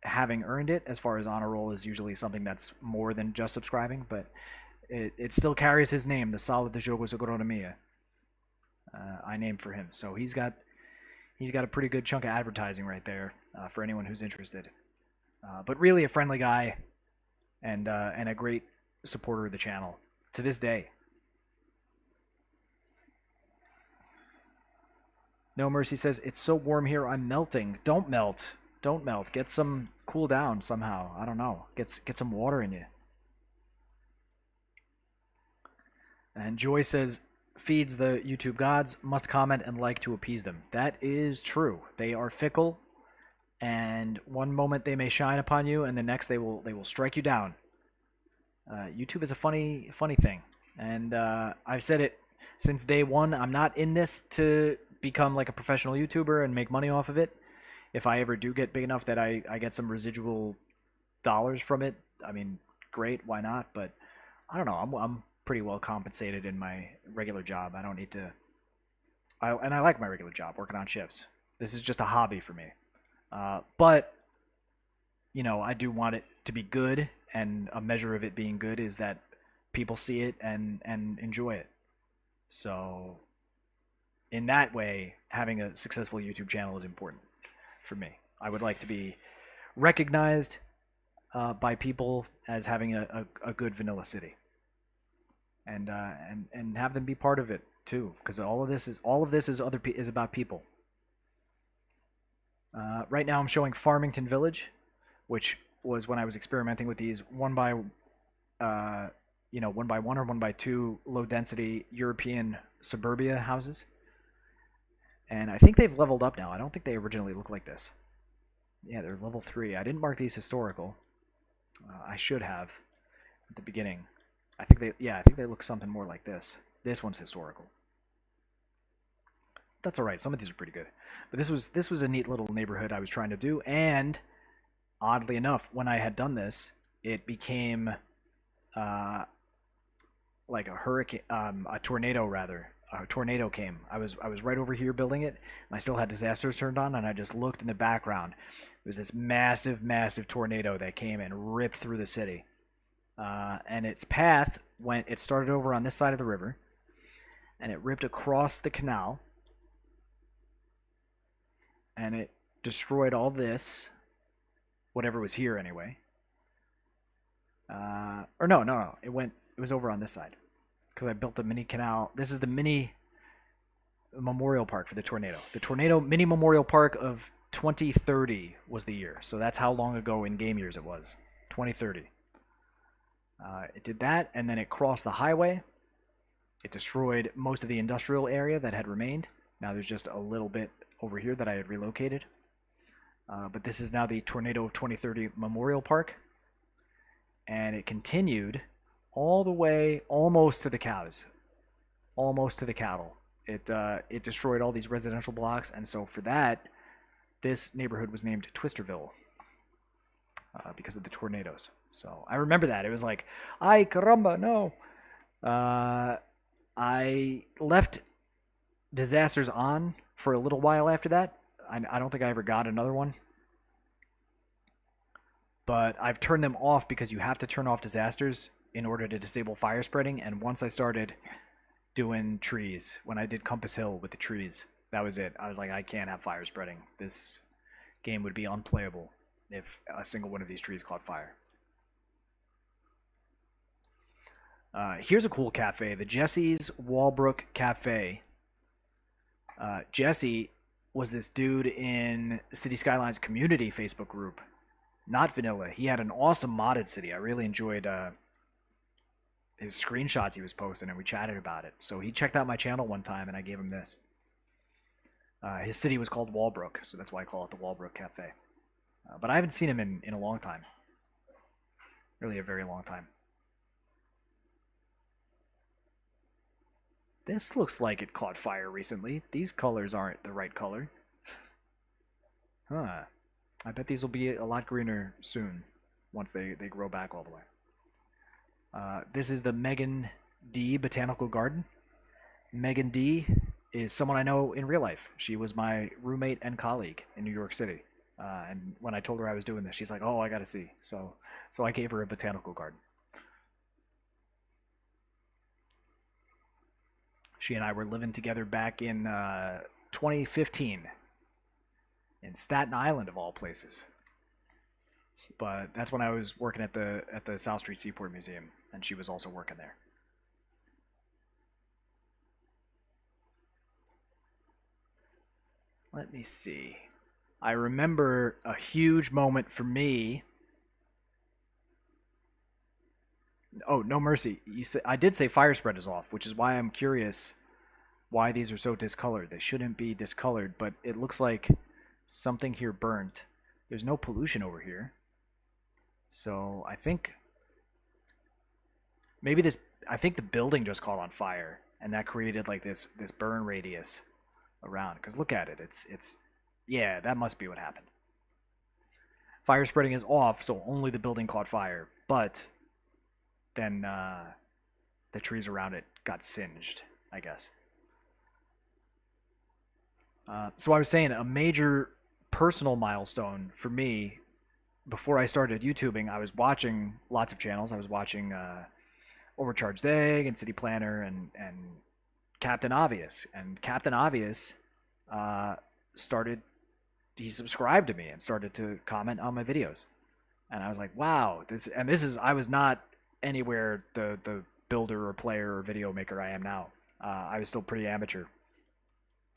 having earned it. As far as honor roll is usually something that's more than just subscribing, but it still carries his name, the Sala de Jogos Agronomia. I named for him, so he's got a pretty good chunk of advertising right there for anyone who's interested. But really a friendly guy and a great supporter of the channel to this day. No Mercy says, it's so warm here, I'm melting. Don't melt. Don't melt. Get some cool down somehow. I don't know. Get some water in you. And Joy says, feeds the YouTube gods, must comment and like to appease them. That is true. They are fickle, and one moment they may shine upon you, and the next they will strike you down. YouTube is a funny thing, and I've said it since day one. I'm not in this to become like a professional YouTuber and make money off of it. If I ever do get big enough that I get some residual dollars from it, I mean, great, why not? But I don't know. I'm pretty well compensated in my regular job. I don't need to. And I like my regular job, working on ships. This is just a hobby for me. But I do want it to be good, and a measure of it being good is that people see it and enjoy it. So, in that way, having a successful YouTube channel is important for me. I would like to be recognized by people as having a good vanilla city, and have them be part of it too, because all of this is about people. Right now, I'm showing Farmington Village, which was when I was experimenting with these one by one or one by two low density European suburbia houses. And I think they've leveled up now. I don't think they originally looked like this. Yeah, they're level 3. I didn't mark these historical. I should have at the beginning. I think they look something more like this. This one's historical. That's all right. Some of these are pretty good. But this was a neat little neighborhood I was trying to do, and oddly enough, when I had done this, it became like a hurricane, a tornado rather. A tornado came. I was right over here building it, and I still had disasters turned on, and I just looked in the background. It was this massive tornado that came and ripped through the city. And its path went. It started over on this side of the river, and it ripped across the canal, and it destroyed all this, whatever was here anyway. Or no, it went. It was over on this side because I built a mini canal. This is the mini memorial park for the tornado. The tornado mini memorial park of 2030 was the year, so that's how long ago in game years it was. 2030. It did that, and then it crossed the highway. It destroyed most of the industrial area that had remained. Now there's just a little bit over here that I had relocated. But this is now the Tornado of 2030 Memorial Park. And it continued all the way almost to the cows. Almost to the cattle. It destroyed all these residential blocks, and so for that, this neighborhood was named Twisterville. Because of the tornadoes. So I remember that. It was like, ay caramba, no. I left disasters on for a little while after that. I don't think I ever got another one. But I've turned them off because you have to turn off disasters in order to disable fire spreading. And once I started doing trees, when I did Compass Hill with the trees, that was it. I was like, I can't have fire spreading. This game would be unplayable if a single one of these trees caught fire. Here's a cool cafe, the Jesse's Walbrook Cafe. Jesse was this dude in City Skylines community Facebook group, not vanilla. He had an awesome modded city. I really enjoyed his screenshots he was posting, and we chatted about it. So he checked out my channel one time, and I gave him this. His city was called Walbrook, so that's why I call it the Walbrook Cafe. But I haven't seen him in a long time. Really a very long time. This looks like it caught fire recently. These colors aren't the right color. Huh. I bet these will be a lot greener soon, once they grow back all the way. This is the Megan D Botanical Garden. Megan D is someone I know in real life. She was my roommate and colleague in New York City. And when I told her I was doing this, she's like, "Oh, I gotta see." So I gave her a botanical garden. She and I were living together back in 2015 in Staten Island, of all places. But that's when I was working at the South Street Seaport Museum, and she was also working there. Let me see. I remember a huge moment for me. Oh, no mercy. I did say fire spread is off, which is why I'm curious why these are so discolored. They shouldn't be discolored, but it looks like something here burnt. There's no pollution over here. So I think maybe this. I think the building just caught on fire, and that created like this burn radius around. Because look at it. It's yeah, that must be what happened. Fire spreading is off, so only the building caught fire. But then the trees around it got singed, I guess. So I was saying a major personal milestone for me before I started YouTubing, I was watching lots of channels. I was watching Overcharged Egg and City Planner and Captain Obvious. And Captain Obvious started, he subscribed to me and started to comment on my videos. And I was like, wow, this is, I was not anywhere the builder or player or video maker I am now. I was still pretty amateur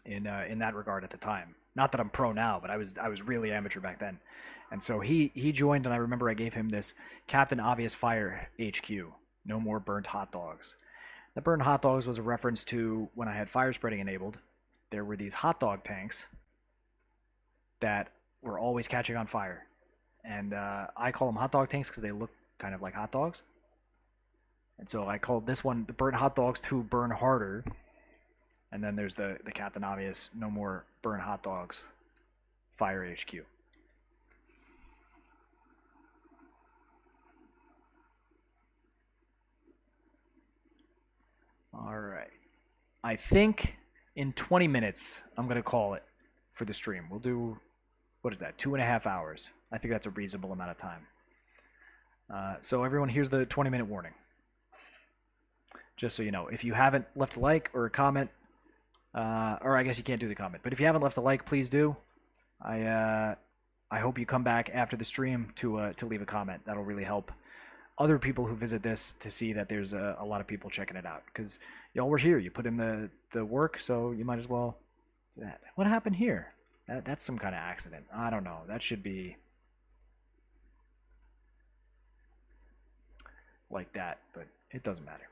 in that regard at the time. Not that I'm pro now, but I was really amateur back then. And so he joined, and I remember I gave him this Captain Obvious Fire HQ. No more burnt hot dogs. The burnt hot dogs was a reference to when I had fire spreading enabled. There were these hot dog tanks that were always catching on fire. And I call them hot dog tanks because they look kind of like hot dogs. And so I called this one the burnt hot dogs to burn harder. And then there's the Captain Obvious no more burn hot dogs Fire HQ. All right. I think in 20 minutes I'm going to call it for the stream. We'll do, what is that, 2.5 hours. I think that's a reasonable amount of time. So everyone, here's the 20-minute warning. Just so you know, if you haven't left a like or a comment, or I guess you can't do the comment, but if you haven't left a like, please do. I hope you come back after the stream to leave a comment. That'll really help other people who visit this to see that there's a lot of people checking it out. Because y'all were here, you put in the work, so you might as well do that. What happened here? That's some kind of accident. I don't know. That should be like that, but it doesn't matter.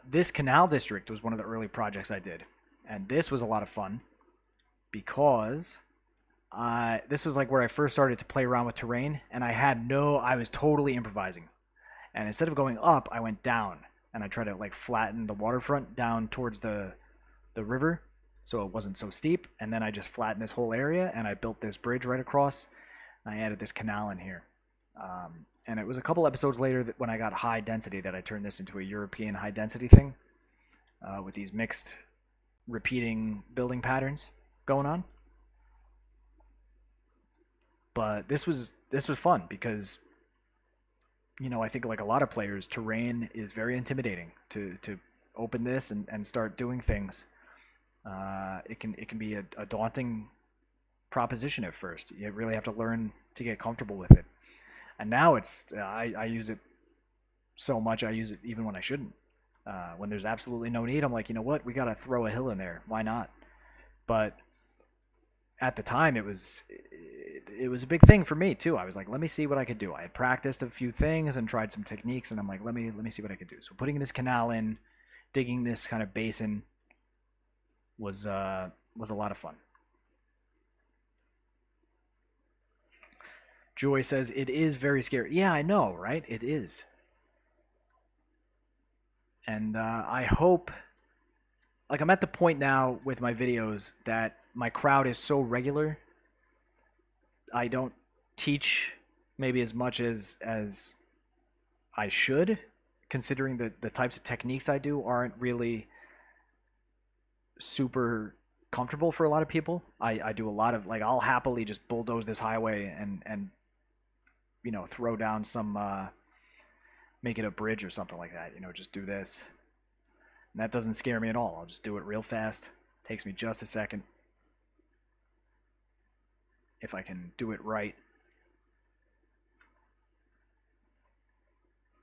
This canal district was one of the early projects I did, and this was a lot of fun because this was like where I first started to play around with terrain, and I was totally improvising. And instead of going up, I went down, and I tried to like flatten the waterfront down towards the river so it wasn't so steep, and then I just flattened this whole area, and I built this bridge right across, and I added this canal in here. And it was a couple episodes later that when I got high density that I turned this into a European high density thing with these mixed repeating building patterns going on. But this was fun because, you know, I think like a lot of players, terrain is very intimidating to open this and start doing things. It can be a daunting proposition at first. You really have to learn to get comfortable with it. And now it's I use it so much. I use it even when I shouldn't. When there's absolutely no need, I'm like, you know what? We got to throw a hill in there. Why not? But at the time, it was a big thing for me too. I was like, let me see what I could do. I had practiced a few things and tried some techniques, and I'm like, let me see what I could do. So putting this canal in, digging this kind of basin was a lot of fun. Joy says, it is very scary. Yeah, I know, right? It is. And I hope, like I'm at the point now with my videos that my crowd is so regular, I don't teach maybe as much as I should, considering the types of techniques I do aren't really super comfortable for a lot of people. I do a lot of, like, I'll happily just bulldoze this highway and you know, throw down some, make it a bridge or something like that, you know, just do this. And that doesn't scare me at all. I'll just do it real fast. Takes me just a second. If I can do it right.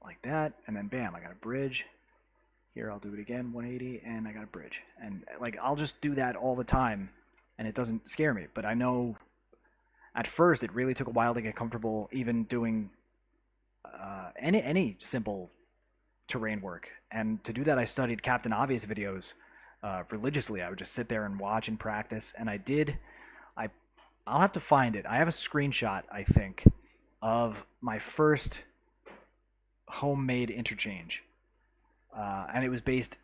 Like that, and then bam, I got a bridge. Here, I'll do it again, 180, and I got a bridge. And like, I'll just do that all the time, and it doesn't scare me. But I know at first it really took a while to get comfortable even doing any simple terrain work. And to do that, I studied Captain Obvious videos religiously. I would just sit there and watch and practice, and I I'll have to find it. I have a screenshot, I think, of my first homemade interchange, and it was based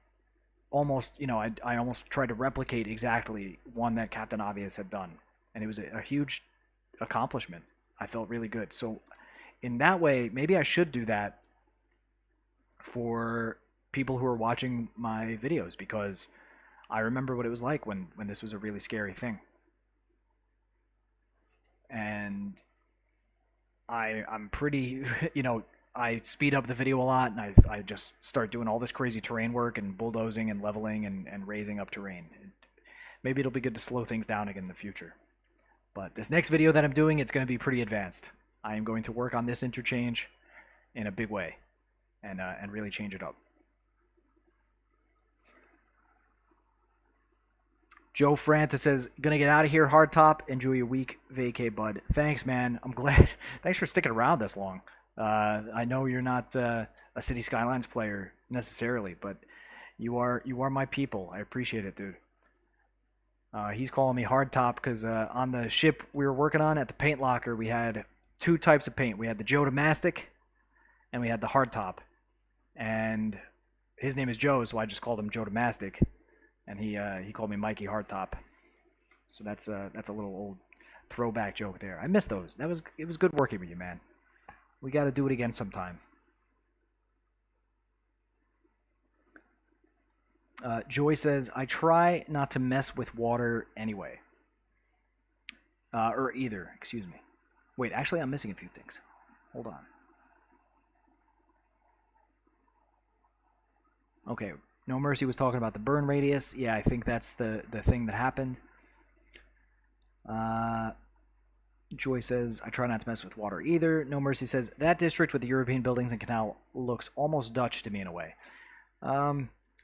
almost. I almost tried to replicate exactly one that Captain Obvious had done, and it was a huge accomplishment. I felt really good. So, in that way, maybe I should do that for people who are watching my videos because I remember what it was like when this was a really scary thing. And I'm pretty, I speed up the video a lot and I just start doing all this crazy terrain work and bulldozing and leveling and raising up terrain. Maybe it'll be good to slow things down again in the future. But this next video that I'm doing, it's going to be pretty advanced. I am going to work on this interchange in a big way and really change it up. Joe Franta says, gonna get out of here, hardtop. Enjoy your week, vacay, bud. Thanks, man. I'm glad. Thanks for sticking around this long. I know you're not a City Skylines player necessarily, but you are my people. I appreciate it, dude. He's calling me hardtop because on the ship we were working on at the paint locker, we had two types of paint. We had the Joe Damastic, and we had the hardtop. And his name is Joe, so I just called him Joe Damastic. And he called me Mikey Hardtop, so that's a little old throwback joke there. I miss those. It was good working with you, man. We got to do it again sometime. Joy says, I try not to mess with water anyway. Or either, excuse me. Wait, actually, I'm missing a few things. Hold on. Okay. No Mercy was talking about the burn radius. Yeah, I think that's the thing that happened. Joy says, I try not to mess with water either. No Mercy says, that district with the European buildings and canal looks almost Dutch to me in a way.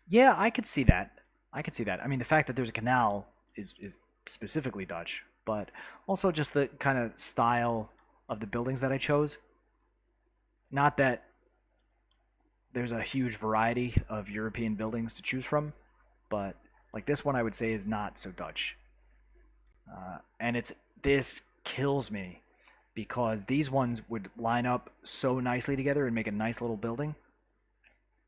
Yeah, I could see that. I mean, the fact that there's a canal is specifically Dutch, but also just the kind of style of the buildings that I chose. Not that there's a huge variety of European buildings to choose from, but like this one I would say is not so Dutch. And this kills me because these ones would line up so nicely together and make a nice little building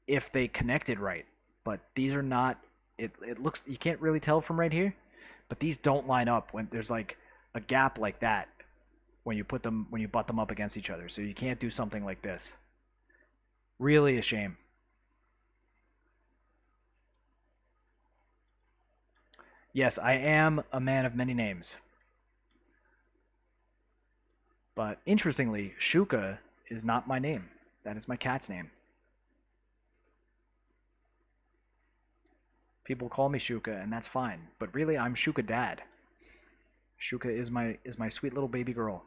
if they connected right. But these are not, it looks, you can't really tell from right here, but these don't line up when there's like a gap like that when you butt them up against each other. So you can't do something like this. Really a shame. Yes, I am a man of many names. But interestingly, Xuca is not my name. That is my cat's name. People call me Xuca, and that's fine. But really, I'm Xuca Dad. Xuca is my sweet little baby girl.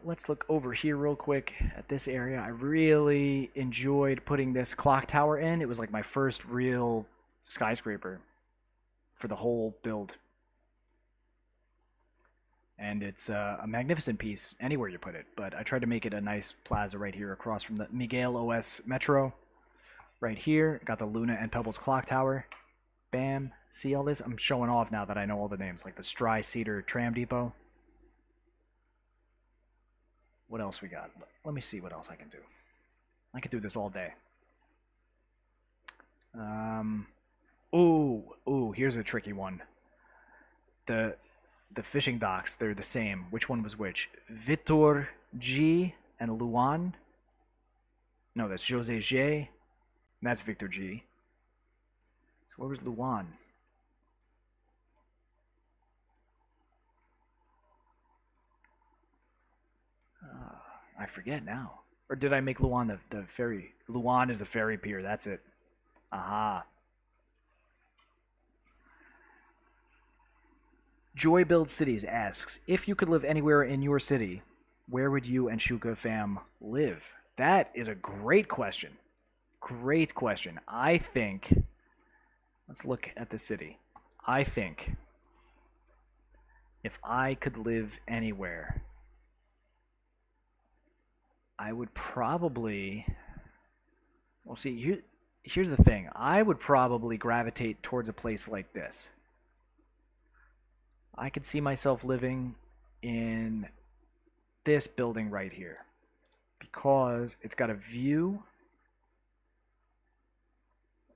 Let's look over here real quick at this area. I really enjoyed putting this clock tower in. It was like my first real skyscraper for the whole build. And it's a magnificent piece anywhere you put it, but I tried to make it a nice plaza right here across from the Miguel OS Metro. Right here, got the Luna and Pebbles clock tower. Bam. See all this? I'm showing off now that I know all the names, like the Stry Cedar Tram Depot. What else we got? Let me see what else I can do. I could do this all day. Ooh, here's a tricky one. The fishing docks, they're the same. Which one was which? Vitor G and Luan? No, that's Jose G. That's Victor G. So where was Luan? I forget now. Or did I make Luan the ferry? Luan is the ferry pier, that's it. Aha. Joy Build Cities asks, if you could live anywhere in your city, where would you and Xuca fam live? That is a great question. Great question. I think, let's look at the city. I think if I could live anywhere, I would probably, well, see, here's the thing. I would probably gravitate towards a place like this. I could see myself living in this building right here because it's got a view,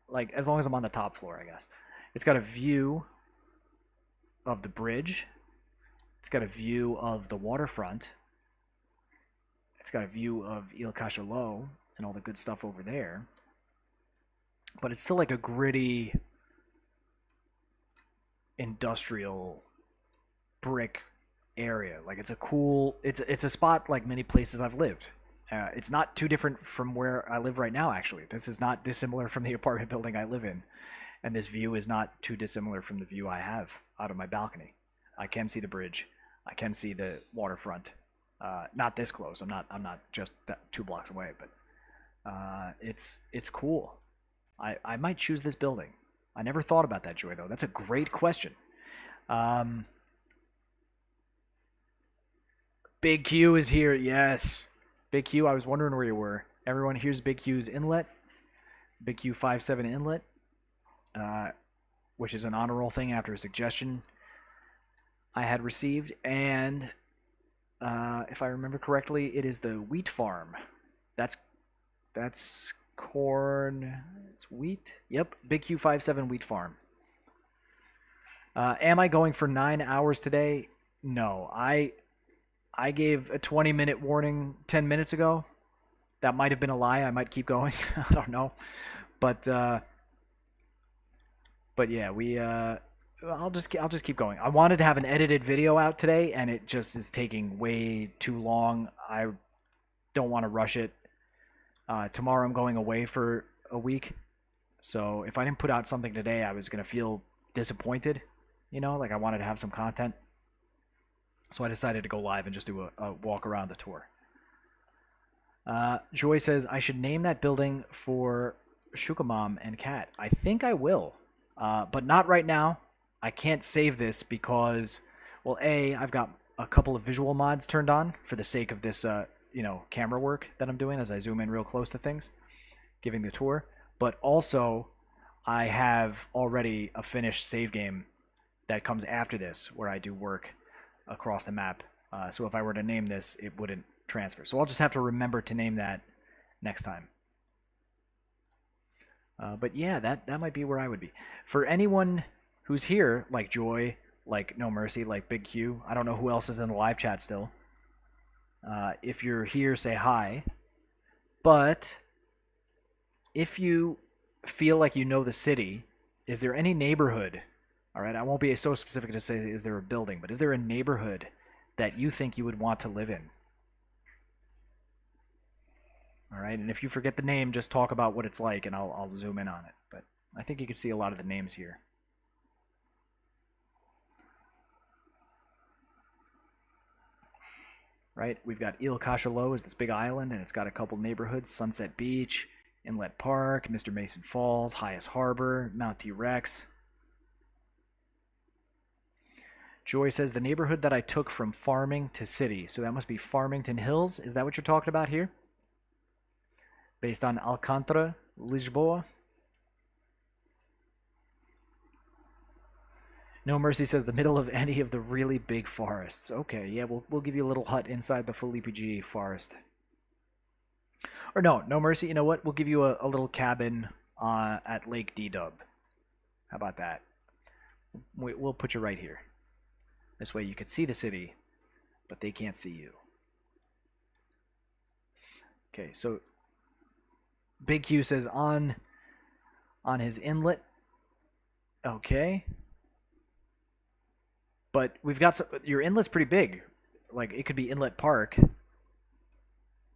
like as long as I'm on the top floor, I guess. It's got a view of the bridge. It's got a view of the waterfront. It's got a view of Il Cachalot and all the good stuff over there. But it's still like a gritty industrial brick area. Like it's a cool, it's a spot like many places I've lived. It's not too different from where I live right now. Actually, this is not dissimilar from the apartment building I live in, and this view is not too dissimilar from the view I have out of my balcony. I can see the bridge. I can see the waterfront. Not this close. I'm not just 2 blocks away, but it's cool. I might choose this building. I never thought about that, Joy, though. That's a great question. Big Q is here. Yes. Big Q, I was wondering where you were. Everyone, here's Big Q's inlet. Big Q 57 inlet, which is an honor roll thing after a suggestion I had received. And if I remember correctly, it is the wheat farm. That's corn. It's wheat. Yep, Big Q 57 wheat farm. Am I going for 9 hours today? No, I gave a 20-minute warning 10 minutes ago. That might have been a lie. I might keep going. I don't know. But yeah, I'll just keep going. I wanted to have an edited video out today, and it just is taking way too long. I don't want to rush it. Tomorrow I'm going away for a week. So if I didn't put out something today, I was going to feel disappointed. Like I wanted to have some content. So I decided to go live and just do a walk around the tour. Joy says, I should name that building for Xucaboa and Cat. I think I will, but not right now. I can't save this because, well, I've got a couple of visual mods turned on for the sake of this, camera work that I'm doing as I zoom in real close to things, giving the tour. But also, I have already a finished save game that comes after this where I do work across the map. So if I were to name this, it wouldn't transfer. So I'll just have to remember to name that next time. But yeah, that might be where I would be. For anyone who's here, like Joy, like No Mercy, like Big Q, I don't know who else is in the live chat still. If you're here, say hi. But if you feel like you know the city, is there any neighborhood? All right, I won't be so specific to say is there a building, but is there a neighborhood that you think you would want to live in? All right, and if you forget the name, just talk about what it's like, and I'll zoom in on it. But I think you can see a lot of the names here. Right, we've got Il Cachalot is this big island, and it's got a couple neighborhoods: Sunset Beach, Inlet Park, Mr. Mason Falls, Hyas Harbor, Mount T-Rex. Joy says the neighborhood that I took from farming to city. So that must be Farmington Hills. Is that what you're talking about here? Based on Alcântara, Lisboa. No Mercy says the middle of any of the really big forests. Okay, yeah, we'll give you a little hut inside the Felipe G forest. Or no Mercy. You know what? We'll give you a little cabin at Lake D-Dub. How about that? We'll put you right here. This way you can see the city, but they can't see you. Okay, so Big Q says on his inlet. Okay. But we've got your inlet's pretty big. Like it could be Inlet Park,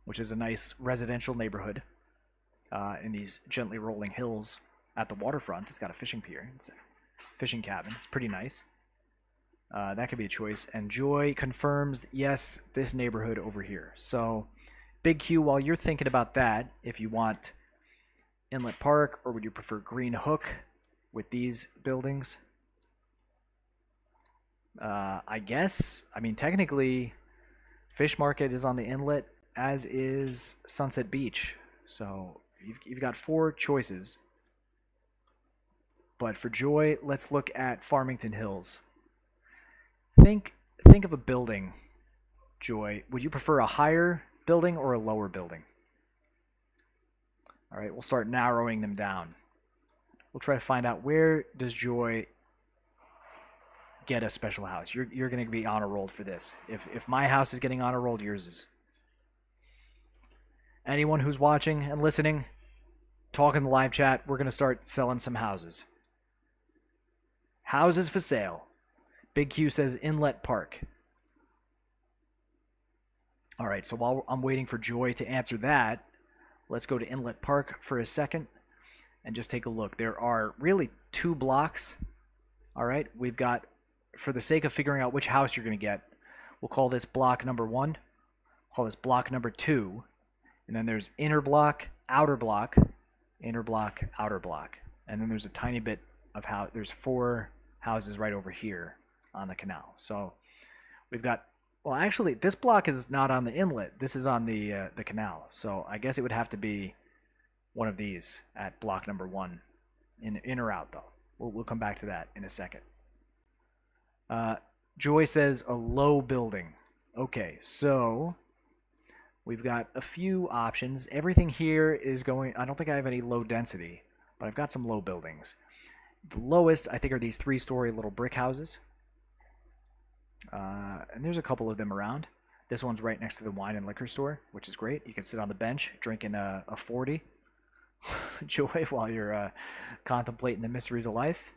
which is a nice residential neighborhood in these gently rolling hills at the waterfront. It's got a fishing pier. It's a fishing cabin. It's pretty nice. That could be a choice. And Joy confirms, yes, this neighborhood over here. So, Big Q, while you're thinking about that, if you want Inlet Park, or would you prefer Green Hook with these buildings? I guess. I mean, technically, Fish Market is on the inlet, as is Sunset Beach. So, You've got 4 choices. But for Joy, let's look at Farmington Hills. Think of a building, Joy. Would you prefer a higher building or a lower building? All right, we'll start narrowing them down. We'll try to find out, where does Joy get a special house? You're going to be honor rolled for this. If my house is getting honor rolled, yours is. Anyone who's watching and listening, talk in the live chat. We're going to start selling some houses. Houses for sale. Big Q says Inlet Park. All right, so while I'm waiting for Joy to answer that, let's go to Inlet Park for a second and just take a look. There are really 2 blocks. All right, we've got, for the sake of figuring out which house you're going to get, we'll call this block number 1. We'll call this block number 2. And then there's inner block, outer block, inner block, outer block. And then there's a tiny bit of house. There's 4 houses right over here on the canal. So we've got, well, actually, this block is not on the inlet. This is on the canal. So I guess it would have to be one of these at block number 1. In or out, though. We'll come back to that in a second. Joy says a low building. Okay, so we've got a few options. Everything here is going, I don't think I have any low density, but I've got some low buildings. The lowest, I think, are these 3-story little brick houses. And there's a couple of them around. This one's right next to the wine and liquor store, which is great. You can sit on the bench drinking a 40 Joy while you're contemplating the mysteries of life.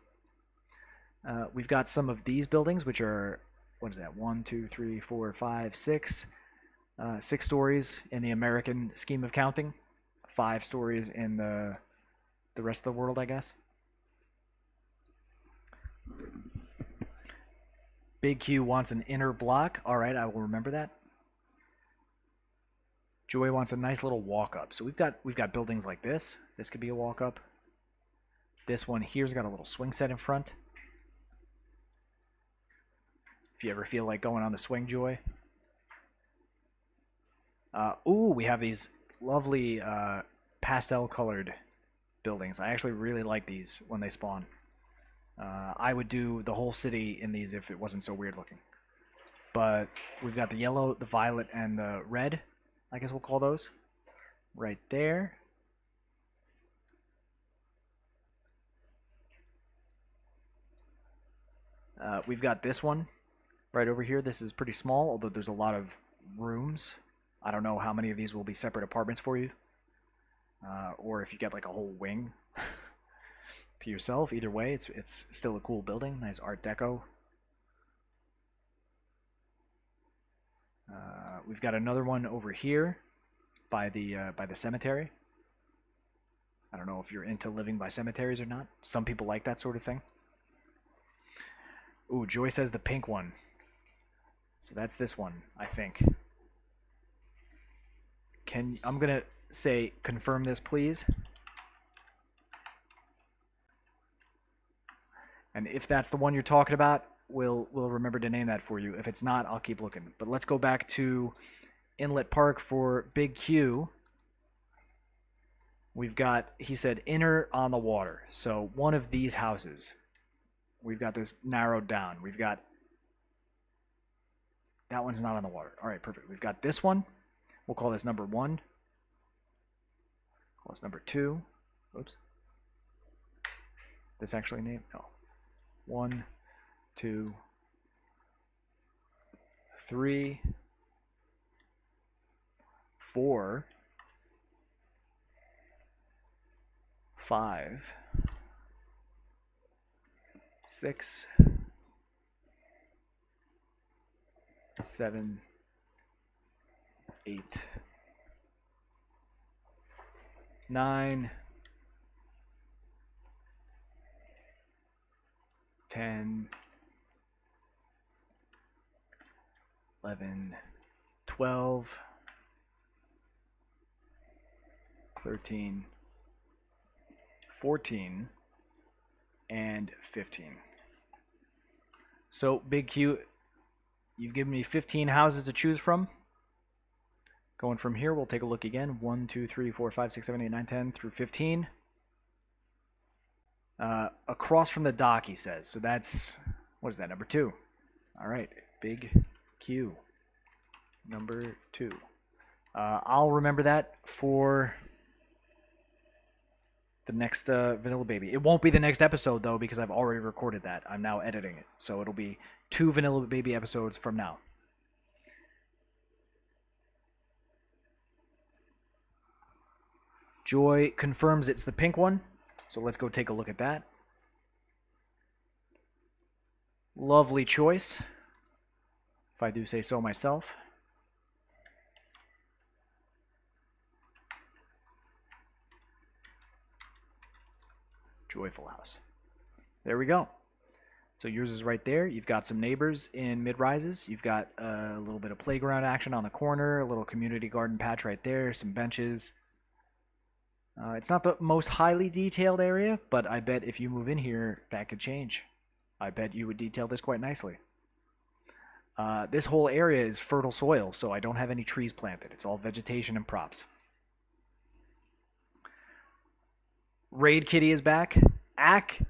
We've got some of these buildings, which are, what is that, 1, 2, 3, 4, 5, 6. 6 stories in the American scheme of counting. 5 stories in the rest of the world, I guess. Big Q wants an inner block. All right, I will remember that. Joy wants a nice little walk-up. So we've got buildings like this. This could be a walk-up. This one here's got a little swing set in front. If you ever feel like going on the swing, Joy. Ooh, we have these lovely pastel-colored buildings. I actually really like these when they spawn. I would do the whole city in these if it wasn't so weird looking. But we've got the yellow, the violet, and the red, I guess we'll call those, right there. We've got this one right over here. This is pretty small, although there's a lot of rooms. I don't know how many of these will be separate apartments for you. Or if you get like a whole wing to yourself. Either way, it's still a cool building. Nice Art Deco. We've got another one over here by the cemetery. I don't know if you're into living by cemeteries or not. Some people like that sort of thing. Ooh, Joy says the pink one. So that's this one, I think. I'm gonna say confirm this, please. And if that's the one you're talking about, we'll remember to name that for you. If it's not, I'll keep looking. But let's go back to Inlet Park for Big Q. We've got, he said, inner on the water. So one of these houses. We've got this narrowed down. We've got, that one's not on the water. All right, perfect. We've got this one. We'll call this number 1. Call this number 2. Oops. This actually named? No. 1, 2, 3, 4, 5, 6, 7, 8, 9, 10, 11, 12, 13, 14, and 15. So, Big Q, you've given me 15 houses to choose from. Going from here, we'll take a look again. 1, 2, 3, 4, 5, 6, 7, 8, 9, 10 through 15. Across from the dock, he says. So that's, what is that, number 2? All right, big Q. Number 2. I'll remember that for the next Vanilla Baby. It won't be the next episode, though, because I've already recorded that. I'm now editing it. So it'll be 2 Vanilla Baby episodes from now. Joy confirms it's the pink one. So let's go take a look at that. Lovely choice, if I do say so myself. Joyful house. There we go. So yours is right there. You've got some neighbors in mid-rises. You've got a little bit of playground action on the corner, a little community garden patch right there, some benches. It's not the most highly detailed area, but I bet if you move in here, that could change. I bet you would detail this quite nicely. This whole area is fertile soil, so I don't have any trees planted. It's all vegetation and props. Raid Kitty is back. Ack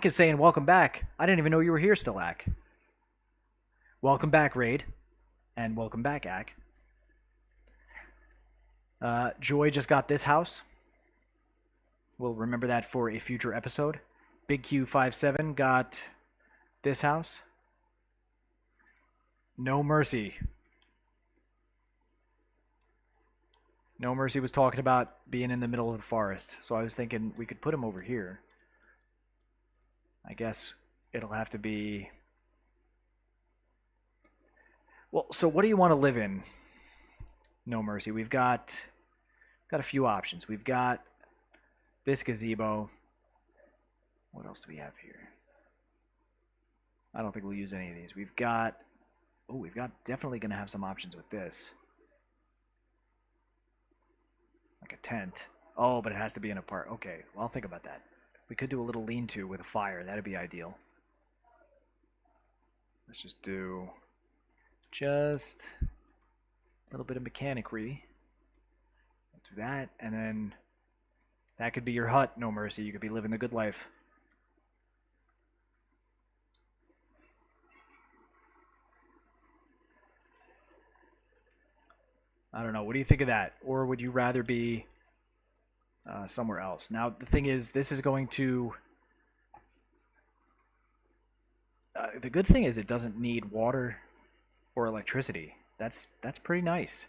is saying, welcome back. I didn't even know you were here still, Ack. Welcome back, Raid. And welcome back, Ack. Joy just got this house. We'll remember that for a future episode. Big Q57 got this house. No Mercy. No Mercy was talking about being in the middle of the forest, so I was thinking we could put him over here. I guess it'll have to be... Well, so what do you want to live in? No Mercy. We've got a few options. We've got this gazebo. What else do we have here? I don't think we'll use any of these. We've got... Oh, we've got definitely going to have some options with this. Like a tent. Oh, but it has to be in a park. Okay, well, I'll think about that. We could do a little lean-to with a fire. That'd be ideal. Let's just do... Just... a little bit of mechanicry. Do that, and then... That could be your hut, No Mercy. You could be living the good life. I don't know. What do you think of that? Or would you rather be somewhere else? Now, the thing is, this is going to... the good thing is it doesn't need water or electricity. That's pretty nice.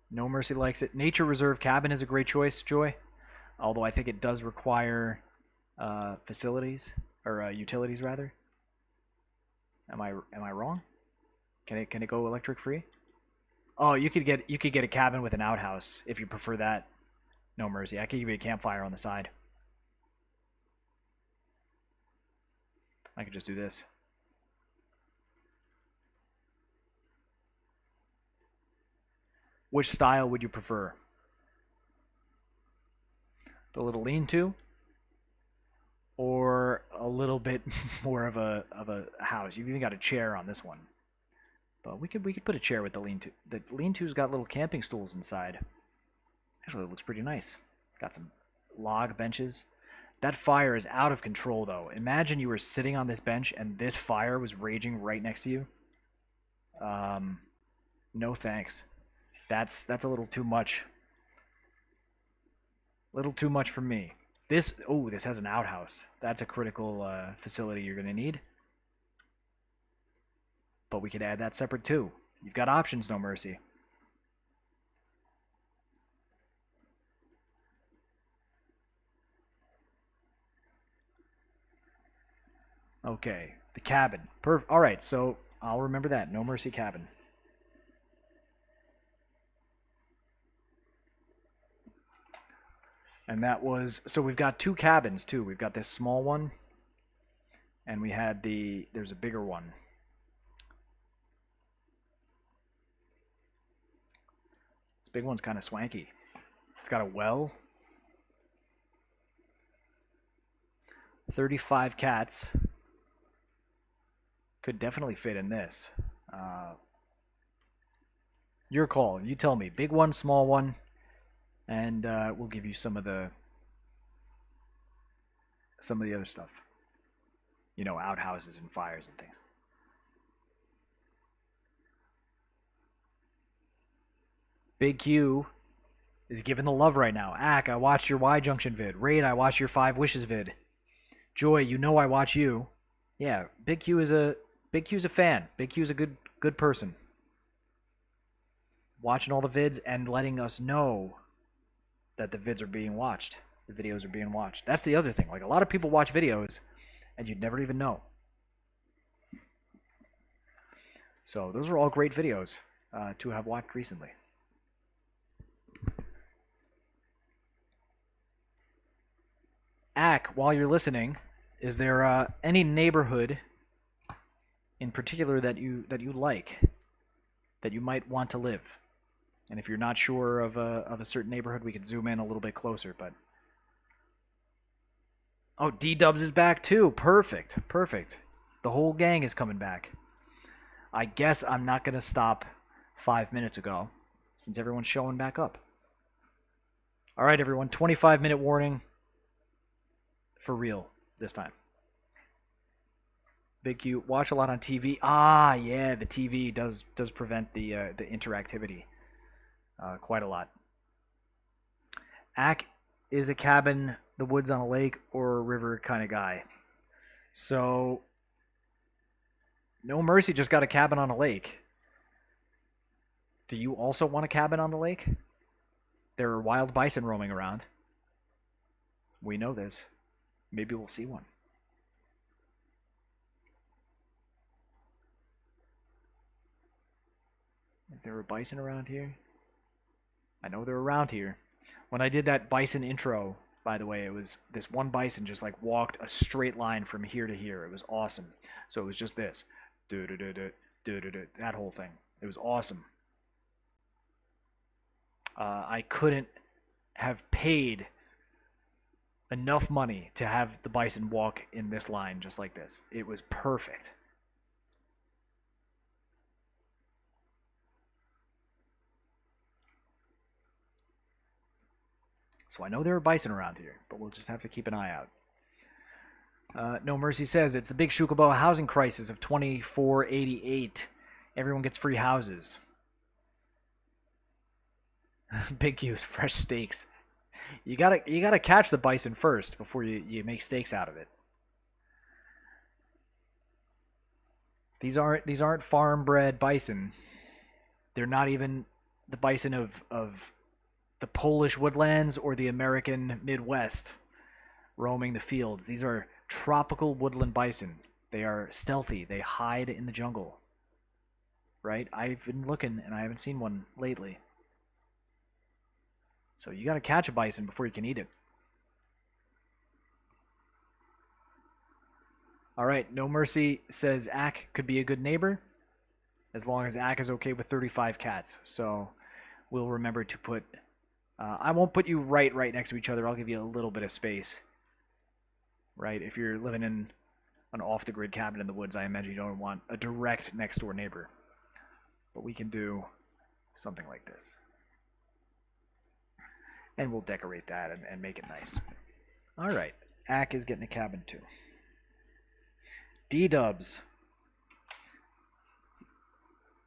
No Mercy likes it. Nature Reserve Cabin is a great choice, Joy. Although I think it does require facilities, or utilities, rather. Am I wrong? Can it go electric free? Oh, you could get a cabin with an outhouse if you prefer that. No Mercy. I could give you a campfire on the side. I could just do this. Which style would you prefer? The little lean-to, or a little bit more of a house? You've even got a chair on this one. But we could put a chair with the lean-to. The lean-to's got little camping stools inside. Actually, it looks pretty nice. Got some log benches. That fire is out of control, though. Imagine you were sitting on this bench and this fire was raging right next to you. No thanks. That's a little too much. Little too much for me. This has an outhouse. That's a critical facility you're going to need. But we could add that separate too. You've got options, No Mercy. Okay, the cabin. All right, so I'll remember that. No Mercy cabin. And that was... So we've got 2 cabins, too. We've got this small one. And we had there's a bigger one. This big one's kind of swanky. It's got a well. 35 cats. Could definitely fit in this. Your call. You tell me. Big one, small one, and we'll give you some of the other stuff. You know, outhouses and fires and things. Big Q is giving the love right now. Ack, I watched your Y Junction vid. Raid, I watched your 5 Wishes vid. Joy, you know I watch you. Yeah, Big Q's a fan. Big Q's a good person. Watching all the vids and letting us know that the vids are being watched. The videos are being watched. That's the other thing. Like, a lot of people watch videos and you'd never even know. So those are all great videos to have watched recently. Ack, while you're listening, is there any neighborhood in particular that you like, that you might want to live? And if you're not sure of a certain neighborhood, we could zoom in a little bit closer. But oh, D-Dubs is back too. Perfect, perfect. The whole gang is coming back. I guess I'm not gonna stop 5 minutes ago, since everyone's showing back up. All right, everyone. 25-minute warning. For real this time. Big Q, watch a lot on TV. Ah, yeah, the TV does prevent the interactivity quite a lot. Ack is a cabin, the woods on a lake, or a river kind of guy. So, No Mercy just got a cabin on a lake. Do you also want a cabin on the lake? There are wild bison roaming around. We know this. Maybe we'll see one. Is there a bison around here? I know they're around here. When I did that bison intro, by the way, it was this one bison just like walked a straight line from here to here. It was awesome. So it was just this. That whole thing. It was awesome. I couldn't have paid enough money to have the bison walk in this line just like this. It was perfect. So I know there are bison around here, but we'll just have to keep an eye out. No Mercy says it's the big Xucaboa housing crisis of 2488. Everyone gets free houses. Big Q's fresh steaks. You gotta catch the bison first before you make steaks out of it. These aren't farm bred bison. They're not even the bison of the Polish woodlands or the American Midwest roaming the fields. These are tropical woodland bison. They are stealthy. They hide in the jungle. Right? I've been looking and I haven't seen one lately. So you got to catch a bison before you can eat it. All right, No Mercy says Ack could be a good neighbor as long as Ack is okay with 35 cats. So we'll remember to put... I won't put you right next to each other. I'll give you a little bit of space. Right? If you're living in an off-the-grid cabin in the woods, I imagine you don't want a direct next-door neighbor. But we can do something like this. And we'll decorate that and make it nice. All right. Ack is getting a cabin too. D-Dubs.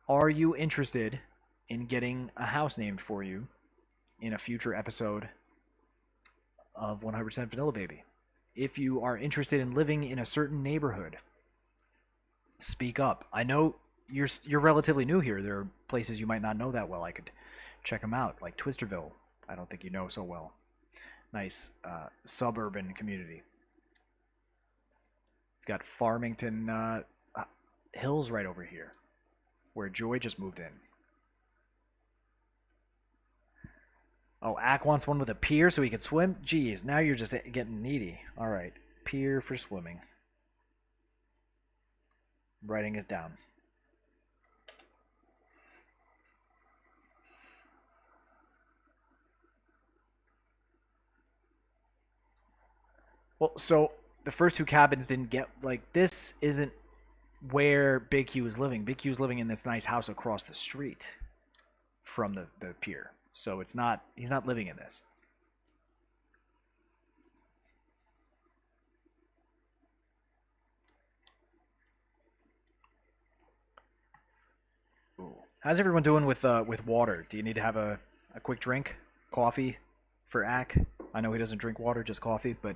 Are you interested in getting a house named for you in a future episode of 100% Vanilla Baby? If you are interested in living in a certain neighborhood, speak up. I know you're relatively new here. There are places you might not know that well. I could check them out, like Twisterville. I don't think you know so well. Nice suburban community. We've got Farmington Hills right over here, where Joy just moved in. Oh, Ack wants one with a pier so he can swim? Jeez, now you're just getting needy. All right, pier for swimming. I'm writing it down. Well, so the first two cabins didn't get, like, this isn't where Big Q is living. Big Q is living in this nice house across the street. from the pier. So it's not, he's not living in this. Ooh. How's everyone doing with water? Do you need to have a quick drink? Coffee for Ack? I know he doesn't drink water, just coffee, but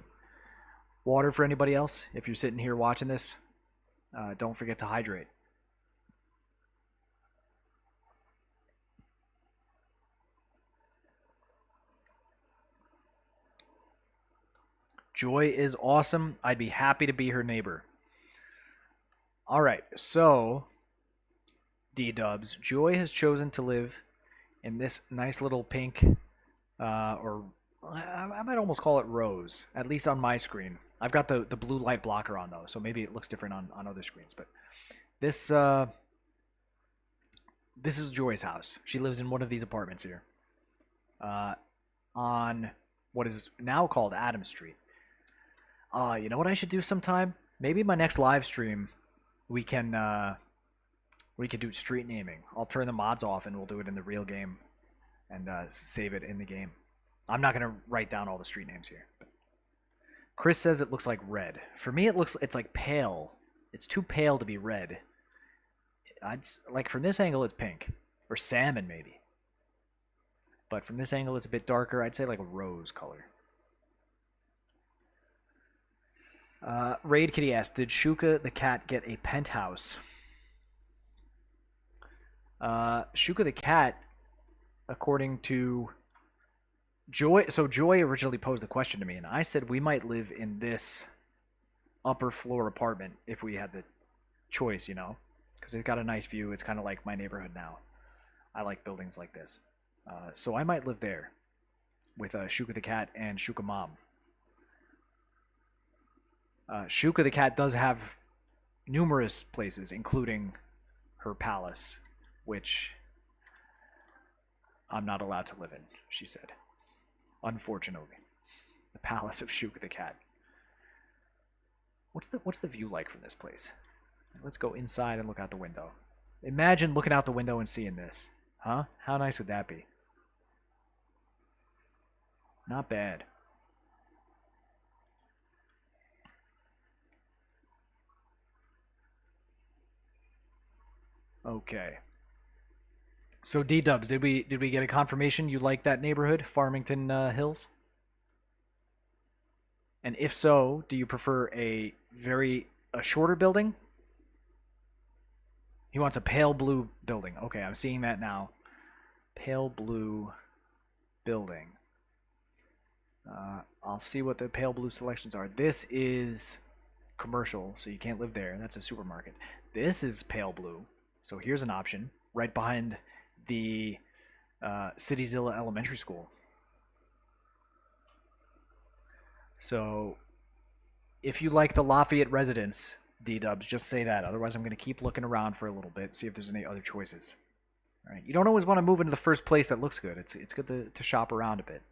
water for anybody else? If you're sitting here watching this, don't forget to hydrate. Joy is awesome. I'd be happy to be her neighbor. All right, so D-dubs. Joy has chosen to live in this nice little pink, or I might almost call it rose, at least on my screen. I've got the blue light blocker on, though, so maybe it looks different on other screens. But this, this is Joy's house. She lives in one of these apartments here on what is now called Adams Street. You know what I should do sometime? Maybe my next live stream, we can do street naming. I'll turn the mods off and we'll do it in the real game and save it in the game. I'm not gonna write down all the street names here. Chris says it looks like red. For me, it's like pale. It's too pale to be red. Like from this angle, it's pink or salmon maybe. But from this angle, it's a bit darker. I'd say like a rose color. Raid Kitty asked, did Xuca the cat get a penthouse? Xuca the cat, according to Joy, so Joy originally posed the question to me, and I said we might live in this upper floor apartment if we had the choice, you know, because it's got a nice view. It's kind of like my neighborhood now. I like buildings like this. So I might live there with Xuca the cat and Xuca mom. Xuca the cat does have numerous places, including her palace, which I'm not allowed to live in, she said. Unfortunately. The palace of Xuca the cat. What's the view like from this place? Let's go inside and look out the window. Imagine looking out the window and seeing this. Huh? How nice would that be? Not bad. Okay. So D-dubs, did we get a confirmation you like that neighborhood, Farmington Hills? And if so, do you prefer a shorter building? He wants a pale blue building. Okay, I'm seeing that now. Pale blue building. I'll see what the pale blue selections are. This is commercial, so you can't live there. That's a supermarket. This is pale blue. So here's an option right behind the Cityzilla Elementary School. So if you like the Lafayette residence, D-dubs, just say that. Otherwise, I'm going to keep looking around for a little bit, see if there's any other choices. All right. You don't always want to move into the first place that looks good. It's good to shop around a bit.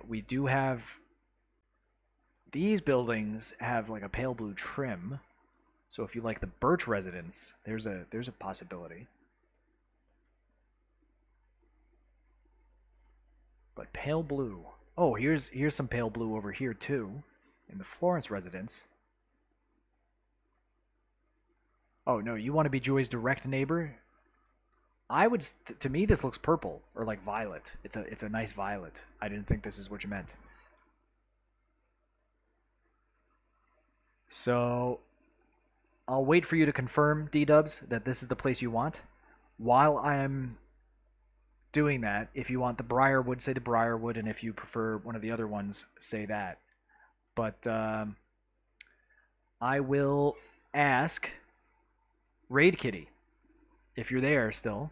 We do have... These buildings have like a pale blue trim. So if you like the Birch residence, there's a possibility. But pale blue. Oh, here's some pale blue over here too, in the Florence residence. Oh no, you want to be Joy's direct neighbor? I would. To me, this looks purple or like violet. It's a nice violet. I didn't think this is what you meant. So I'll wait for you to confirm, D-dubs, that this is the place you want. While I'm doing that, if you want the Briarwood, say the Briarwood, and if you prefer one of the other ones, say that. But I will ask Raid Kitty, if you're there still,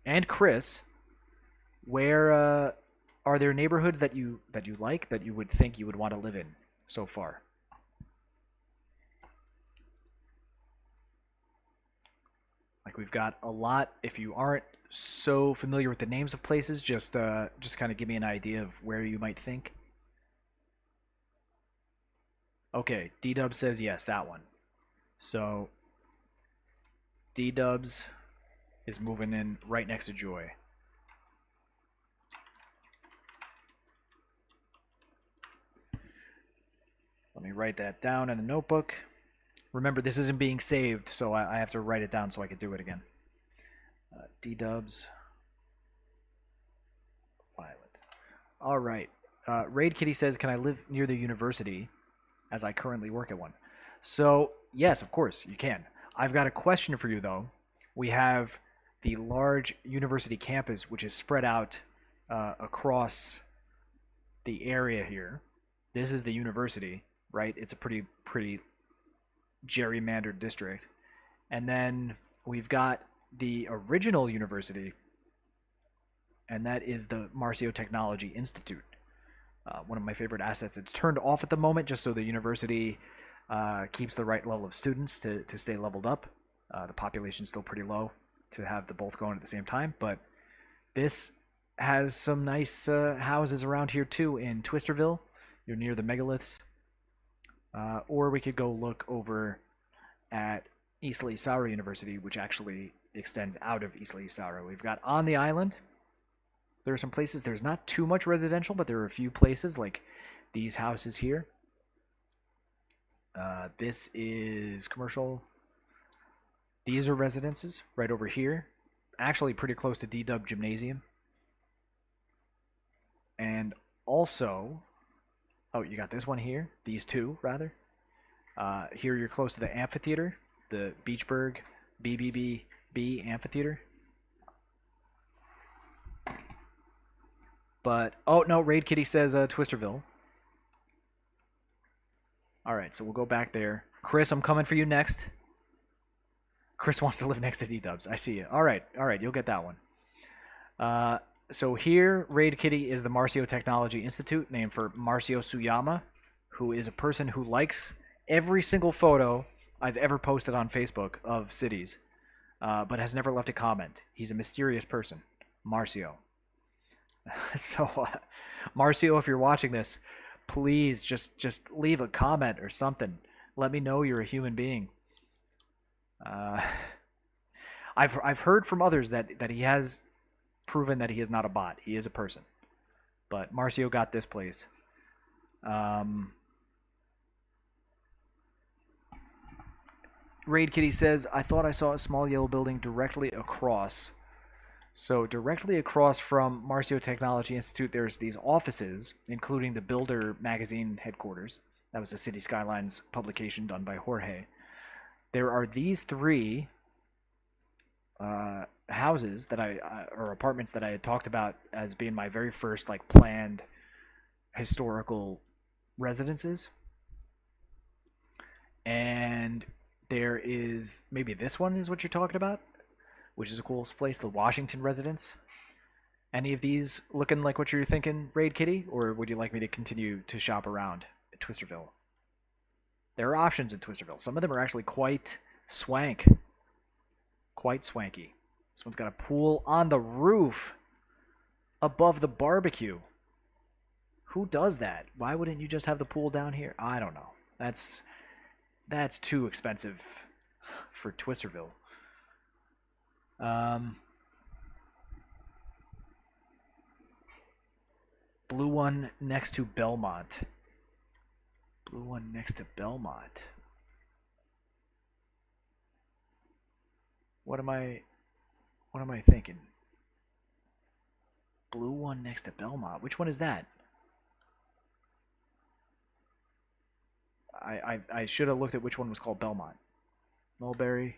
and Chris, where are there neighborhoods that you like, that you would think you would want to live in so far? Like, we've got a lot. If you aren't so familiar with the names of places, just kind of give me an idea of where you might think. Okay, D-Dub says yes, that one. So D-Dubs is moving in right next to Joy. Let me write that down in the notebook. Remember, this isn't being saved, so I have to write it down so I can do it again. D-dubs. Violet. All right. Raid Kitty says, can I live near the university as I currently work at one? So, yes, of course, you can. I've got a question for you, though. We have the large university campus, which is spread out across the area here. This is the university, right? It's a pretty gerrymandered district. And then we've got the original university, and that is the Marcio Technology Institute. One of my favorite assets. It's turned off at the moment just so the university keeps the right level of students to stay leveled up. The population's still pretty low to have the both going at the same time, but this has some nice houses around here too in Twisterville. You're near the megaliths. Or we could go look over at Isla Isaura University, which actually extends out of Isla Isaura. We've got on the island. There are some places, there's not too much residential, but there are a few places like these houses here. This is commercial. These are residences right over here. Actually pretty close to D-Dub Gymnasium. And also, oh, you got this one here. These two, rather. Here you're close to the amphitheater, the Beachburg BBB Amphitheater. But, oh, no, Raid Kitty says Twisterville. Alright, so we'll go back there. Chris, I'm coming for you next. Chris wants to live next to D-Dubs. I see you. Alright, you'll get that one. So here, Raid Kitty is the Marcio Technology Institute, named for Marcio Suyama, who is a person who likes every single photo I've ever posted on Facebook of cities, but has never left a comment. He's a mysterious person. Marcio. So, Marcio, if you're watching this, please just leave a comment or something. Let me know you're a human being. I've heard from others that he has proven that he is not a bot. He is a person. But Marcio got this place. Raid Kitty says, I thought I saw a small yellow building directly across. So directly across from Marcio Technology Institute, there's these offices, including the Builder magazine headquarters. That was a City Skylines publication done by Jorge. There are these three houses that or apartments that I had talked about as being my very first like planned historical residences. And there is, maybe this one is what you're talking about, which is a cool place, the Washington residence. Any of these looking like what you're thinking, Raid Kitty? Or would you like me to continue to shop around at Twisterville? There are options in Twisterville. Some of them are actually quite swank. Quite swanky. This one's got a pool on the roof above the barbecue. Who does that? Why wouldn't you just have the pool down here? I don't know. That's too expensive for Twisterville. Blue one next to Belmont. Blue one next to Belmont. What am I thinking? Blue one next to Belmont. Which one is that? I should have looked at which one was called Belmont. Mulberry.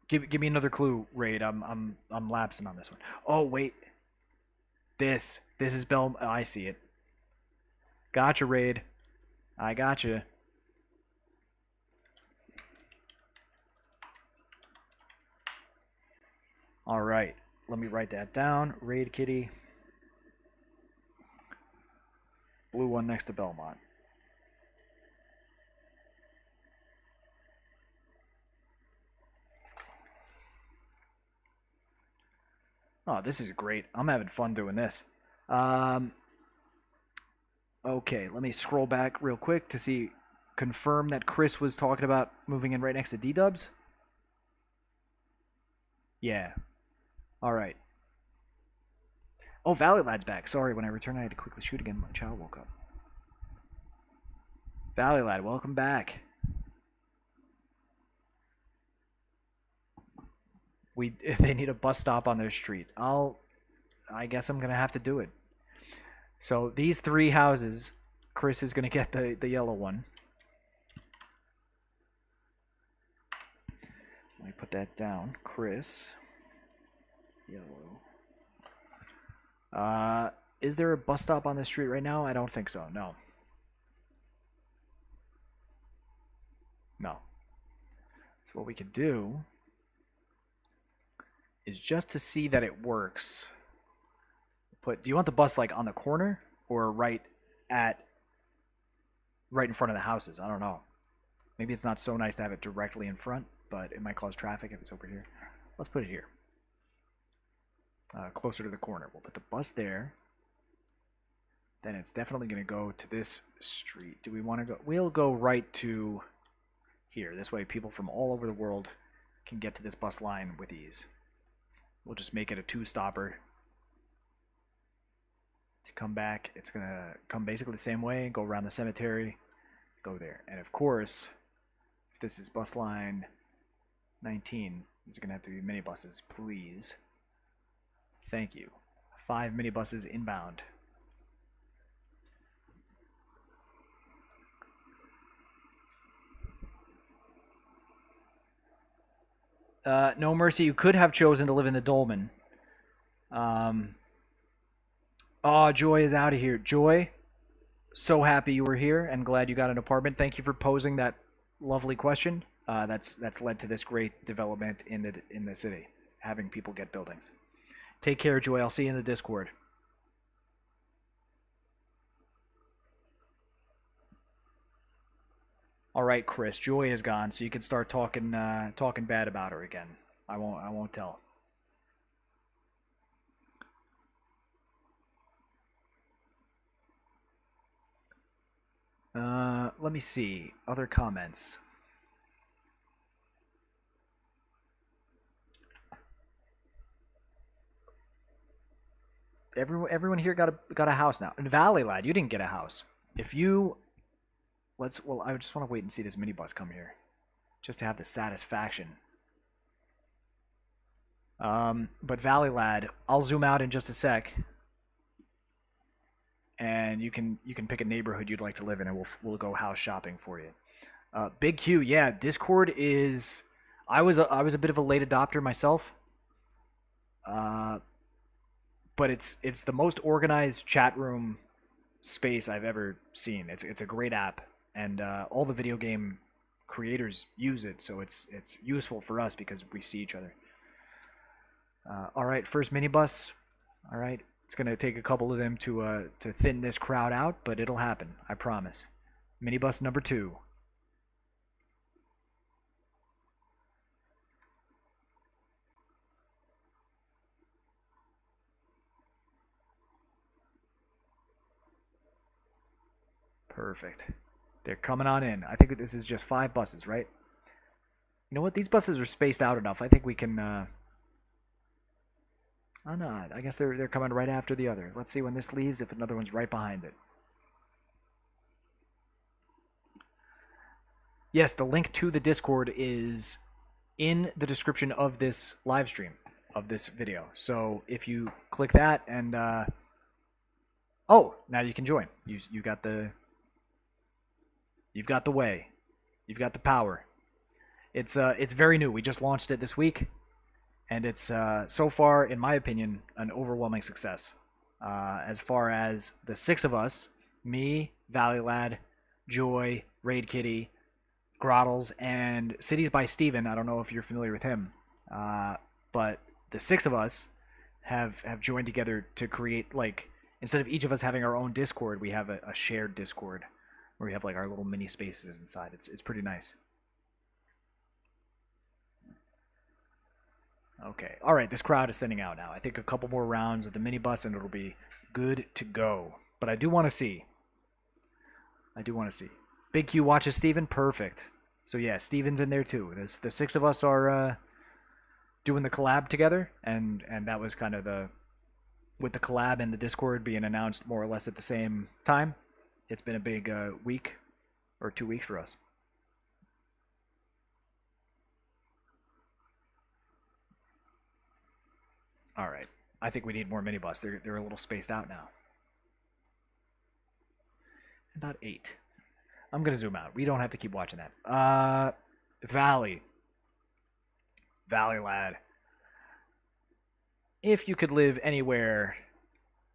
Give me another clue, Raid. I'm lapsing on this one. Oh wait, this is Bel. Oh, I see it. Gotcha, Raid. I gotcha. All right, let me write that down. Raid Kitty. Blue one next to Belmont. Oh, this is great. I'm having fun doing this. Okay, let me scroll back real quick to see confirm that Chris was talking about moving in right next to D-Dubs? Yeah. All right. Oh, Valley Lad's back. Sorry, when I returned, I had to quickly shoot again. My child woke up. Valley Lad, welcome back. If they need a bus stop on their street, I guess I'm gonna have to do it. So these 3 houses, Chris is gonna get the yellow one. Let me put that down. Chris, yellow. Is there a bus stop on the street right now? I don't think so. No. No. So what we could do is just to see that it works. Do you want the bus like on the corner or right in front of the houses? I don't know. Maybe it's not so nice to have it directly in front, but it might cause traffic if it's over here. Let's put it here. Closer to the corner. We'll put the bus there. Then it's definitely going to go to this street. Do we want to go? We'll go right to here. This way people from all over the world can get to this bus line with ease. We'll just make it a 2-stopper. To come back, it's going to come basically the same way, go around the cemetery, go there. And of course, if this is bus line 19, there's going to have to be minibuses, please. Thank you. 5 minibuses inbound. No Mercy, you could have chosen to live in the Dolmen. Oh, Joy is out of here. Joy, so happy you were here and glad you got an apartment. Thank you for posing that lovely question. That's led to this great development in the city, having people get buildings. Take care, Joy. I'll see you in the Discord. All right, Chris. Joy is gone, so you can start talking bad about her again. I won't tell. Let me see other comments. Everyone here got a house now. And Valley Lad, you didn't get a house. If you I just want to wait and see this minibus come here, just to have the satisfaction. But Valley Lad, I'll zoom out in just a sec, and you can pick a neighborhood you'd like to live in, and we'll go house shopping for you. Big Q, yeah, Discord is. I was a bit of a late adopter myself. But it's the most organized chat room space I've ever seen. It's a great app, and all the video game creators use it, so it's useful for us because we see each other. All right, first minibus. All right, it's gonna take a couple of them to thin this crowd out, but it'll happen. I promise. Minibus number 2. Perfect. They're coming on in. I think this is just 5 buses, right? You know what? These buses are spaced out enough. I think we can. Oh no! I guess they're coming right after the other. Let's see when this leaves. If another one's right behind it. Yes, the link to the Discord is in the description of this live stream, of this video. So if you click that and oh, now you can join. You've got the way. You've got the power. It's very new. We just launched it this week, and it's so far, in my opinion, an overwhelming success. As far as the 6 of us, me, Valley Lad, Joy, Raid Kitty, Grottles, and Cities by Steven. I don't know if you're familiar with him, but the 6 of us have joined together to create, like, instead of each of us having our own Discord, we have a shared Discord where we have like our little mini spaces inside. It's pretty nice. Okay, all right, this crowd is thinning out now. I think a couple more rounds of the minibus and it'll be good to go. But I do want to see. Big Q watches Steven. Perfect. So yeah, Steven's in there too. The six of us are doing the collab together, and that was kind of the with the collab and the Discord being announced more or less at the same time. It's been a big week or 2 weeks for us. All right. I think we need more minibus. They're a little spaced out now. About 8. I'm gonna zoom out. We don't have to keep watching that. Valley. Valley lad. If you could live anywhere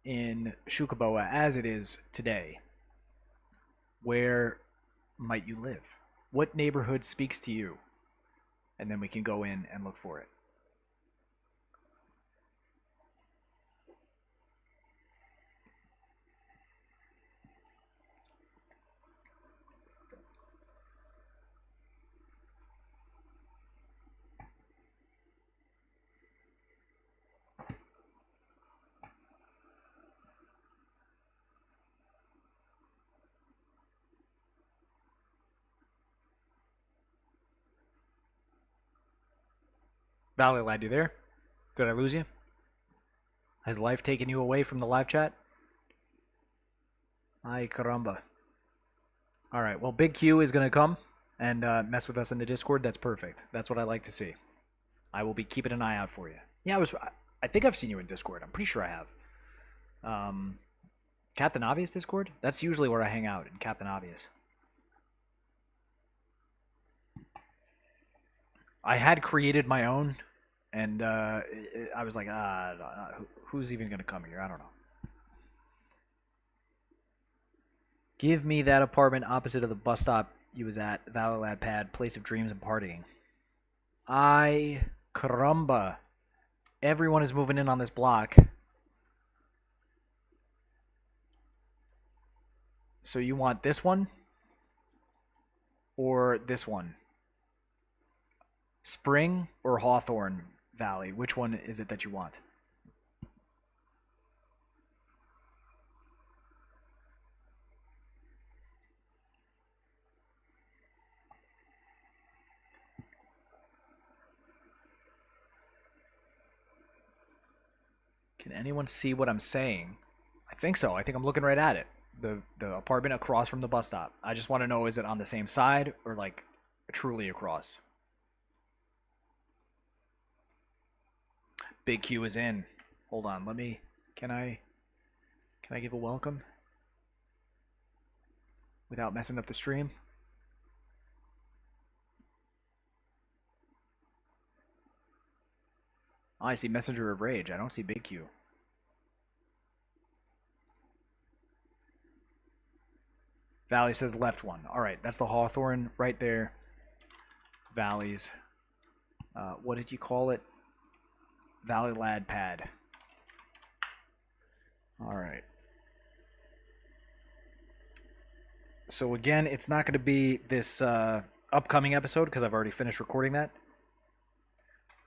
in Xucaboa as it is today, where might you live? What neighborhood speaks to you? And then we can go in and look for it. Valley lad, you there? Did I lose you? Has life taken you away from the live chat? Ay caramba. Alright, well, Big Q is going to come and mess with us in the Discord. That's perfect. That's what I like to see. I will be keeping an eye out for you. Yeah, I think I've seen you in Discord. I'm pretty sure I have. Captain Obvious Discord? That's usually where I hang out, in Captain Obvious. I had created my own, and I was like, who's even going to come here? I don't know. Give me that apartment opposite of the bus stop you was at, Valley Lad Pad, place of dreams and partying. Ay caramba. Everyone is moving in on this block. So you want this one? Or this one? Spring or Hawthorne Valley? Which one is it that you want? Can anyone see what I'm saying? I think so. I think I'm looking right at it. The apartment across from the bus stop. I just want to know, is it on the same side or like truly across? Big Q is in. Hold on, let me can I give a welcome without messing up the stream? Oh, I see Messenger of Rage. I don't see Big Q. Valley says left one. All right, that's the Hawthorne right there. Valleys. What did you call it? Valley Lad Pad. All right. So again, it's not going to be this upcoming episode because I've already finished recording that.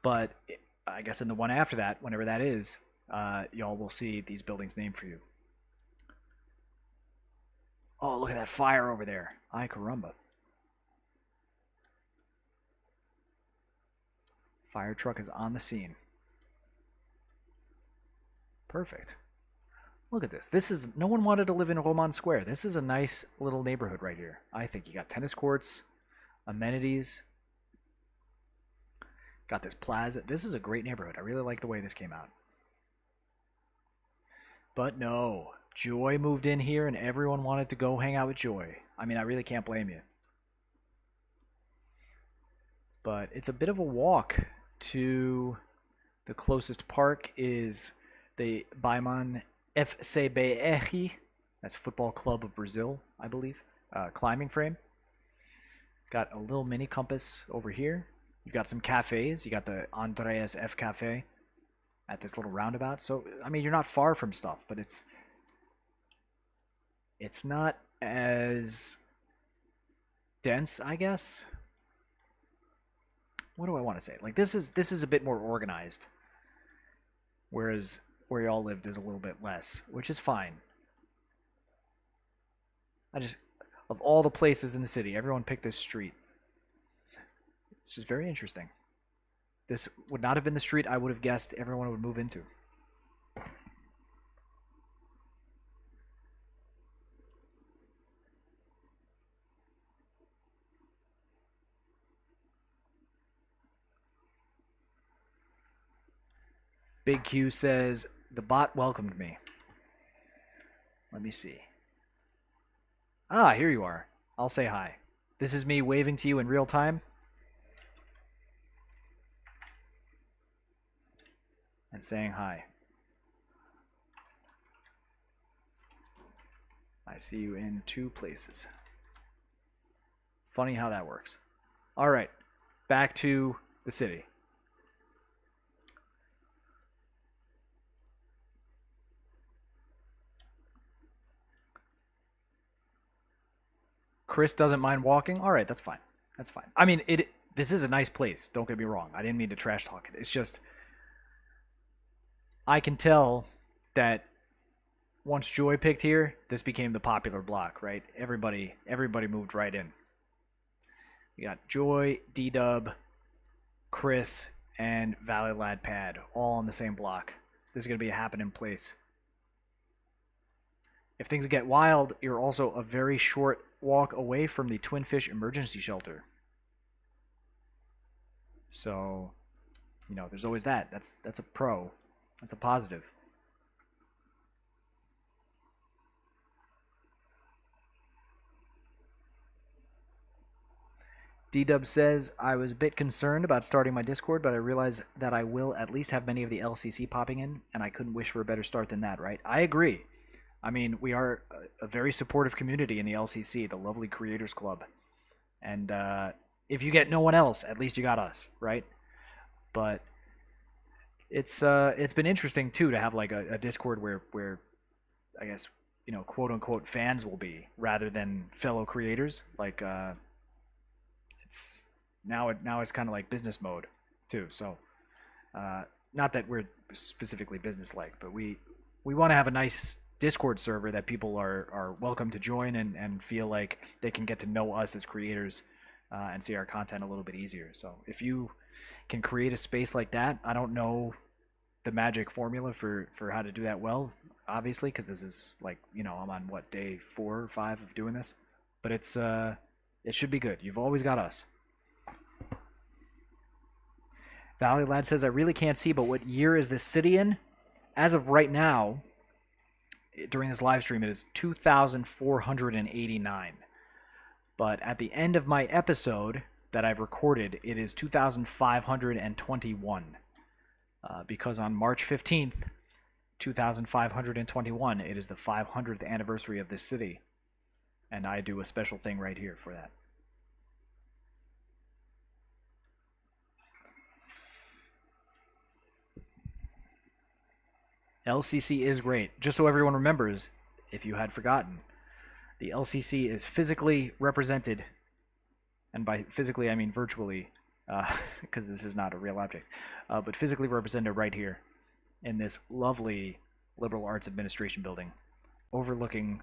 But I guess in the one after that, whenever that is, y'all will see these buildings named for you. Oh, look at that fire over there. Ay caramba. Fire truck is on the scene. Perfect. Look at this. This is no one wanted to live in Roman Square. This is a nice little neighborhood right here. I think you got tennis courts, amenities. Got this plaza. This is a great neighborhood. I really like the way this came out. But no, Joy moved in here and everyone wanted to go hang out with Joy. I mean, I really can't blame you. But it's a bit of a walk to the closest park is the Biome FCBR. That's Football Club of Brazil, I believe. Climbing frame. Got a little mini compass over here. You got some cafes. You got the Andreas F Cafe at this little roundabout. So, I mean, you're not far from stuff, but it's not as dense, I guess. What do I want to say? Like this is a bit more organized. Whereas where y'all lived is a little bit less, which is fine. Of all the places in the city, everyone picked this street. It's just very interesting. This would not have been the street I would have guessed everyone would move into. Big Q says, the bot welcomed me. Let me see. Ah, here you are. I'll say hi. This is me waving to you in real time. And saying hi. I see you in 2 places. Funny how that works. All right, back to the city. Chris doesn't mind walking. All right, that's fine. That's fine. I mean, this is a nice place. Don't get me wrong. I didn't mean to trash talk it. It's just I can tell that once Joy picked here, this became the popular block, right? Everybody moved right in. You got Joy, D-Dub, Chris, and Valley Lad Pad all on the same block. This is going to be a happening place. If things get wild, you're also a very short walk away from the Twin Fish Emergency Shelter. So, you know, there's always that. That's a pro. That's a positive. D-Dub says, I was a bit concerned about starting my Discord, but I realized that I will at least have many of the LCC popping in, and I couldn't wish for a better start than that, right? I agree. I mean, we are a very supportive community in the LCC, the lovely Creators Club. And if you get no one else, at least you got us, right? But it's been interesting, too, to have like a Discord where I guess, you know, quote-unquote fans will be, rather than fellow creators. Like, it's now it's kind of like business mode too. So not that we're specifically business like, but we want to have a nice Discord server that people are welcome to join and feel like they can get to know us as creators and see our content a little bit easier. So if you can create a space like that, I don't know the magic formula for how to do that well, obviously, because this is like, you know, I'm on what, day 4 or 5 of doing this, but it's it should be good. You've always got us. Valley Lad says, I really can't see, but what year is this city in? As of right now, during this live stream, it is 2,489. But at the end of my episode that I've recorded, it is 2,521. Because on March 15th, 2,521, it is the 500th anniversary of this city. And I do a special thing right here for that. LCC is great. Just so everyone remembers, if you had forgotten, the LCC is physically represented, and by physically I mean virtually, because this is not a real object, but physically represented right here in this lovely liberal arts administration building, overlooking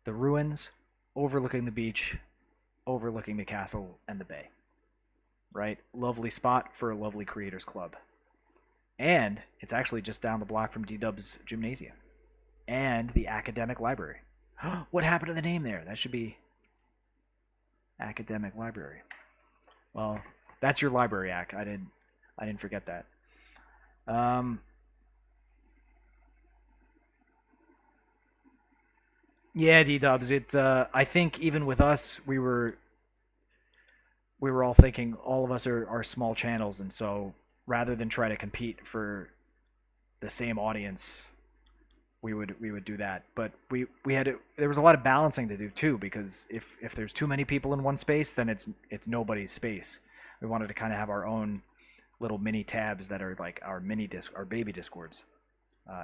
the ruins, overlooking the beach, overlooking the castle and the bay. Right? Lovely spot for a lovely creators club. And it's actually just down the block from D-Dub's gymnasium and the academic library. What happened to the name there? That should be academic library. Well, that's your library, Ac. I didn't forget that. Yeah, D-Dubs. I think even with us, we were all thinking all of us are small channels, and so rather than try to compete for the same audience, we would do that. But there was a lot of balancing to do too, because if there's too many people in one space, then it's nobody's space. We wanted to kind of have our own little mini tabs that are like our baby discords.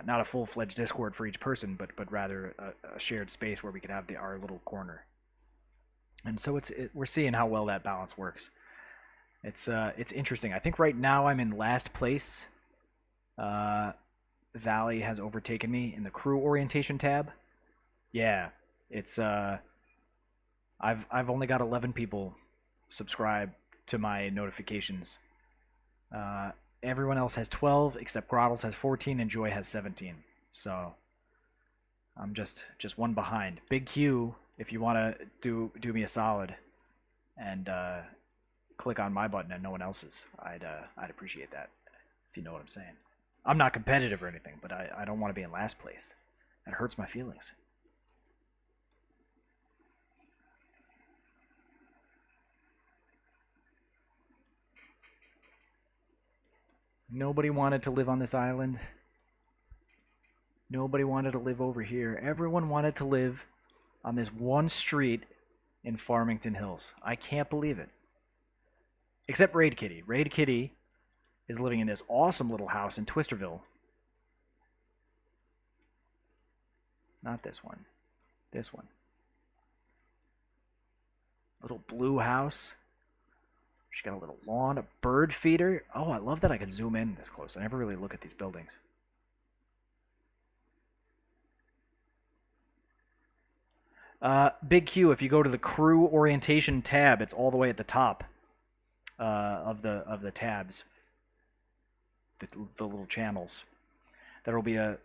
Not a full-fledged Discord for each person, but rather a shared space where we could have our little corner. And so we're seeing how well that balance works. It's interesting. I think right now I'm in last place. Valley has overtaken me in the crew orientation tab. Yeah, it's I've only got 11 people subscribe to my notifications. Uh, Everyone else has 12 except Grottles has 14 and Joy has 17. So I'm just one behind. Big Q, if you want to do me a solid and click on my button and no one else's, I'd appreciate that. If you know what I'm saying. I'm not competitive or anything, but I don't want to be in last place. That hurts my feelings. Nobody wanted to live on this island. Nobody wanted to live over here. Everyone wanted to live on this one street in Farmington Hills. I can't believe it. Except Raid Kitty. Raid Kitty is living in this awesome little house in Twisterville. Not this one. This one. Little blue house. She's got a little lawn, a bird feeder. Oh, I love that I can zoom in this close. I never really look at these buildings. Big Q, if you go to the crew orientation tab, it's all the way at the top of the tabs, the little channels. There will be an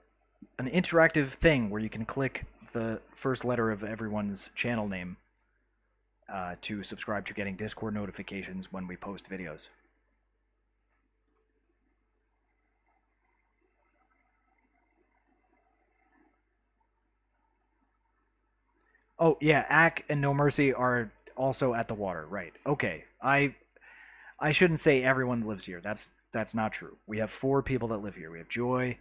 interactive thing where you can click the first letter of everyone's channel name to subscribe to getting Discord notifications when we post videos. Oh yeah, Ack and No Mercy are also at the water, right? Okay, I shouldn't say everyone lives here. That's not true. We have 4 people that live here. We have Joy,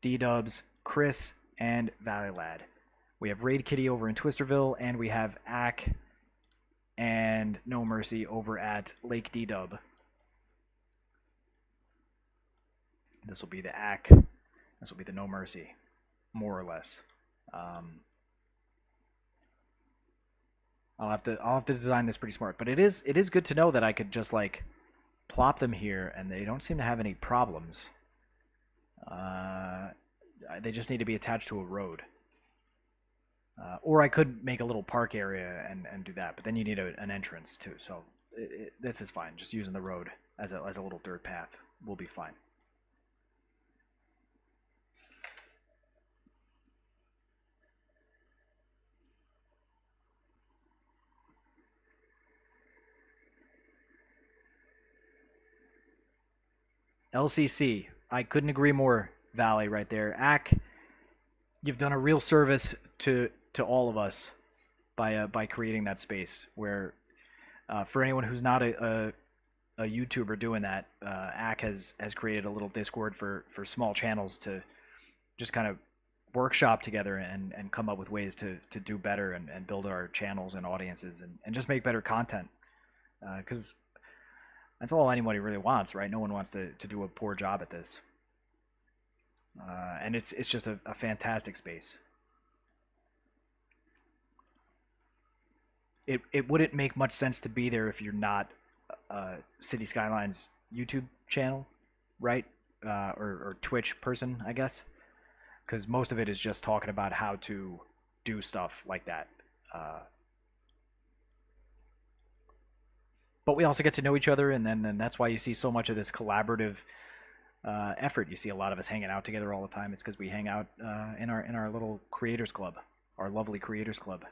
D-Dubs, Chris, and Valley Lad. We have Raid Kitty over in Twisterville, and we have Ack and No Mercy over at Lake D-Dub. This will be the Ack. This will be the No Mercy, more or less. I'll have to design this pretty smart, but it is good to know that I could just like plop them here, and they don't seem to have any problems. They just need to be attached to a road. Or I could make a little park area and do that, but then you need an entrance too. So this is fine. Just using the road as a little dirt path will be fine. LCC, I couldn't agree more. Valley, right there. Ack, you've done a real service to all of us by creating that space. Where for anyone who's not a YouTuber doing that, Ack has created a little Discord for small channels to just kind of workshop together and come up with ways to do better and build our channels and audiences and just make better content. Because that's all anybody really wants, right? No one wants to do a poor job at this. And it's just a fantastic space. It wouldn't make much sense to be there if you're not City Skylines YouTube channel, right? Or Twitch person, I guess. Because most of it is just talking about how to do stuff like that. But we also get to know each other, and then that's why you see so much of this collaborative effort. You see a lot of us hanging out together all the time. It's because we hang out in our little creators club, our lovely creators club,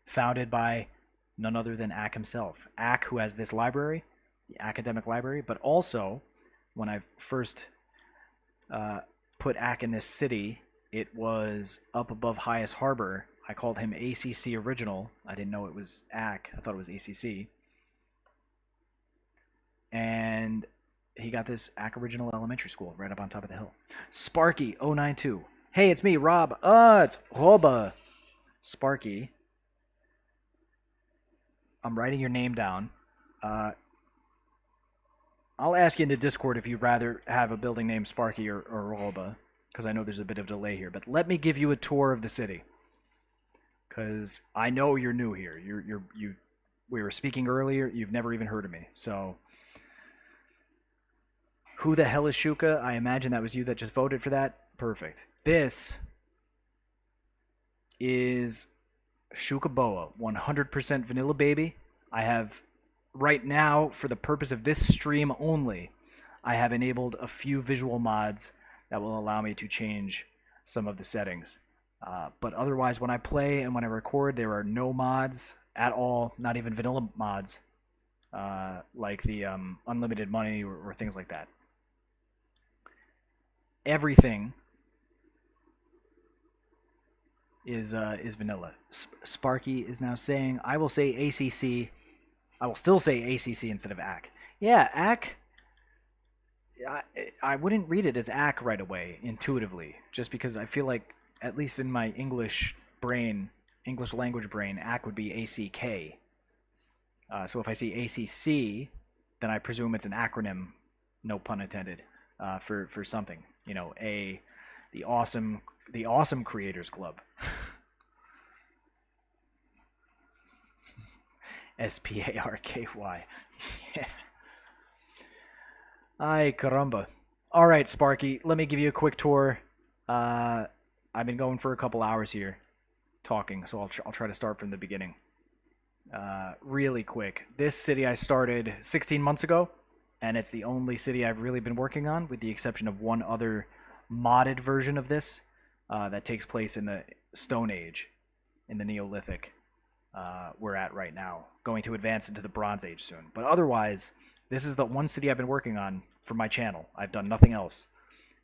founded by none other than Ack himself. Ack, who has this library, the academic library, but also when I first put Ack in this city, it was up above Highest Harbor. I called him ACC Original. I didn't know it was Ack. I thought it was ACC. And he got this Ack Original Elementary School right up on top of the hill. Sparky 092. Hey, it's me, Rob. It's Roba. Sparky. I'm writing your name down. I'll ask you in the Discord if you'd rather have a building named Sparky or Roba, because I know there's a bit of delay here. But let me give you a tour of the city, because I know you're new here. We were speaking earlier. You've never even heard of me, so. Who the hell is Xuca? I imagine that was you that just voted for that. Perfect. This is Xucaboa, 100% vanilla baby. I have, right now, for the purpose of this stream only, I have enabled a few visual mods that will allow me to change some of the settings. But otherwise, when I play and when I record, there are no mods at all, not even vanilla mods, like the unlimited money or things like that. Everything is vanilla. Sparky is now saying, I will say ACC. I will still say ACC instead of AC. Yeah, AC. I wouldn't read it as AC right away intuitively, just because I feel like, at least in my English language brain, AC would be ACK. So if I see ACC, then I presume it's an acronym, no pun intended, for something. You know, the awesome Creators Club. SPARKY. Yeah. Ay caramba. All right, Sparky, let me give you a quick tour. I've been going for a couple hours here, talking, so I'll try to start from the beginning. Really quick. This city I started 16 months ago, and it's the only city I've really been working on, with the exception of one other modded version of this that takes place in the Stone Age, in the Neolithic. We're at right now, going to advance into the Bronze Age soon. But otherwise, this is the one city I've been working on for my channel. I've done nothing else.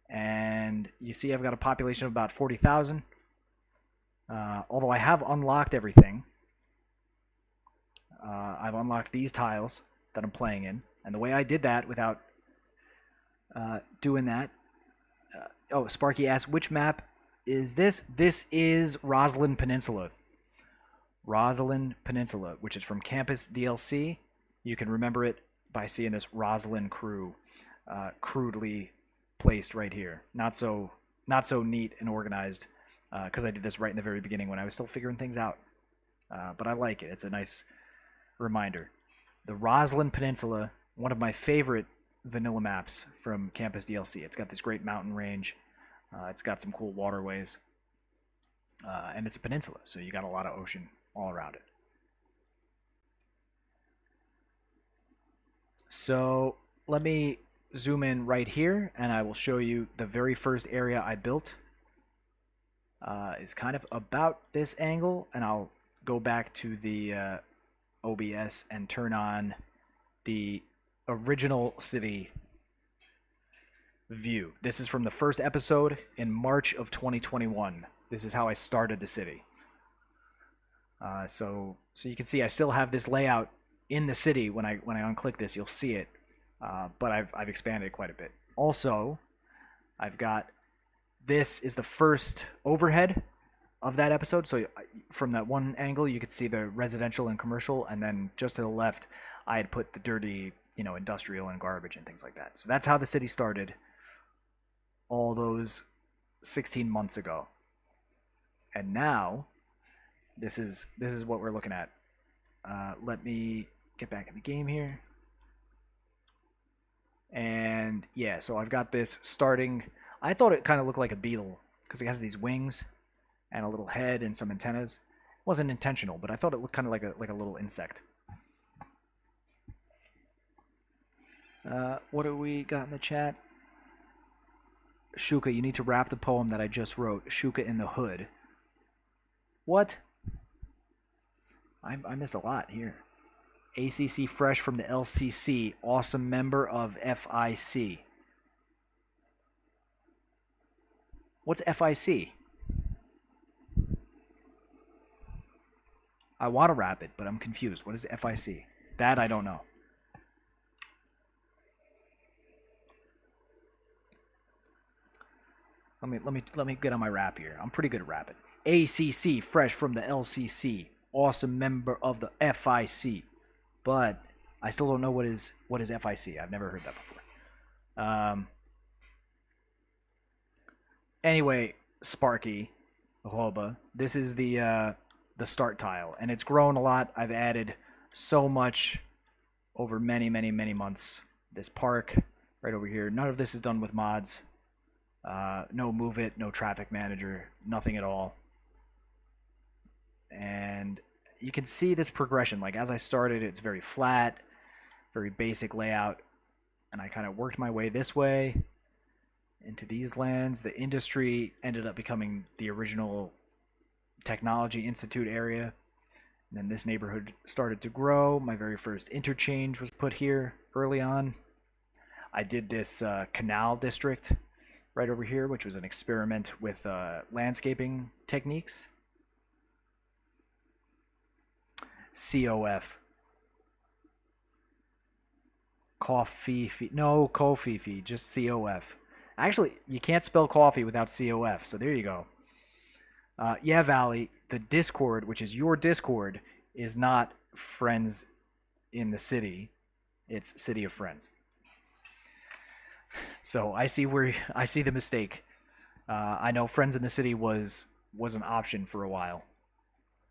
And you see I've got a population of about 40,000. Although I have unlocked everything. I've unlocked these tiles that I'm playing in. And the way I did that without doing that... oh, Sparky asked, which map is this? This is Roslyn Peninsula. Roslyn Peninsula, which is from Campus DLC. You can remember it by seeing this Roslyn crew crudely placed right here. Not so neat and organized, because I did this right in the very beginning when I was still figuring things out. But I like it. It's a nice reminder. The Roslyn Peninsula, one of my favorite vanilla maps from Campus DLC. It's got this great mountain range. It's got some cool waterways. And it's a peninsula, so you got a lot of ocean all around it. So let me zoom in right here, and I will show you the very first area I built. Is kind of about this angle, and I'll go back to the OBS and turn on the original city view. This is from the first episode in March of 2021. This is how I started the city. So you can see I still have this layout in the city. When I unclick this, you'll see it, but I've expanded it quite a bit. Also, I've got, this is the first overhead of that episode. So from that one angle, you could see the residential and commercial, and then just to the left, I had put the dirty, industrial and garbage and things like that. So that's how the city started all those 16 months ago. And now, this is what we're looking at. Let me get back in the game here. And yeah, so I've got this starting. I thought it kind of looked like a beetle because it has these wings and a little head and some antennas. It wasn't intentional, but I thought it looked kind of like a little insect. What do we got in the chat? Shuka, you need to rap the poem that I just wrote. Shuka in the Hood. What? I missed a lot here. ACC fresh from the LCC. Awesome member of FIC. What's FIC? I want to rap it, but I'm confused. What is FIC? That I don't know. Let me get on my rap here. I'm pretty good at rapping. ACC fresh from the LCC. Awesome member of the FIC. But I still don't know what is FIC. I've never heard that before. Anyway, Sparky, Hoba, this is the start tile, and it's grown a lot. I've added so much over many months. This park right over here. None of this is done with mods. No move it, no traffic manager, nothing at all. And you can see this progression. Like as I started, it's very flat, very basic layout, and I kind of worked my way this way into these lands. The industry ended up becoming the original Technology Institute area. And then this neighborhood started to grow. My very first interchange was put here early on. I did this canal district right over here, which was an experiment with landscaping techniques. COF. Coffee. No, coffee. Just COF. Actually, you can't spell coffee without COF, so there you go. Yeah, Valley, the Discord, which is your Discord, is not Friends in the City. It's City of Friends. So I see the mistake. I know Friends in the City was an option for a while,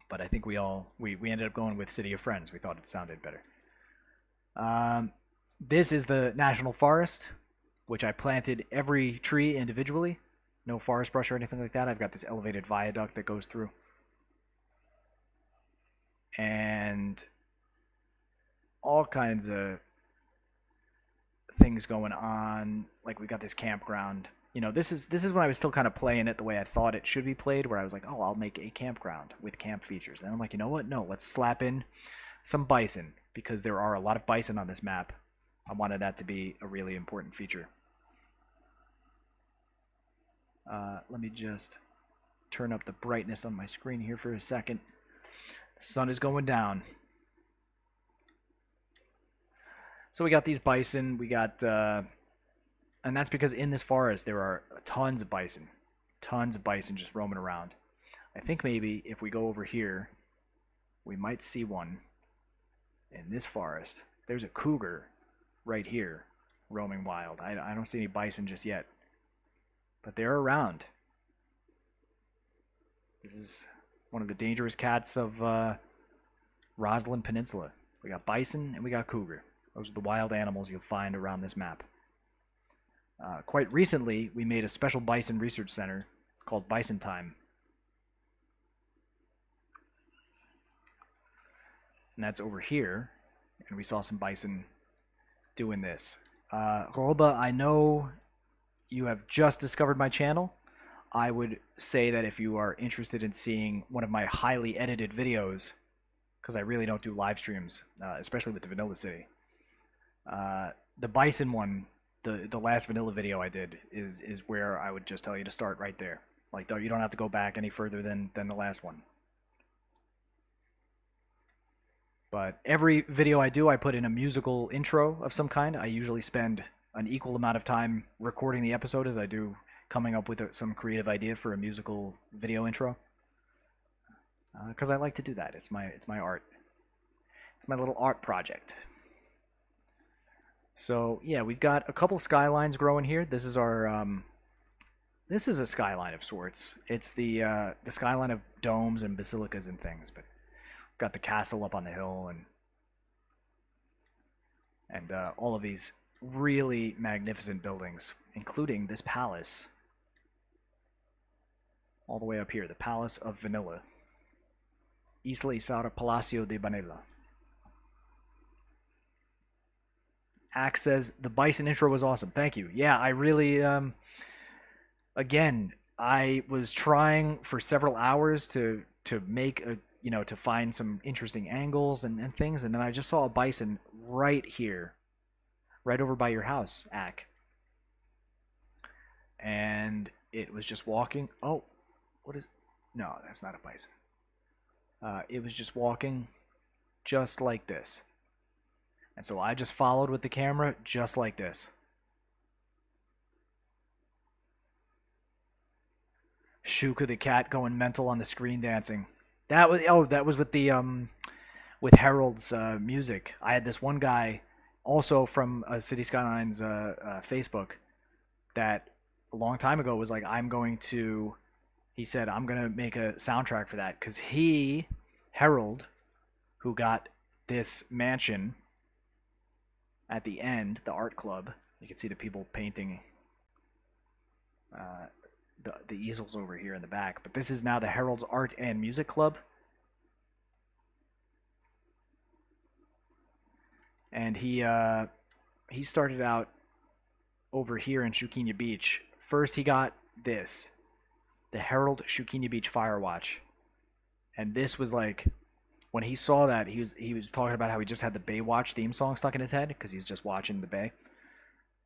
but I think we ended up going with City of Friends. We thought it sounded better. This is the National Forest, which I planted every tree individually. No forest brush or anything like that. I've got this elevated viaduct that goes through. And all kinds of things going on. Like we got this campground. You know, this is when I was still kind of playing it the way I thought it should be played, where I was like, oh, I'll make a campground with camp features. And I'm like, you know what? No, let's slap in some bison, because there are a lot of bison on this map. I wanted that to be a really important feature. Let me just turn up the brightness on my screen here for a second. The sun is going down. So we got these bison. We got, and that's because in this forest there are tons of bison. Tons of bison just roaming around. I think maybe if we go over here, we might see one in this forest. There's a cougar right here roaming wild. I don't see any bison just yet, but they're around. This is one of the dangerous cats of Roslyn Peninsula. We got bison and we got cougar. Those are the wild animals you'll find around this map. Quite recently, we made a special bison research center called Bison Time. And that's over here. And we saw some bison doing this. Roba, I know you have just discovered my channel. I would say that if you are interested in seeing one of my highly edited videos, because I really don't do live streams, especially with the Vanilla City, the bison one, the last vanilla video I did is where I would just tell you to start right there. Like, you don't have to go back any further than the last one. But every video I do, I put in a musical intro of some kind. I usually spend an equal amount of time recording the episode as I do coming up with some creative idea for a musical video intro. Because I like to do that. It's my art. It's my little art project. So yeah, we've got a couple skylines growing here. This is our this is a skyline of sorts. It's the skyline of domes and basilicas and things, but we've got the castle up on the hill and all of these really magnificent buildings, including this palace all the way up here, the Palace of Vanilla. Isla Isara Palacio de Vanilla. Axe says, the bison intro was awesome. Thank you. Yeah, I really, again, I was trying for several hours to make a, to find some interesting angles and things, and then I just saw a bison right here, right over by your house, Ack. And it was just walking. Oh, what is, no, that's not a bison. It was just walking just like this. And so I just followed with the camera just like this. Shuka the cat going mental on the screen dancing. That was with the with Harold's music. I had this one guy also from City Skylines Facebook that a long time ago was like, he said, I'm going to make a soundtrack for that, because Harold, who got this mansion at the end, the art club, you can see the people painting the easels over here in the back, but this is now the Harold's Art and Music Club. and he started out over here in Xuquinha Beach. First, he got this, the Herald Xuquinha Beach Fire Watch, and this was like when he saw that he was talking about how he just had the Baywatch theme song stuck in his head because he's just watching the Bay.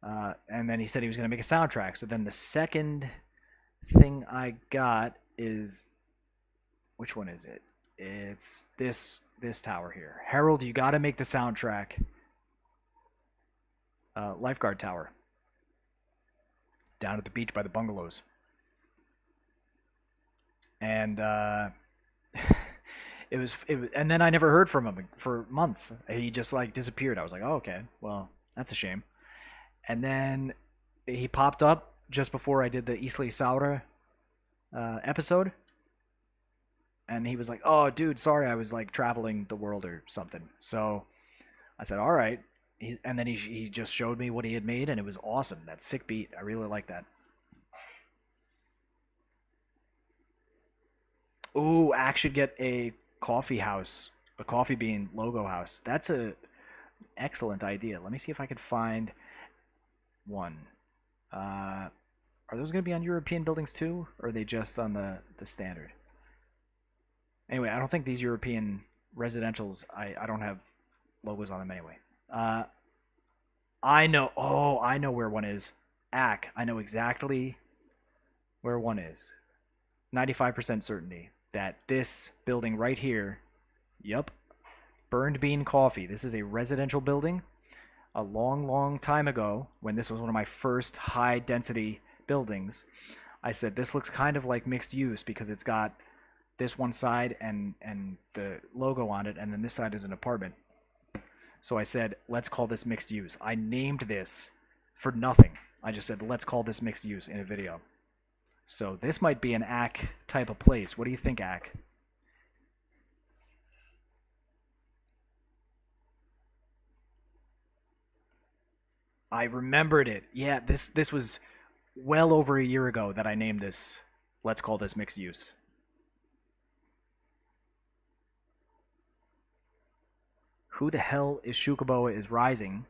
And then he said he was going to make a soundtrack. So then the second thing I got is, which one is it? It's this tower here. Harold, you got to make the soundtrack. Lifeguard tower. Down at the beach by the bungalows. And it was, and then I never heard from him for months. He just like disappeared. I was like, oh, okay, well, that's a shame. And then he popped up just before I did the Isla Saura episode. And he was like, oh, dude, sorry, I was like traveling the world or something. So I said, all right. And then he just showed me what he had made, and it was awesome. That sick beat. I really like that. Ooh, Axe should get a coffee house, a coffee bean logo house. That's a excellent idea. Let me see if I could find one. Are those going to be on European buildings too, or are they just on the standard? Anyway, I don't think these European residentials, I don't have logos on them anyway. I know. Oh, I know where one is. Ack. I know exactly where one is. 95% certainty that this building right here, yup, Burned Bean Coffee. This is a residential building. A long, long time ago, when this was one of my first high-density buildings, I said this looks kind of like mixed use because it's got this one side and the logo on it, and then this side is an apartment. So I said, let's call this mixed use. I named this for nothing. I just said, let's call this mixed use in a video. So this might be an ACK type of place. What do you think, ACK? I remembered it. Yeah, this was well over a year ago that I named this. Let's call this mixed use. Who the hell is Xucaboa is rising?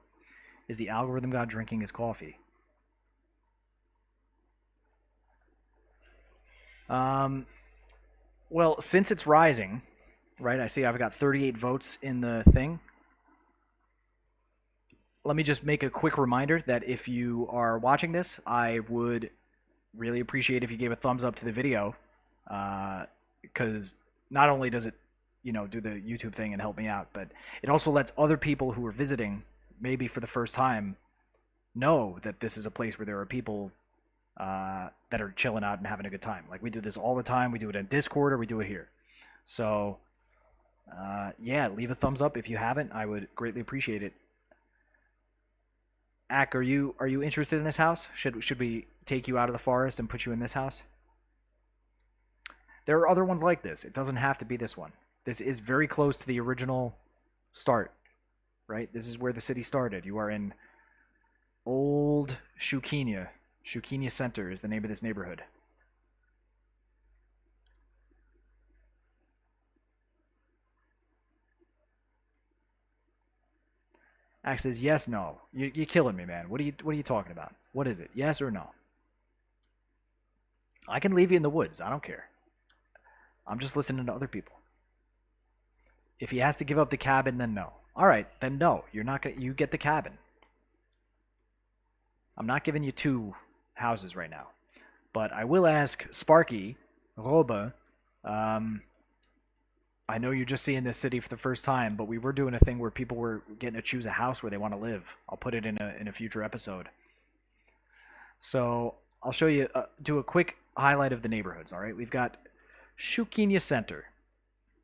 Is the algorithm god drinking his coffee? Well, since it's rising, right? I see I've got 38 votes in the thing. Let me just make a quick reminder that if you are watching this, I would really appreciate if you gave a thumbs up to the video, because not only does it, do the YouTube thing and help me out, but it also lets other people who are visiting, maybe for the first time, know that this is a place where there are people that are chilling out and having a good time. Like, we do this all the time. We do it in Discord, or we do it here. So, yeah, leave a thumbs up if you haven't. I would greatly appreciate it. Ack, are you interested in this house? Should we take you out of the forest and put you in this house? There are other ones like this. It doesn't have to be this one. This is very close to the original start, right? This is where the city started. You are in Old Xuquinha. Xuquinha Center is the name of this neighborhood. Axe says yes, no. You're killing me, man. What are you talking about? What is it? Yes or no? I can leave you in the woods. I don't care. I'm just listening to other people. If he has to give up the cabin, then no. All right, then no. You're not gonna. You get the cabin. I'm not giving you two houses right now, but I will ask Sparky, Roba. I know you're just seeing this city for the first time, but we were doing a thing where people were getting to choose a house where they want to live. I'll put it in a future episode. So I'll show you, do a quick highlight of the neighborhoods. All right, we've got Xuquinha Center,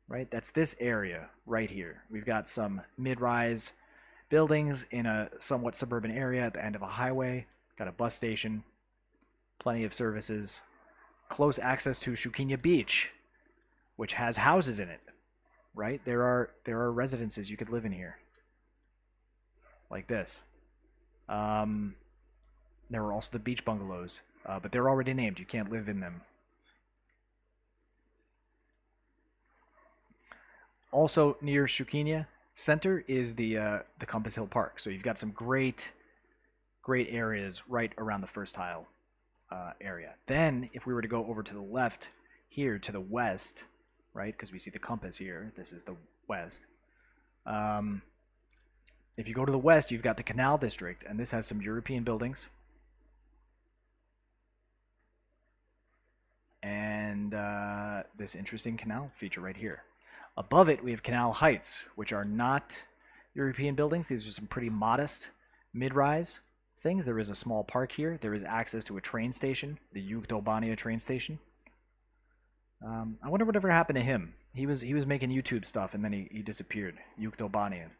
right? That's this area right here. We've got some mid-rise buildings in a somewhat suburban area at the end of a highway. Got a bus station, plenty of services, close access to Xuquinha Beach, which has houses in it. Right? There are residences you could live in here. Like this. There are also the beach bungalows, but they're already named. You can't live in them. Also near Xuquinha Center is the Compass Hill Park. So you've got some great areas right around the first tile area. Then, if we were to go over to the left here to the west, right, because we see the compass here, this is the west. If you go to the west, you've got the Canal District, and this has some European buildings. And this interesting canal feature right here. Above it, we have Canal Heights, which are not European buildings. These are some pretty modest mid-rise things. There is a small park here. There is access to a train station, the Xucaboa train station. I wonder whatever happened to him. He was making YouTube stuff, and then he disappeared. Xucaboa.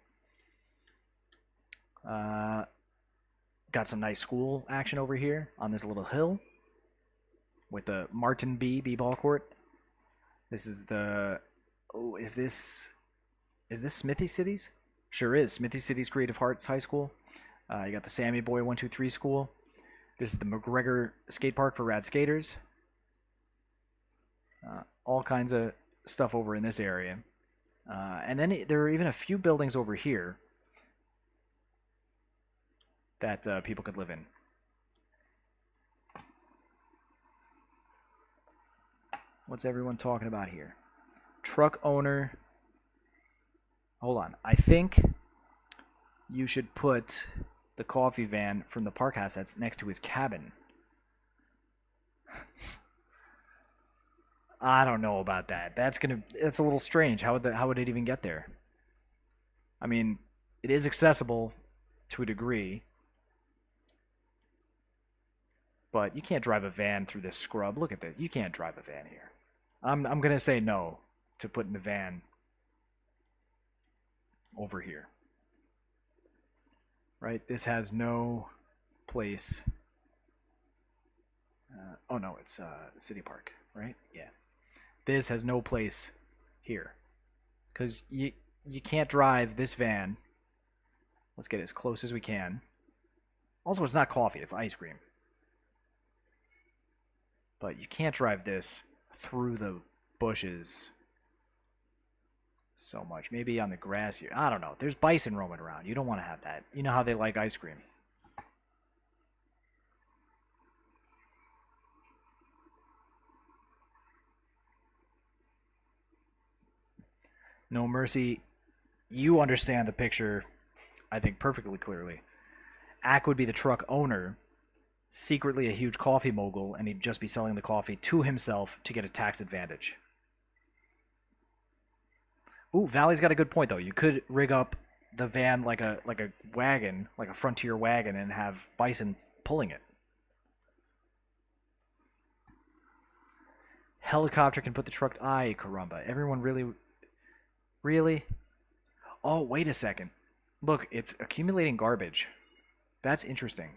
Got some nice school action over here on this little hill with the Martin B-ball court. This is the... Oh, is this Smithy Cities? Sure is. Smithy Cities Creative Arts High School. You got the Sammy Boy 123 School. This is the McGregor Skate Park for rad skaters. All kinds of stuff over in this area. And then there are even a few buildings over here that people could live in. What's everyone talking about here? Truck owner. Hold on. I think you should put the coffee van from the park assets next to his cabin. I don't know about that. That's a little strange. How would it even get there? I mean, it is accessible to a degree, but you can't drive a van through this scrub. Look at this. You can't drive a van here. I'm gonna say no to putting the van over here. Right? This has no place. Oh no, it's City Park, right? Yeah. This has no place here, because you can't drive this van. Let's get as close as we can. Also, it's not coffee; it's ice cream. But you can't drive this through the bushes so much. Maybe on the grass here. I don't know. There's bison roaming around. You don't want to have that. You know how they like ice cream. No Mercy, you understand the picture, I think, perfectly clearly. Ack would be the truck owner, secretly a huge coffee mogul, and he'd just be selling the coffee to himself to get a tax advantage. Ooh, Valley's got a good point, though. You could rig up the van like a wagon, like a frontier wagon, and have bison pulling it. Helicopter can put the truck... Ay, caramba. Everyone really... Really? Oh, wait a second. Look, it's accumulating garbage. That's interesting.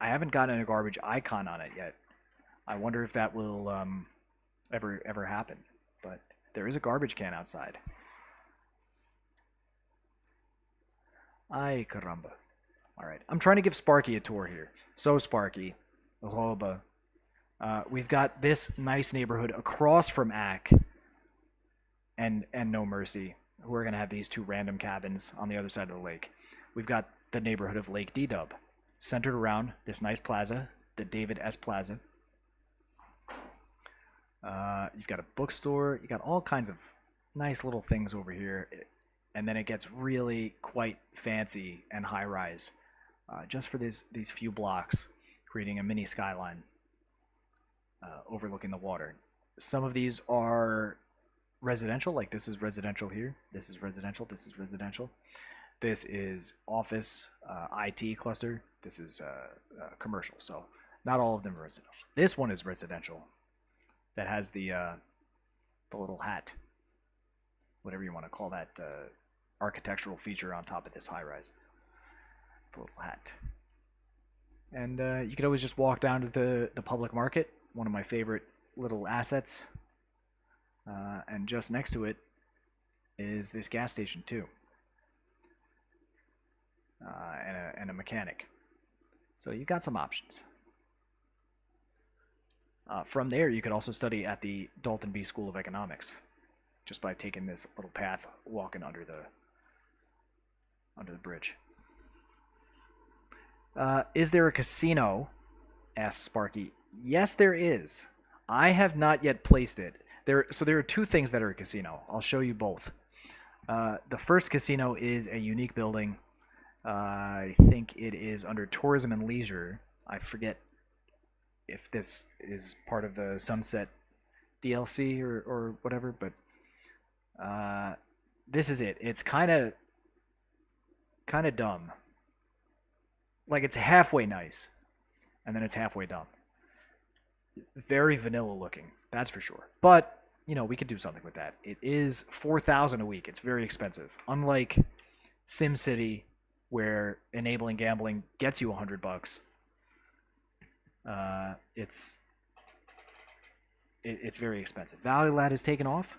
I haven't gotten a garbage icon on it yet. I wonder if that will ever happen. But there is a garbage can outside. Ay, caramba. Alright, I'm trying to give Sparky a tour here. So, Sparky, Roba, we've got this nice neighborhood across from Ack and No Mercy, who are going to have these two random cabins on the other side of the lake. We've got the neighborhood of Lake D-Dub, centered around this nice plaza, the David S. Plaza. You've got a bookstore. You got all kinds of nice little things over here. And then it gets really quite fancy and high-rise just for these few blocks, creating a mini skyline overlooking the water. Some of these are residential, like this is residential here. This is residential. This is residential. This is office, IT cluster. This is commercial. So not all of them are residential. This one is residential. That has the little hat, whatever you want to call that architectural feature on top of this high rise. The little hat. And you could always just walk down to the public market, one of my favorite little assets. And just next to it is this gas station too, and a mechanic. So you got some options. From there, you could also study at the Dalton B School of Economics, just by taking this little path, walking under the bridge. Is there a casino? Asks Sparky. Yes, there is. I have not yet placed it. So there are two things that are a casino. I'll show you both. The first casino is a unique building. I think it is under tourism and leisure. I forget if this is part of the Sunset DLC or whatever, but this is it. It's kind of dumb. Like, it's halfway nice, and then it's halfway dumb. Very vanilla looking, that's for sure. But, you know, we could do something with that. It is $4,000 a week. It's very expensive. Unlike SimCity, where enabling gambling gets you $100, it's very expensive. Valley Lad is taken off.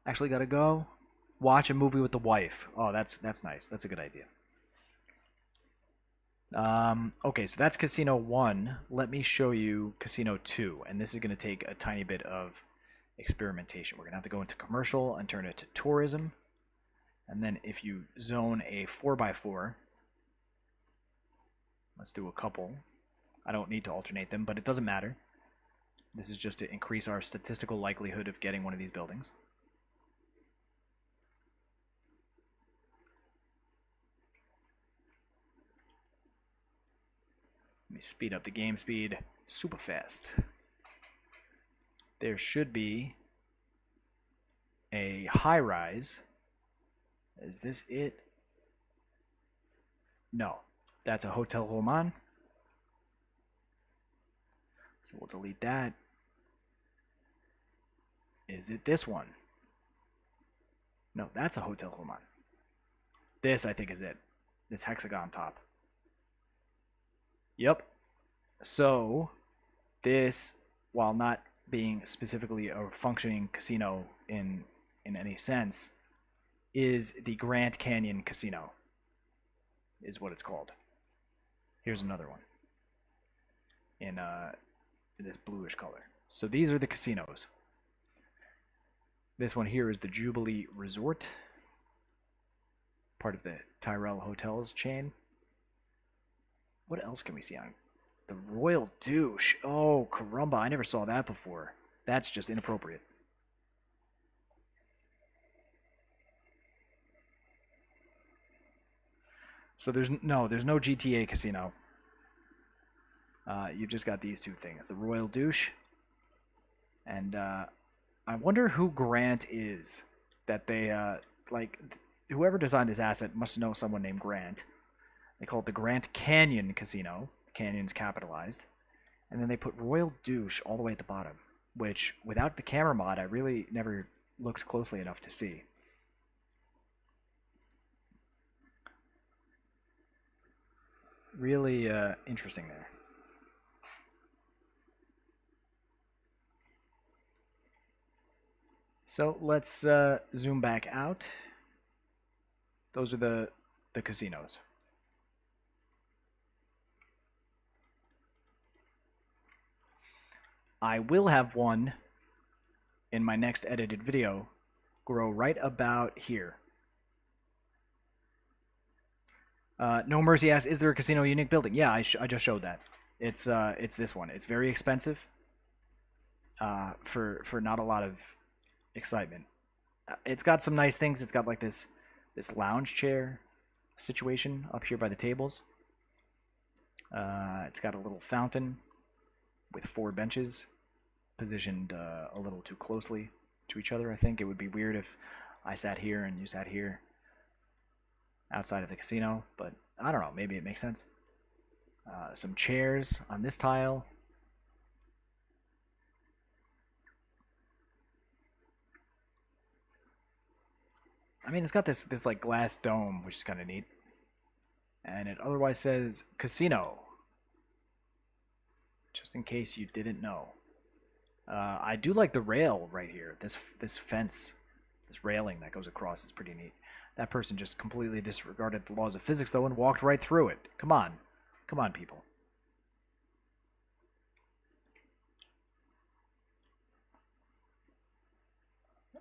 Actually, gotta go watch a movie with the wife. Oh, that's nice. That's a good idea. Okay, so that's Casino 1. Let me show you Casino 2, and this is going to take a tiny bit of experimentation. We're going to have to go into commercial and turn it to tourism. And then if you zone a 4x4, let's do a couple. I don't need to alternate them, but it doesn't matter. This is just to increase our statistical likelihood of getting one of these buildings. Let me speed up the game speed super fast. There should be a high-rise. Is this it? No, that's a Hotel Roman. So we'll delete that. Is it this one? No, that's a Hotel Roman. This, I think, is it. This hexagon top. Yep. So, this, while not being specifically a functioning casino in any sense, is the Grand Canyon Casino, is what it's called. Here's another one in this bluish color. So these are the casinos. This one here is the Jubilee Resort, part of the Tyrell Hotels chain. What else can we see on the Royal Douche? Oh, caramba, I never saw that before. That's just inappropriate. So there's no GTA casino. You've just got these two things. The Royal Douche. And I wonder who Grant is. That they, whoever designed this asset must know someone named Grant. They call it the Grand Canyon Casino. Canyon's capitalized. And then they put Royal Douche all the way at the bottom, which, without the camera mod, I really never looked closely enough to see. Really interesting there. So let's zoom back out. Those are the casinos. I will have one in my next edited video grow right about here. No Mercy asks, is there a casino unique building? Yeah, I just showed that. It's this one. It's very expensive for not a lot of excitement. It's got some nice things. It's got like this lounge chair situation up here by the tables. It's got a little fountain with 4 benches positioned a little too closely to each other. I think it would be weird if I sat here and you sat here outside of the casino, but I don't know, maybe it makes sense. Some chairs on this tile. I mean, it's got this like glass dome, which is kind of neat. And it otherwise says casino. Just in case you didn't know. I do like the rail right here. This fence, this railing that goes across is pretty neat. That person just completely disregarded the laws of physics, though, and walked right through it. Come on. Come on, people.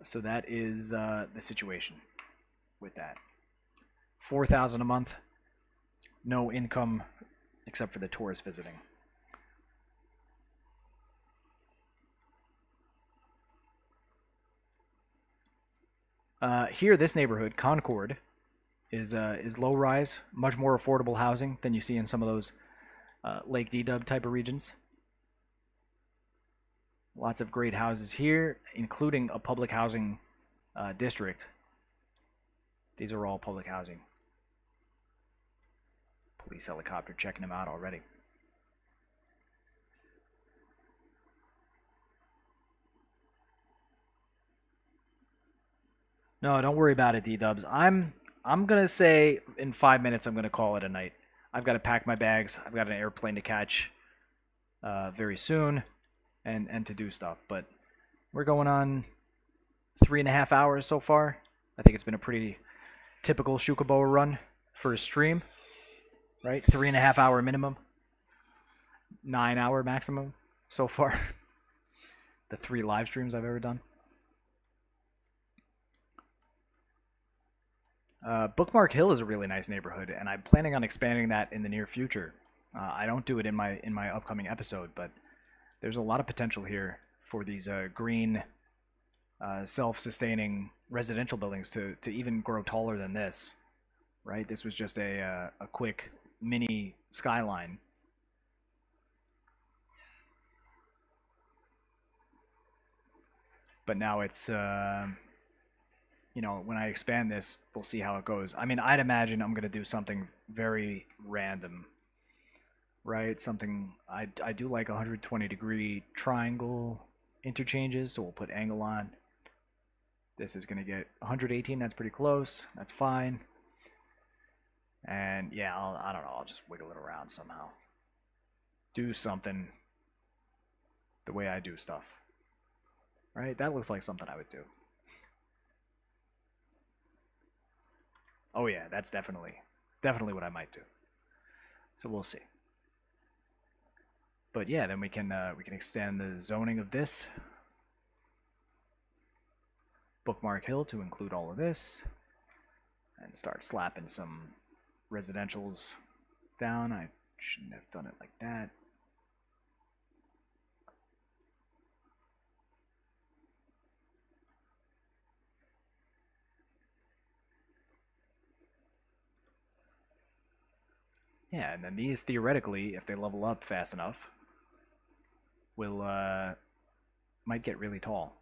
So that is the situation with that. $4,000 a month, no income except for the tourists visiting. Here, this neighborhood, Concord, is low rise, much more affordable housing than you see in some of those Lake D-Dub type of regions. Lots of great houses here, including a public housing district. These are all public housing. Police helicopter checking them out already. No, don't worry about it, D-Dubs. I'm gonna say in 5 minutes I'm gonna call it a night. I've got to pack my bags. I've got an airplane to catch very soon, and to do stuff. But we're going on 3.5 hours so far. I think it's been a pretty typical Xucaboa run for a stream, right? 3.5 hour minimum, 9 hour maximum so far. The 3 live streams I've ever done. Bookmark Hill is a really nice neighborhood, and I'm planning on expanding that in the near future. I don't do it in my upcoming episode, but there's a lot of potential here for these green, self-sustaining residential buildings to even grow taller than this. Right? This was just a quick mini skyline. But now it's when I expand this, we'll see how it goes. I mean, I'd imagine I'm going to do something very random, right? Something, I do like 120-degree triangle interchanges, so we'll put angle on. This is going to get 118, that's pretty close. That's fine. And yeah, I don't know, I'll just wiggle it around somehow. Do something the way I do stuff. Right? That looks like something I would do. Oh yeah, that's definitely what I might do. So we'll see. But yeah, then we can extend the zoning of this Bookmark Hill to include all of this, and start slapping some residentials down. I shouldn't have done it like that. Yeah, and then these, theoretically, if they level up fast enough, will might get really tall.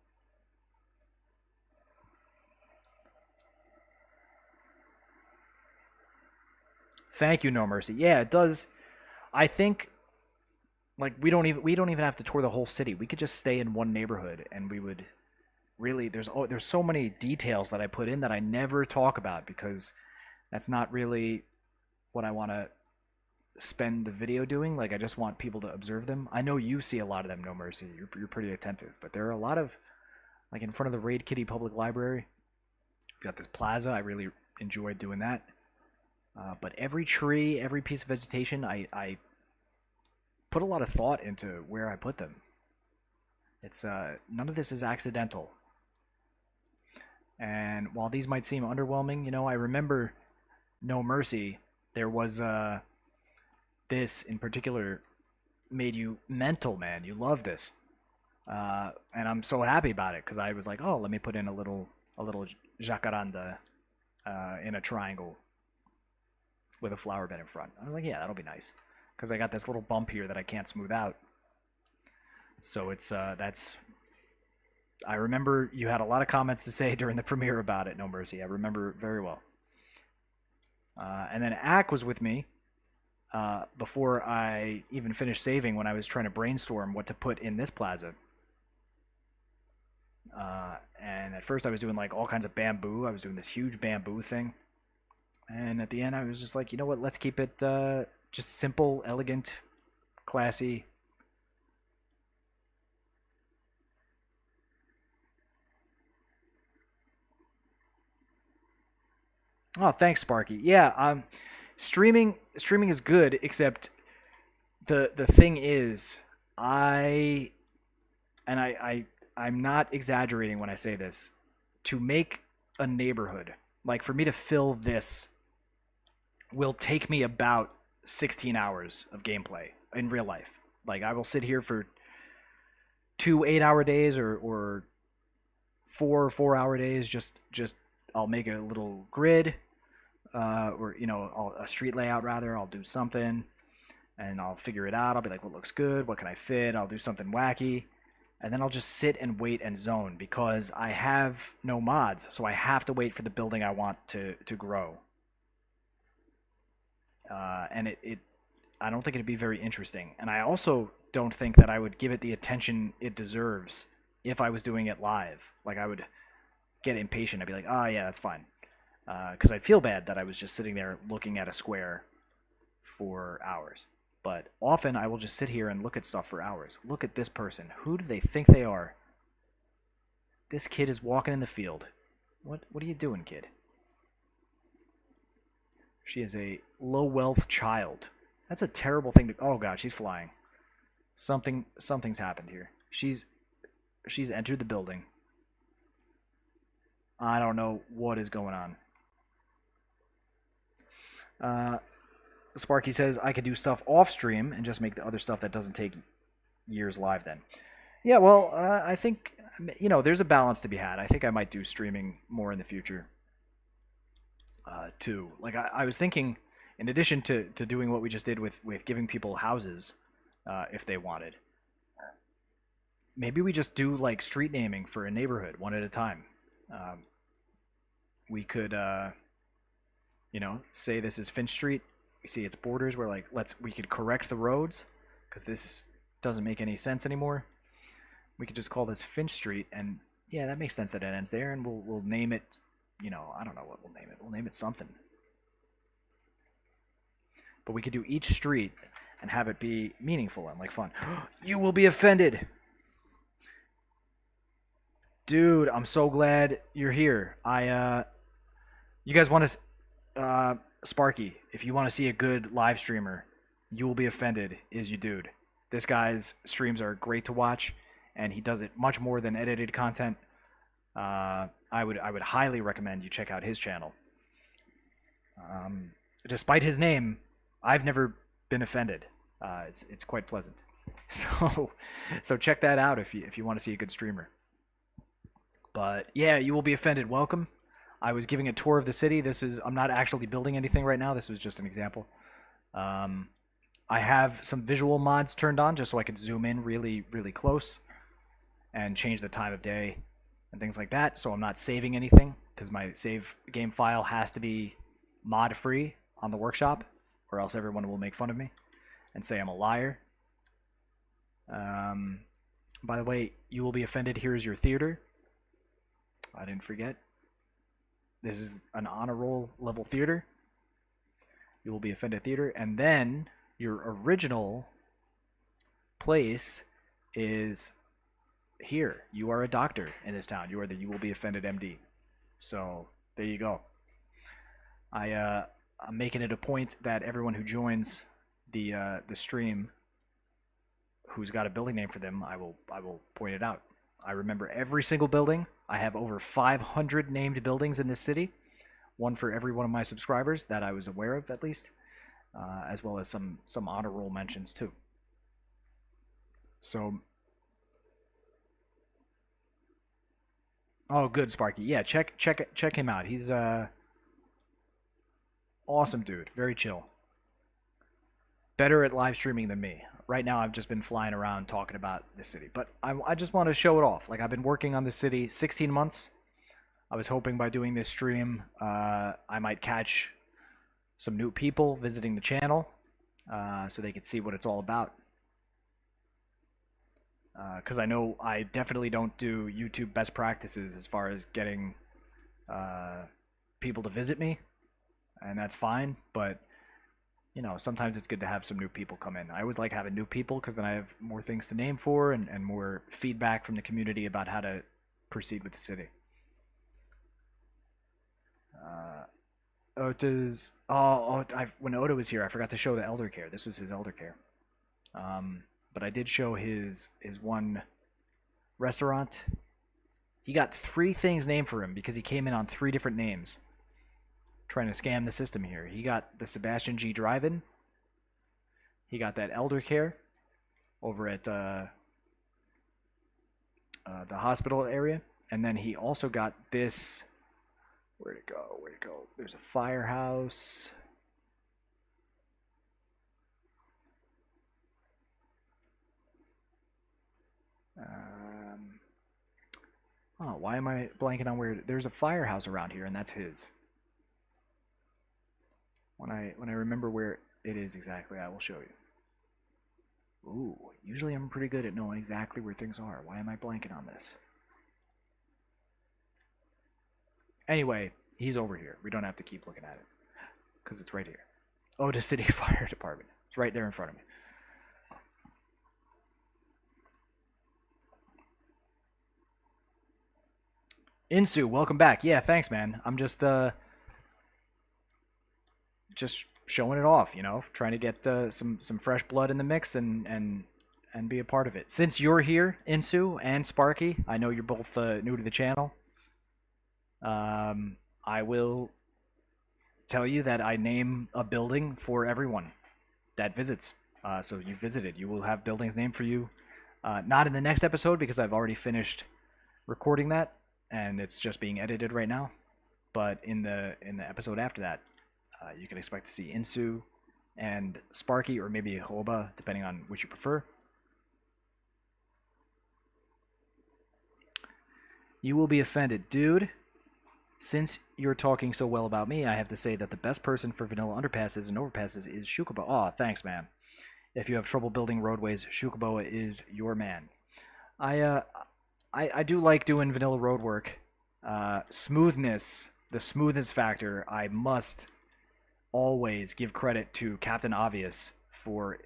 Thank you, No Mercy. Yeah, it does. I think like we don't even have to tour the whole city. We could just stay in one neighborhood, and we would really there's so many details that I put in that I never talk about because that's not really what I want to spend the video doing. Like, I just want people to observe them. I know you see a lot of them, No Mercy. You're pretty attentive, but there are a lot of, like, in front of the Raid Kitty Public Library, we've got this plaza. I really enjoyed doing that. But every tree, every piece of vegetation, I put a lot of thought into where I put them. It's none of this is accidental. And while these might seem underwhelming, I remember No Mercy. There was this in particular made you mental, man. You love this, and I'm so happy about it because I was like, oh, let me put in a little jacaranda in a triangle with a flower bed in front. I was like, yeah, that'll be nice because I got this little bump here that I can't smooth out. So it's that's. I remember you had a lot of comments to say during the premiere about it, No Mercy. I remember very well. And then Ack was with me before I even finished saving when I was trying to brainstorm what to put in this plaza. And at first I was doing like all kinds of bamboo. I was doing this huge bamboo thing. And at the end I was just like, you know what, let's keep it just simple, elegant, classy. Oh, thanks, Sparky. Yeah, streaming is good, except the thing is, I'm not exaggerating when I say this. to make a neighborhood, like for me to fill this, will take me about 16 hours of gameplay in real life. Like I will sit here for 2 8-hour days or 4 4-hour days. Just I'll make a little grid, or a street layout rather. I'll do something, and I'll figure it out. I'll be like, what looks good? What can I fit? I'll do something wacky, and then I'll just sit and wait and zone because I have no mods, so I have to wait for the building I want to grow. And I don't think it'd be very interesting, and I also don't think that I would give it the attention it deserves if I was doing it live. Like I would get impatient. I'd be like, oh yeah, that's fine, because I'd feel bad that I was just sitting there looking at a square for hours. But often I will just sit here and look at stuff for hours. Look at this person. Who do they think they are? This kid is walking in the field. What are you doing, kid? She is a low wealth child. That's a terrible thing to. Oh god, she's flying. Something's happened here. She's entered the building. I don't know what is going on. Sparky says I could do stuff off stream and just make the other stuff that doesn't take years live then. Yeah, well, I think there's a balance to be had. I think I might do streaming more in the future too. Like I was thinking, in addition to doing what we just did with giving people houses if they wanted, maybe we just do like street naming for a neighborhood one at a time. We could say this is Finch Street. We see its borders where we could correct the roads because this doesn't make any sense anymore. We could just call this Finch Street, and yeah, that makes sense that it ends there, and we'll name it. I don't know what we'll name it. We'll name it something. But we could do each street and have it be meaningful and like fun. You will be offended. Dude, I'm so glad you're here. You guys want to, Sparky, if you want to see a good live streamer, You Will Be Offended is you dude. This guy's streams are great to watch, and he does it much more than edited content. I would highly recommend you check out his channel. Despite his name, I've never been offended. It's quite pleasant. So check that out if you want to see a good streamer. But yeah, You Will Be Offended. Welcome. I was giving a tour of the city. I'm not actually building anything right now. This was just an example. I have some visual mods turned on just so I could zoom in really, really close and change the time of day and things like that. So I'm not saving anything because my save game file has to be mod free on the workshop, or else everyone will make fun of me and say I'm a liar. By the way, You Will Be Offended. Here's your theater. I didn't forget. This is an honor roll level theater. You Will Be Offended theater. And then your original place is here. You are a doctor in this town. You are the You Will Be Offended MD. So there you go. I'm making it a point that everyone who joins the stream who's got a building name for them, I will point it out. I remember every single building. I have over 500 named buildings in this city, one for every one of my subscribers that I was aware of, at least, as well as some honor roll mentions too. So, oh, good, Sparky. Yeah, check him out. He's awesome dude, very chill. Better at live streaming than me. Right now, I've just been flying around talking about the city, but I just want to show it off. Like, I've been working on this city 16 months. I was hoping by doing this stream, I might catch some new people visiting the channel, so they could see what it's all about. Because I know I definitely don't do YouTube best practices as far as getting people to visit me, and that's fine, but sometimes it's good to have some new people come in. I always like having new people because then I have more things to name for and more feedback from the community about how to proceed with the city. Ota's... when Ota was here, I forgot to show the elder care. This was his elder care. But I did show his one restaurant. He got 3 things named for him because he came in on 3 different names. Trying to scam the system here. He got the Sebastian G. Drive-In. He got that elder care over at the hospital area. And then he also got this. Where'd it go? Where'd it go? There's a firehouse. Oh, why am I blanking on where? There's a firehouse around here, and that's his. When I remember where it is exactly, I will show you. Ooh, usually I'm pretty good at knowing exactly where things are. Why am I blanking on this? Anyway, he's over here. We don't have to keep looking at it because it's right here. Otis City Fire Department. It's right there in front of me. Insu, welcome back. Yeah, thanks, man. I'm just showing it off, you know, trying to get some fresh blood in the mix and be a part of it. Since you're here, Insu and Sparky, I know you're both new to the channel. I will tell you that I name a building for everyone that visits. So you visited, you will have buildings named for you. Not in the next episode because I've already finished recording that and it's just being edited right now. But in the episode after that, you can expect to see Insu and Sparky, or maybe Hoba, depending on which you prefer. You will be offended. Dude, since you're talking so well about me, I have to say that the best person for vanilla underpasses and overpasses is Xucaboa. Aw, thanks, man. If you have trouble building roadways, Xucaboa is your man. I do like doing vanilla road work. Smoothness, the smoothness factor, I must always give credit to Captain Obvious for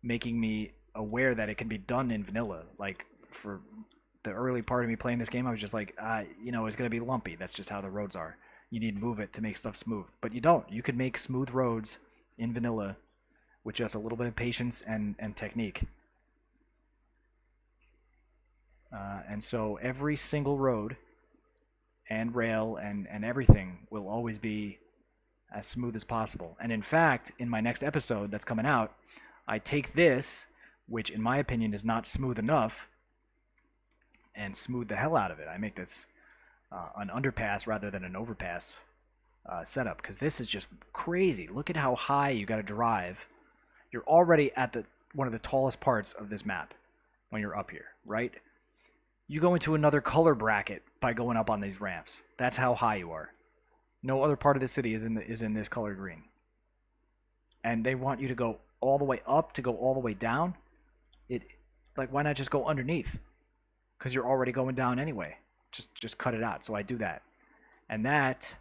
making me aware that it can be done in vanilla. Like, for the early part of me playing this game, I was just like, you know, it's going to be lumpy. That's just how the roads are. You need to move it to make stuff smooth. But you don't. You can make smooth roads in vanilla with just a little bit of patience and technique. And so every single road and rail and everything will always be as smooth as possible. And in fact, in my next episode that's coming out, I take this, which in my opinion is not smooth enough, and smooth the hell out of it. I make this an underpass rather than an overpass setup, because this is just crazy. Look at how high you got to drive. You're already at one of the tallest parts of this map when you're up here, right? You go into another color bracket by going up on these ramps. That's how high you are. No other part of the city is in this color green. And they want you to go all the way up to go all the way down. Like, why not just go underneath? Because you're already going down anyway. Just cut it out. So I do that. And that,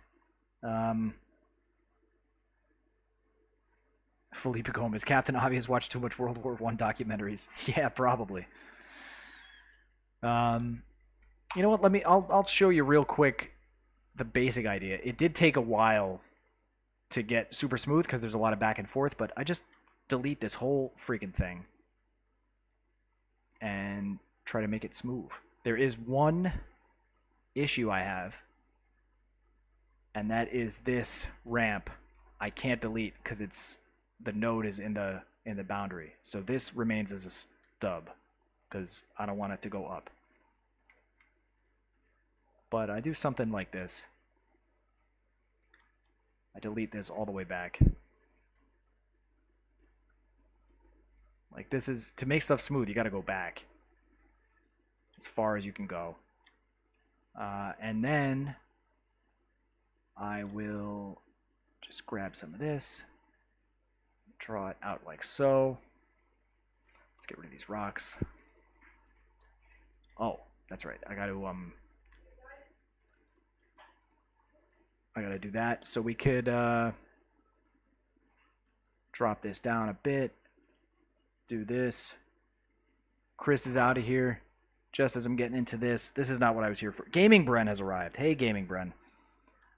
Felipe Gomez, Captain Obvious watched too much World War I documentaries. Yeah, probably. You know what? I'll show you real quick the basic idea. It did take a while to get super smooth because there's a lot of back and forth, but I just delete this whole freaking thing and try to make it smooth. There is one issue I have, and that is this ramp. I can't delete because the node is in the boundary. So this remains as a stub because I don't want it to go up. But I do something like this. I delete this all the way back. Like, this is, to make stuff smooth, you got to go back as far as you can go. And then I will just grab some of this, draw it out like so. Let's get rid of these rocks. Oh, that's right. I got to do that. So we could drop this down a bit. Do this. Chris is out of here. Just as I'm getting into this. This is not what I was here for. Gaming Bren has arrived. Hey, Gaming Bren.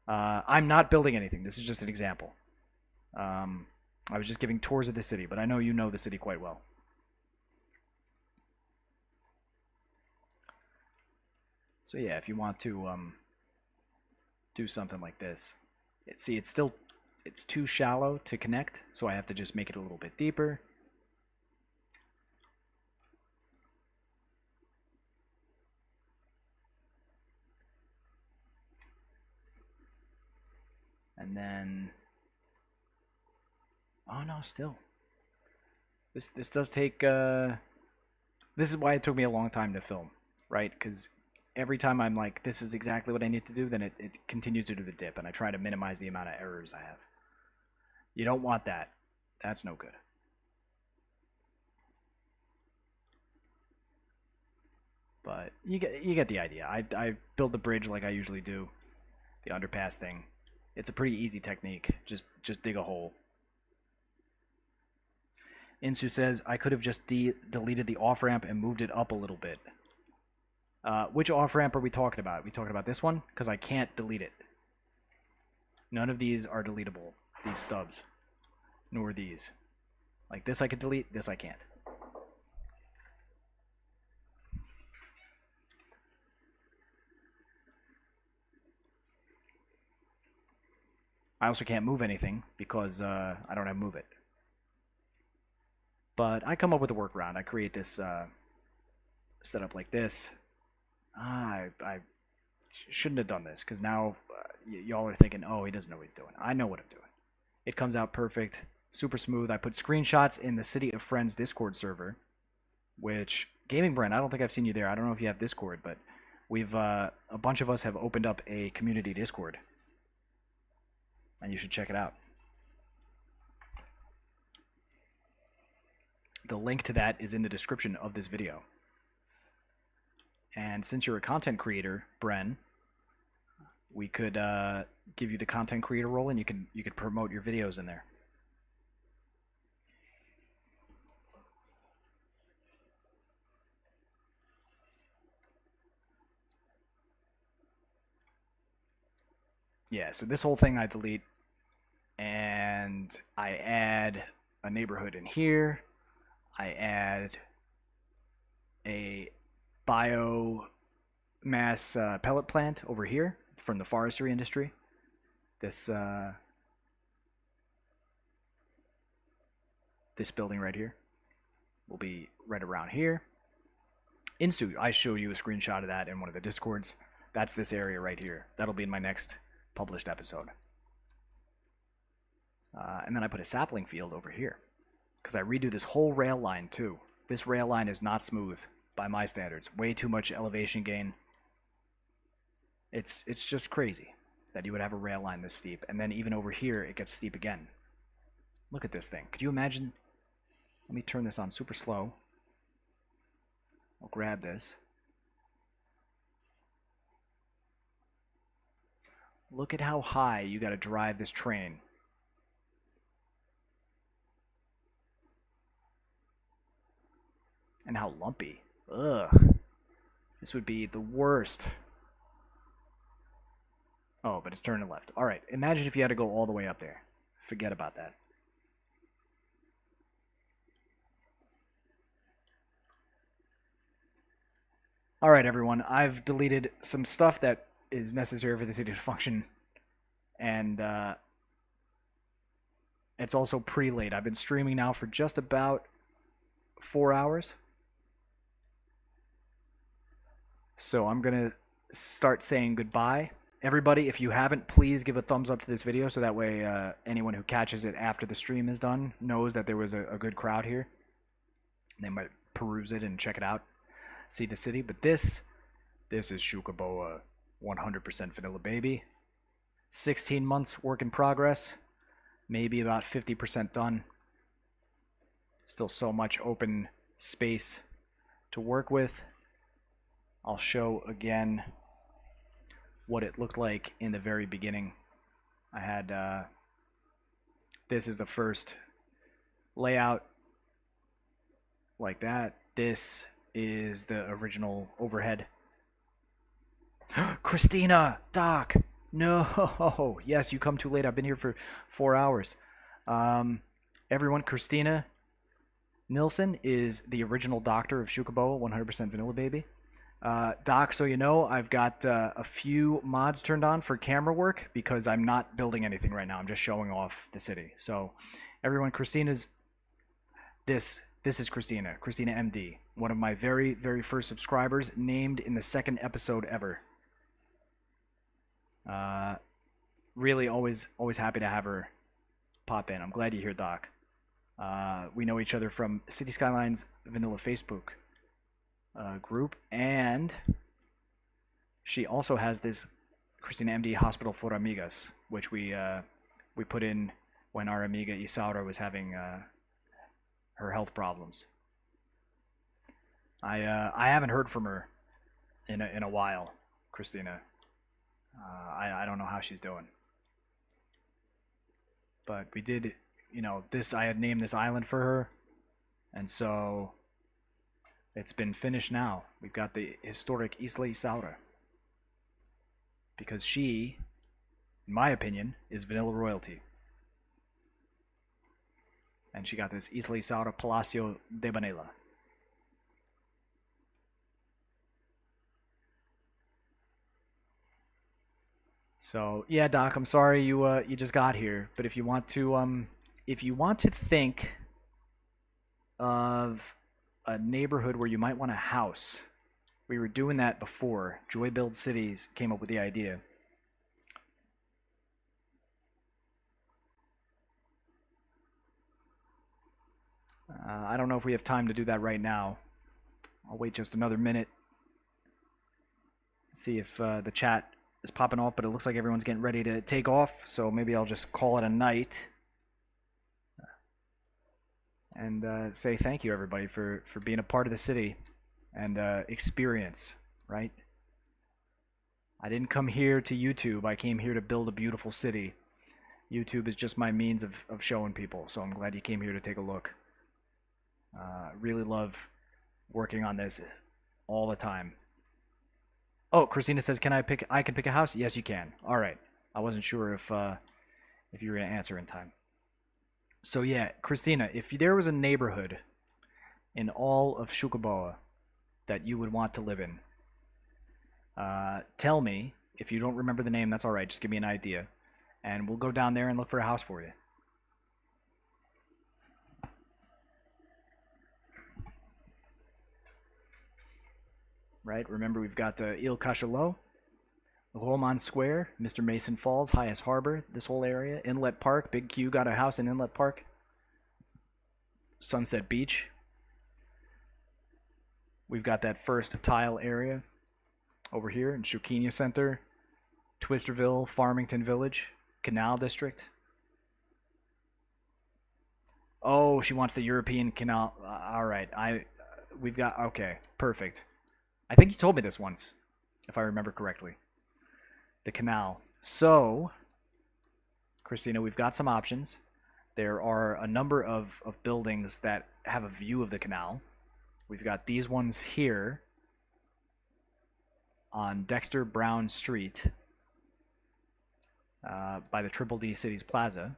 I'm not building anything. This is just an example. I was just giving tours of the city, but I know you know the city quite well. So yeah, if you want to do something like this, see, it's too shallow to connect, so I have to just make it a little bit deeper. And then, oh no, still. This does take, this is why it took me a long time to film, right? Because every time I'm like, this is exactly what I need to do, then it continues to do the dip, and I try to minimize the amount of errors I have. You don't want that. That's no good. But you get the idea. I build the bridge like I usually do, the underpass thing. It's a pretty easy technique. Just dig a hole. Insu says, I could have just deleted the off-ramp and moved it up a little bit. Which off-ramp are we talking about? Are we talking about this one? Because I can't delete it. None of these are deletable, these stubs. Nor these. Like this I could delete, this I can't. I also can't move anything because I don't have Move It. But I come up with a workaround. I create this setup like this. I shouldn't have done this because now y'all are thinking, oh, he doesn't know what he's doing. I know what I'm doing. It comes out perfect, super smooth. I put screenshots in the City of Friends Discord server, which, Gaming Brand, I don't think I've seen you there. I don't know if you have Discord, but we've, a bunch of us have opened up a community Discord. And you should check it out. The link to that is in the description of this video. And since you're a content creator, Bren, we could give you the content creator role, and you could promote your videos in there. Yeah, so this whole thing I delete, and I add a neighborhood in here. I add a biomass pellet plant over here from the forestry industry. This this building right here will be right around here. Insu, I showed you a screenshot of that in one of the Discords. That's this area right here. That'll be in my next published episode. And then I put a sapling field over here because I redo this whole rail line too. This rail line is not smooth by my standards. Way too much elevation gain. It's just crazy that you would have a rail line this steep, and then even over here it gets steep again. Look at this thing. Could you imagine? Let me turn this on super slow. I'll grab this. Look at how high you got to drive this train. And how lumpy. Ugh. This would be the worst. Oh, but it's turning left. Alright, imagine if you had to go all the way up there. Forget about that. Alright, everyone. I've deleted some stuff that is necessary for the city to function. And it's also pretty late. I've been streaming now for just about 4 hours. So I'm going to start saying goodbye. Everybody, if you haven't, please give a thumbs up to this video so that way anyone who catches it after the stream is done knows that there was a good crowd here. They might peruse it and check it out, see the city. But this is Xucaboa, 100% vanilla baby. 16 months work in progress, maybe about 50% done. Still so much open space to work with. I'll show again what it looked like in the very beginning. I had, this is the first layout like that. This is the original overhead. Christina! Doc! No! Yes, you come too late. I've been here for 4 hours. Everyone, Christina Nilsson is the original doctor of Xucaboa, 100% vanilla baby. Doc, so you know, I've got a few mods turned on for camera work because I'm not building anything right now. I'm just showing off the city. So, everyone, Christina's this is Christina, Christina MD, one of my very first subscribers, named in the second episode ever. Uh, really, always happy to have her pop in. I'm glad you're here, Doc. We know each other from City Skylines Vanilla Facebook group, and she also has this Christina MD Hospital for Amigas, which we put in when our amiga Isaura was having her health problems. I haven't heard from her in a while, Christina. I don't know how she's doing, but we did, you know, this I had named this island for her, and so it's been finished now. We've got the historic Isla Isaura because she, in my opinion, is vanilla royalty. And she got this Isla Isaura Palacio de Banela. So yeah, Doc, I'm sorry you just got here, but if you want to think of a neighborhood where you might want a house, we were doing that before. Joy Build Cities came up with the idea. I don't know if we have time to do that right now. I'll wait just another minute. See if the chat is popping off, but it looks like everyone's getting ready to take off, so maybe I'll just call it a night. And say thank you, everybody, for being a part of the city and experience, right? I didn't come here to YouTube. I came here to build a beautiful city. YouTube is just my means of showing people, so I'm glad you came here to take a look. Really love working on this all the time. Oh, Christina says, I can pick a house? Yes, you can. All right. I wasn't sure if you were going to answer in time. So yeah, Christina, if there was a neighborhood in all of Xucaboa that you would want to live in, tell me. If you don't remember the name, that's all right. Just give me an idea, and we'll go down there and look for a house for you. Right? Remember, we've got Il Cachalot, Roman Square, Mr. Mason Falls, Highest Harbor, this whole area, Inlet Park. Big Q got a house in Inlet Park. Sunset Beach. We've got that first tile area over here in Chuquinha Center, Twisterville, Farmington Village, Canal District. Oh, she wants the European Canal. All right, we've got, okay, perfect. I think you told me this once, if I remember correctly. The canal. So, Christina, we've got some options. There are a number of buildings that have a view of the canal. We've got these ones here on Dexter Brown Street by the Triple D Cities Plaza.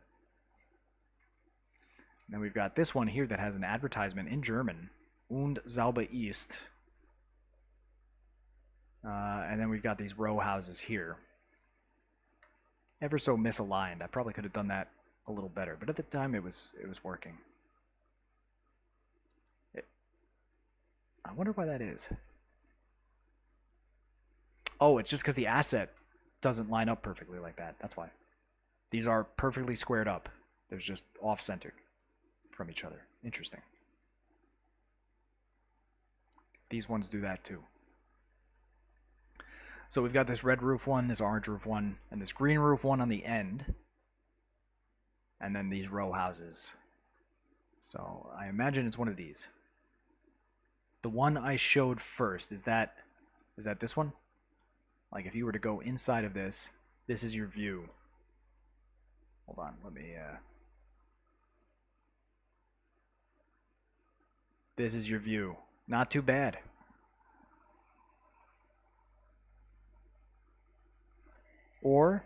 And then we've got this one here that has an advertisement in German, Und Sauber East. And then we've got these row houses here. Ever so misaligned. I probably could have done that a little better, but at the time it was working. I wonder why that is. Oh, it's just because the asset doesn't line up perfectly like that. That's why. These are perfectly squared up. They're just off-centered from each other. Interesting. These ones do that too. So we've got this red roof one, this orange roof one, and this green roof one on the end. And then these row houses. So I imagine it's one of these. The one I showed first, is that this one? Like if you were to go inside of this, this is your view. Hold on, let me this is your view. Not too bad. Or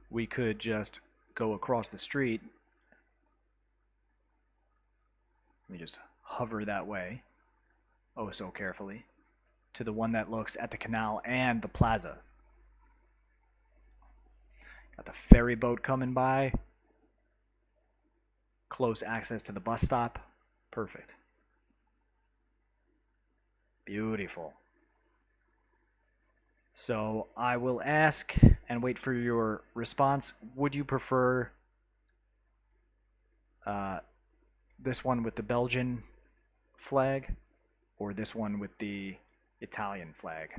we could just go across the street. Let me just hover that way. Oh, so carefully. to the one that looks at the canal and the plaza. Got the ferry boat coming by. Close access to the bus stop. Perfect. Beautiful. So I will ask and wait for your response. Would you prefer this one with the Belgian flag or this one with the Italian flag?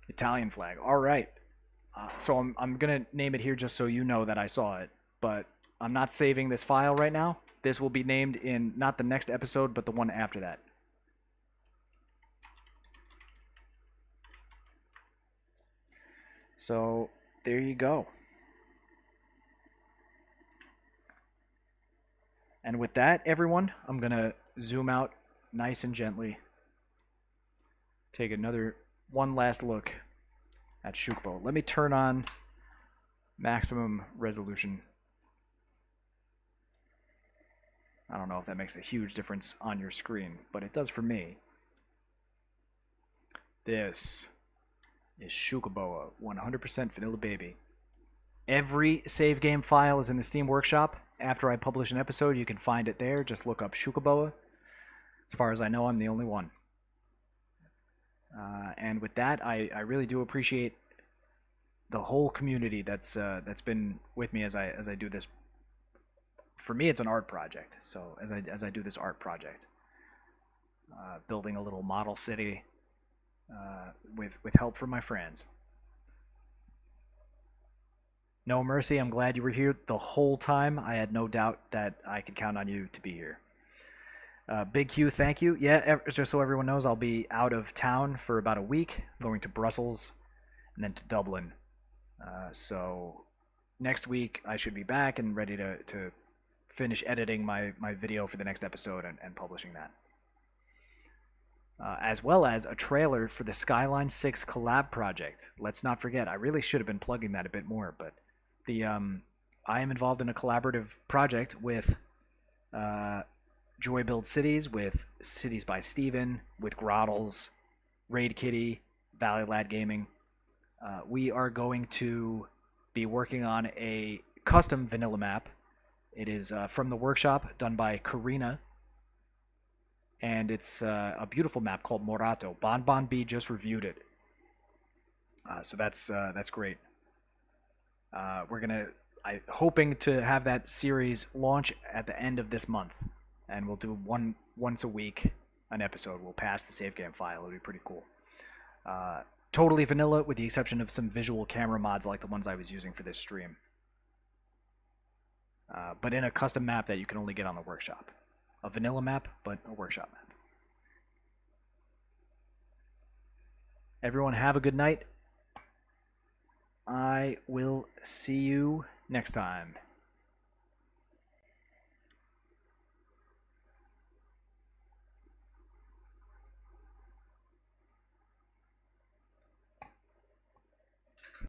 Italian flag. All right. So I'm going to name it here just so you know that I saw it, but I'm not saving this file right now. This will be named in not the next episode, but the one after that. So there you go. And with that, everyone, I'm going to zoom out nice and gently. Take one last look at Xucaboa. Let me turn on maximum resolution. I don't know if that makes a huge difference on your screen, but it does for me. This is Xucaboa, 100% vanilla baby. Every save game file is in the Steam Workshop. After I publish an episode, you can find it there. Just look up Xucaboa. As far as I know, I'm the only one. And with that, I really do appreciate the whole community that's been with me as I do this. For me, it's an art project. So as I do this art project, building a little model city with help from my friends. No Mercy, I'm glad you were here the whole time. I had no doubt that I could count on you to be here. Big Q, thank you. Yeah, just so everyone knows, I'll be out of town for about a week, going to Brussels and then to Dublin. So next week I should be back and ready to finish editing my video for the next episode and publishing that. As well as a trailer for the Skylines 6 collab project. Let's not forget, I really should have been plugging that a bit more, but I am involved in a collaborative project with Joy Build Cities, with Cities by Steven, with Grottles, Raid Kitty, Valley Lad Gaming. We are going to be working on a custom vanilla map. It is from the workshop, done by Karina, and it's a beautiful map called Morato. Bon B just reviewed it, so that's great. I'm hoping to have that series launch at the end of this month, and we'll do once a week an episode. We'll pass the save game file. It'll be pretty cool. Totally vanilla, with the exception of some visual camera mods like the ones I was using for this stream. But in a custom map that you can only get on the workshop. A vanilla map, but a workshop map. Everyone have a good night. I will see you next time.